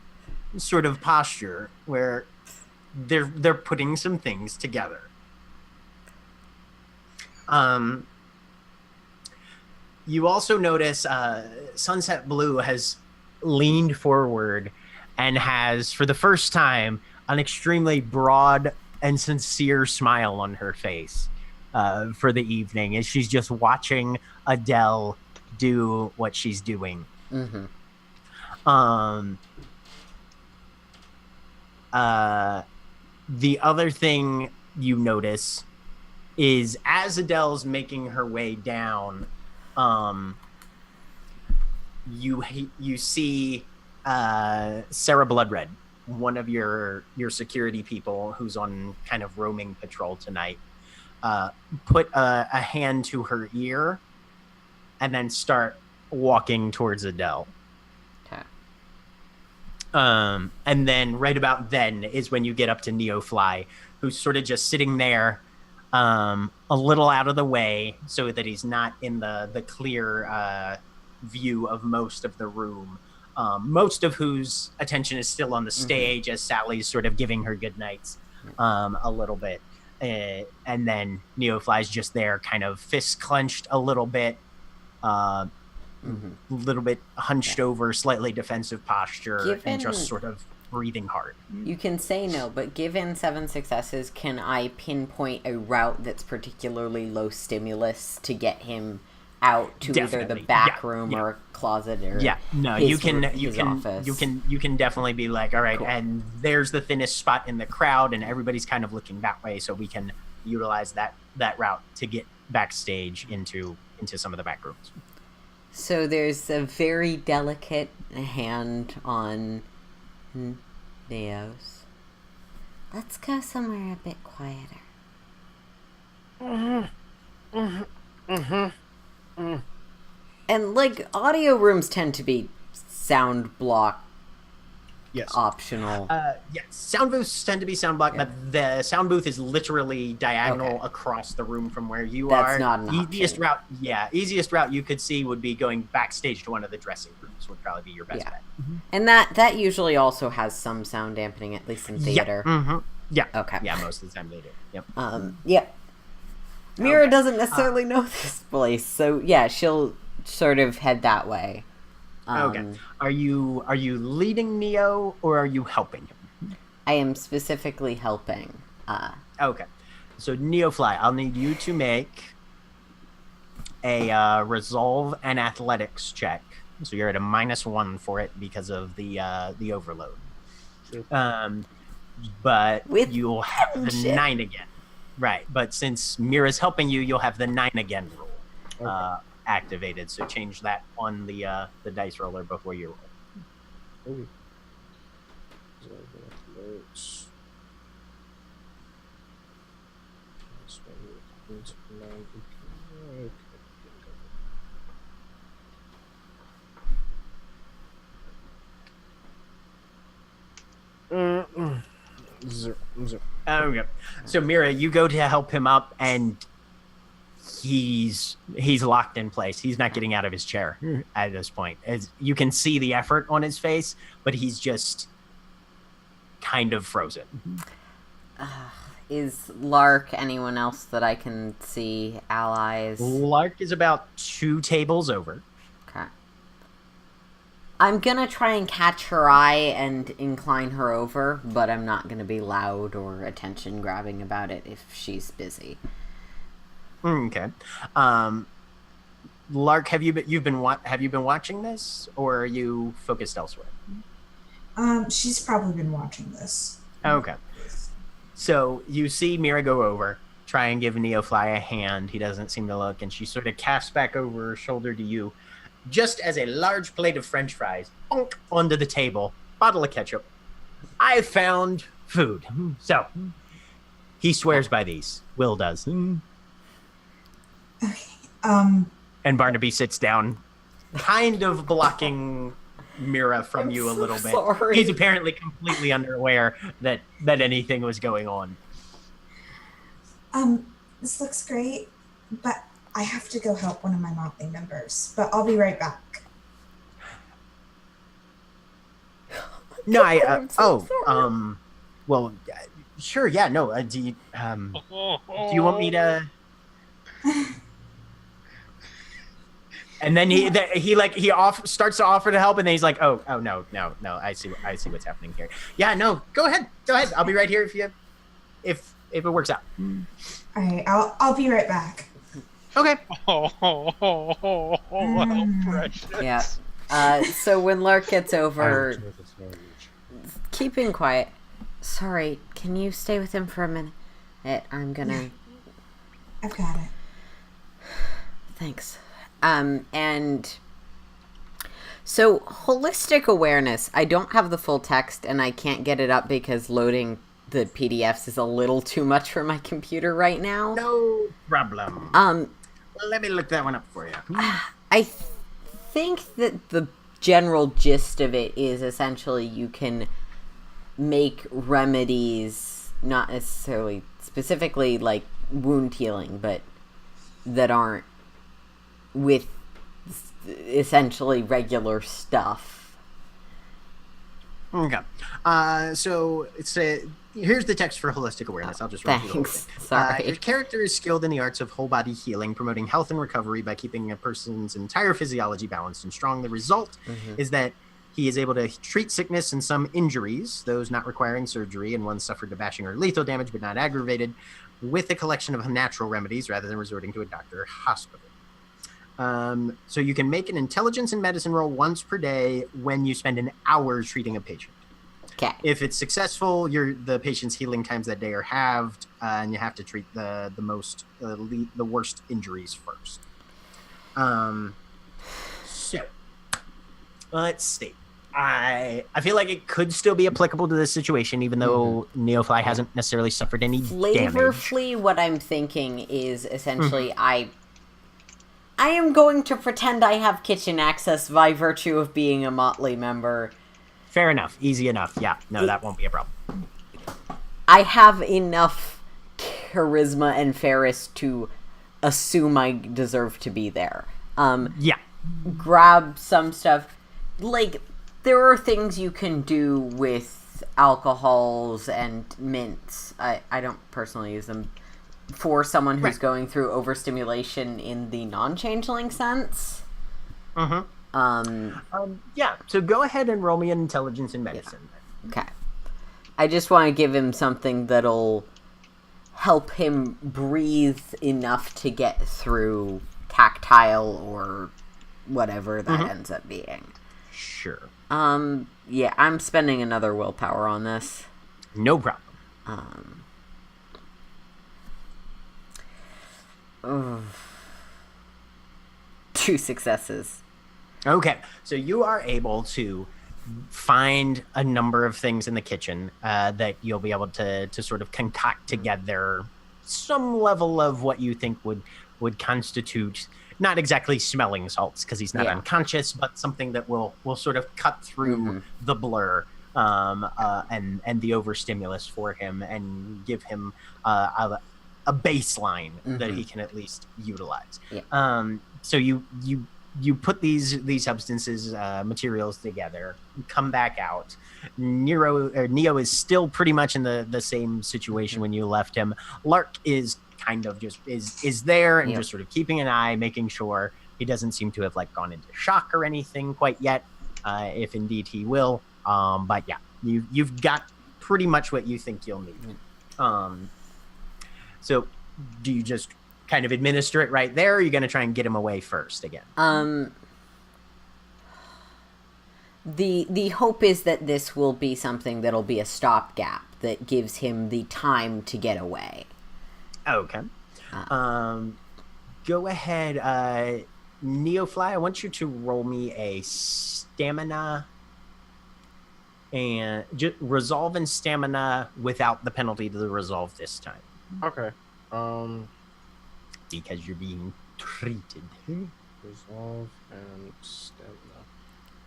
sort of posture where they're putting some things together. You also notice Sunset Blue has leaned forward and has, for the first time, an extremely broad and sincere smile on her face for the evening as she's just watching Adele do what she's doing. Mm-hmm. The other thing you notice is as Adele's making her way down, you see Sarah Bloodred, one of your security people who's on kind of roaming patrol tonight, put a hand to her ear and then start walking towards Adele. Okay. And then right about then is when you get up to Neofly, who's sort of just sitting there, a little out of the way so that he's not in the clear view of most of the room. Most of whose attention is still on the stage as Sally's sort of giving her good nights a little bit. And then Neofly's just there, kind of fists clenched a little bit, little bit hunched over, slightly defensive posture, and just sort of breathing hard. You can say no, but given 7 successes, can I pinpoint a route that's particularly low stimulus to get him out to either the back room or closet or you can definitely be like, all right, cool. And there's the thinnest spot in the crowd and everybody's kind of looking that way, so we can utilize that route to get backstage into some of the back rooms. So there's a very delicate hand on Neo's. Let's go somewhere a bit quieter. And like audio rooms tend to be sound block optional. Sound booths tend to be sound block, but the sound booth is literally diagonal across the room from where you are. That's not an easiest route. Yeah, easiest route you could see would be going backstage to one of the dressing rooms. Would probably be your best bet. And that usually also has some sound dampening, at least in theater. Yeah. Okay. Yeah, most of the time they do. Yep. Mira doesn't necessarily know this place, so yeah, she'll sort of head that way. Okay. Are you leading Neo or are you helping him? I am specifically helping. Okay. So Neofly, I'll need you to make a resolve and athletics check. So you're at a -1 for it because of the overload. Sure. But you'll have the 9 again. Right. But since Mira's helping you, you'll have the 9 again rule. Activated, so change that on the dice roller before you roll. Ooh. Zero. Okay. So Mira, you go to help him up, and he's locked in place. He's not getting out of his chair at this point. As you can see the effort on his face, but he's just kind of frozen. Is Lark anyone else that I can see allies? Lark is about 2 tables over. Okay. I'm gonna try and catch her eye and incline her over, but I'm not gonna be loud or attention grabbing about it if she's busy. Okay. Lark, have you been watching this, or are you focused elsewhere? She's probably been watching this. Okay. So you see Mira go over, try and give Neofly a hand. He doesn't seem to look, and she sort of casts back over her shoulder to you, just as a large plate of French fries bonk, onto the table, bottle of ketchup. I found food. So he swears by these. Will does. Okay. And Barnaby sits down, kind of blocking Mira from you a little bit. Sorry. He's apparently completely unaware that anything was going on. This looks great, but I have to go help one of my motley members. But I'll be right back. No, well, sure, yeah, no. Do you want me to? And then he starts to offer to help, and then he's like, oh no, I see what's happening here. Yeah, no, go ahead, I'll be right here if it works out. All right, I'll be right back. Okay. How precious. Yeah. So when Lark gets I over, will with its knowledge. keeping quiet. Sorry, can you stay with him for a minute? I'm gonna. I've got it. Thanks. And so holistic awareness. I don't have the full text, and I can't get it up because loading the PDFs is a little too much for my computer right now. No problem. Let me look that one up for you. I think that the general gist of it is essentially you can make remedies, not necessarily specifically like wound healing, but that aren't with essentially regular stuff. Okay. So it's here's the text for holistic awareness. I'll just run through the whole Thanks. thing. Sorry. Your character is skilled in the arts of whole body healing, promoting health and recovery by keeping a person's entire physiology balanced and strong. The result is that he is able to treat sickness and some injuries, those not requiring surgery and ones suffered to bashing or lethal damage but not aggravated, with a collection of natural remedies rather than resorting to a doctor or hospital. So you can make an intelligence and medicine roll once per day when you spend an hour treating a patient. Okay. If it's successful, the patient's healing times that day are halved, and you have to treat the worst injuries first. So let's see. I feel like it could still be applicable to this situation, even though Neofly hasn't necessarily suffered any damage. Flavorfully, what I'm thinking is essentially I am going to pretend I have kitchen access by virtue of being a Motley member. Fair enough. Easy enough. Yeah. No, that won't be a problem. I have enough charisma and Ferris to assume I deserve to be there. Yeah. Grab some stuff. Like, there are things you can do with alcohols and mints. I don't personally use them for someone who's going through overstimulation in the non-changeling sense. Yeah, so go ahead and roll me an intelligence and medicine. Okay. I just want to give him something that'll help him breathe enough to get through tactile or whatever that ends up being. Sure. Yeah, I'm spending another willpower on this. No problem. Two successes. Okay, so you are able to find a number of things in the kitchen that you'll be able to sort of concoct together some level of what you think would constitute not exactly smelling salts because he's not unconscious, but something that will sort of cut through the blur and the overstimulus for him and give him a baseline that he can at least utilize. So you put these substances, materials together, come back out. Neo is still pretty much in the same situation when you left him. Lark is kind of just is there and just sort of keeping an eye, making sure he doesn't seem to have like gone into shock or anything quite yet, if indeed he will. But yeah, you've got pretty much what you think you'll need. So do you just kind of administer it right there, or are you going to try and get him away first again? The hope is that this will be something that'll be a stopgap that gives him the time to get away. Okay. Go ahead, Neofly. I want you to roll me a stamina and resolve and stamina without the penalty to the resolve this time. Okay. Because you're being treated. Resolve and stamina.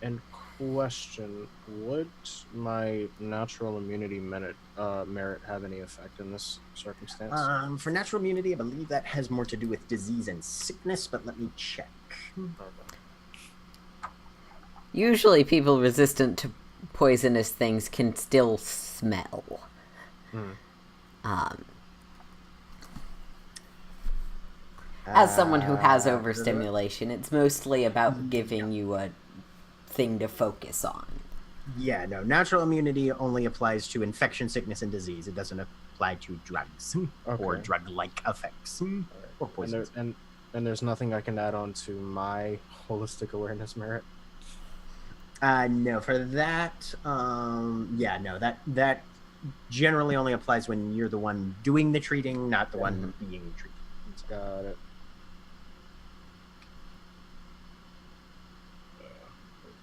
And question, would my natural immunity merit have any effect in this circumstance? For natural immunity, I believe that has more to do with disease and sickness, but let me check. Usually people resistant to poisonous things can still smell. As someone who has overstimulation, it's mostly about giving you a thing to focus on. Yeah, no. Natural immunity only applies to infection, sickness, and disease. It doesn't apply to drugs or drug-like effects or poisons. And there's nothing I can add on to my holistic awareness merit? No, for that, yeah, no, that generally only applies when you're the one doing the treating, not the one being treated. Got it.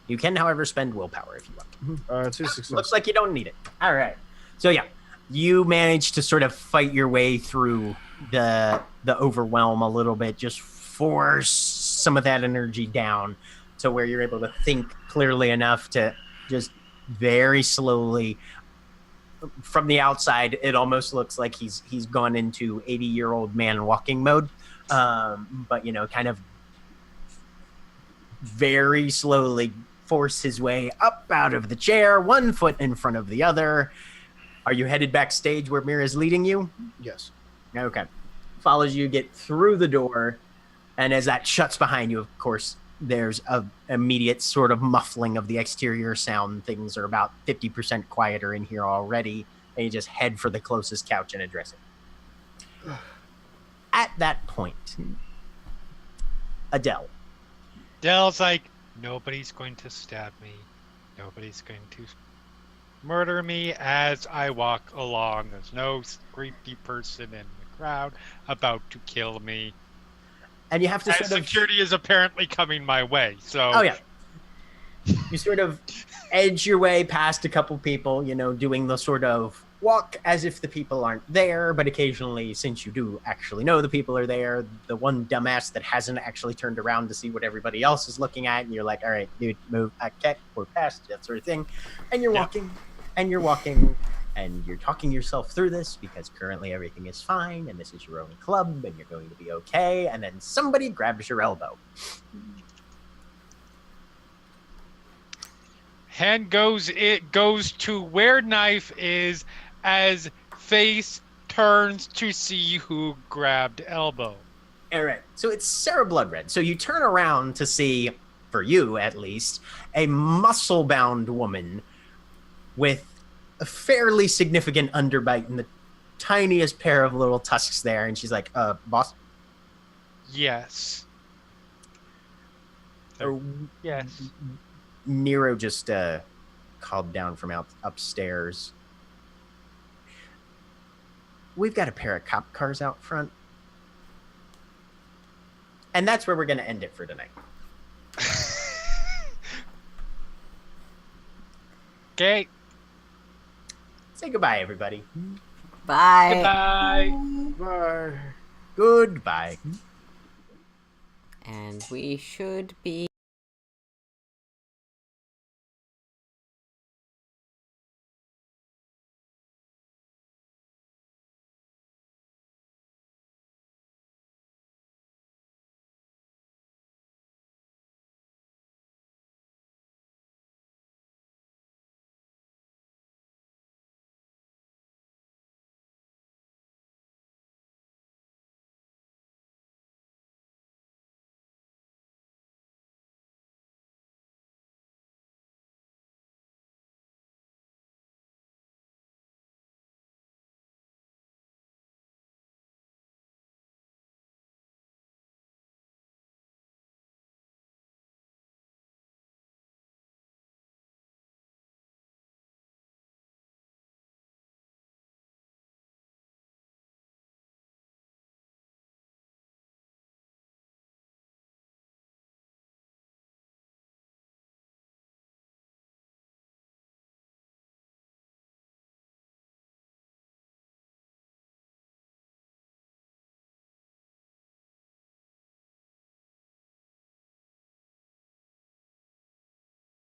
You can, however, spend willpower if you want. 2 successes. Looks like you don't need it. All right. So yeah, you manage to sort of fight your way through the overwhelm a little bit, just force some of that energy down to where you're able to think clearly enough to just very slowly. From the outside, it almost looks like he's gone into 80-year-old man walking mode, but kind of very slowly force his way up out of the chair, one foot in front of the other. Are you headed backstage where Mira's leading you? Yes. Okay. Follows you, get through the door, and as that shuts behind you, of course, there's a immediate sort of muffling of the exterior sound. Things are about 50% quieter in here already, and you just head for the closest couch and address it. At that point, Adele. Dell's like, nobody's going to stab me. Nobody's going to murder me as I walk along. There's no creepy person in the crowd about to kill me. And you have to security is apparently coming my way. So oh yeah, you sort of edge your way past a couple people, doing the sort of walk as if the people aren't there, but occasionally, since you do actually know the people are there, the one dumbass that hasn't actually turned around to see what everybody else is looking at, and you're like, all right, dude, move, okay, we're past, that sort of thing. And you're walking, and you're walking, and you're talking yourself through this because currently everything is fine, and this is your own club, and you're going to be okay, and then somebody grabs your elbow. Hand goes to where knife is as face turns to see who grabbed elbow. All right. So it's Sarah Bloodred. So you turn around to see, for you at least, a muscle-bound woman with a fairly significant underbite and the tiniest pair of little tusks there. And she's like, boss? Yes. Yes. Nero just called down from upstairs. We've got a pair of cop cars out front. And that's where we're going to end it for tonight. Okay. Say goodbye, everybody. Bye. Goodbye. Bye. Goodbye. And we should be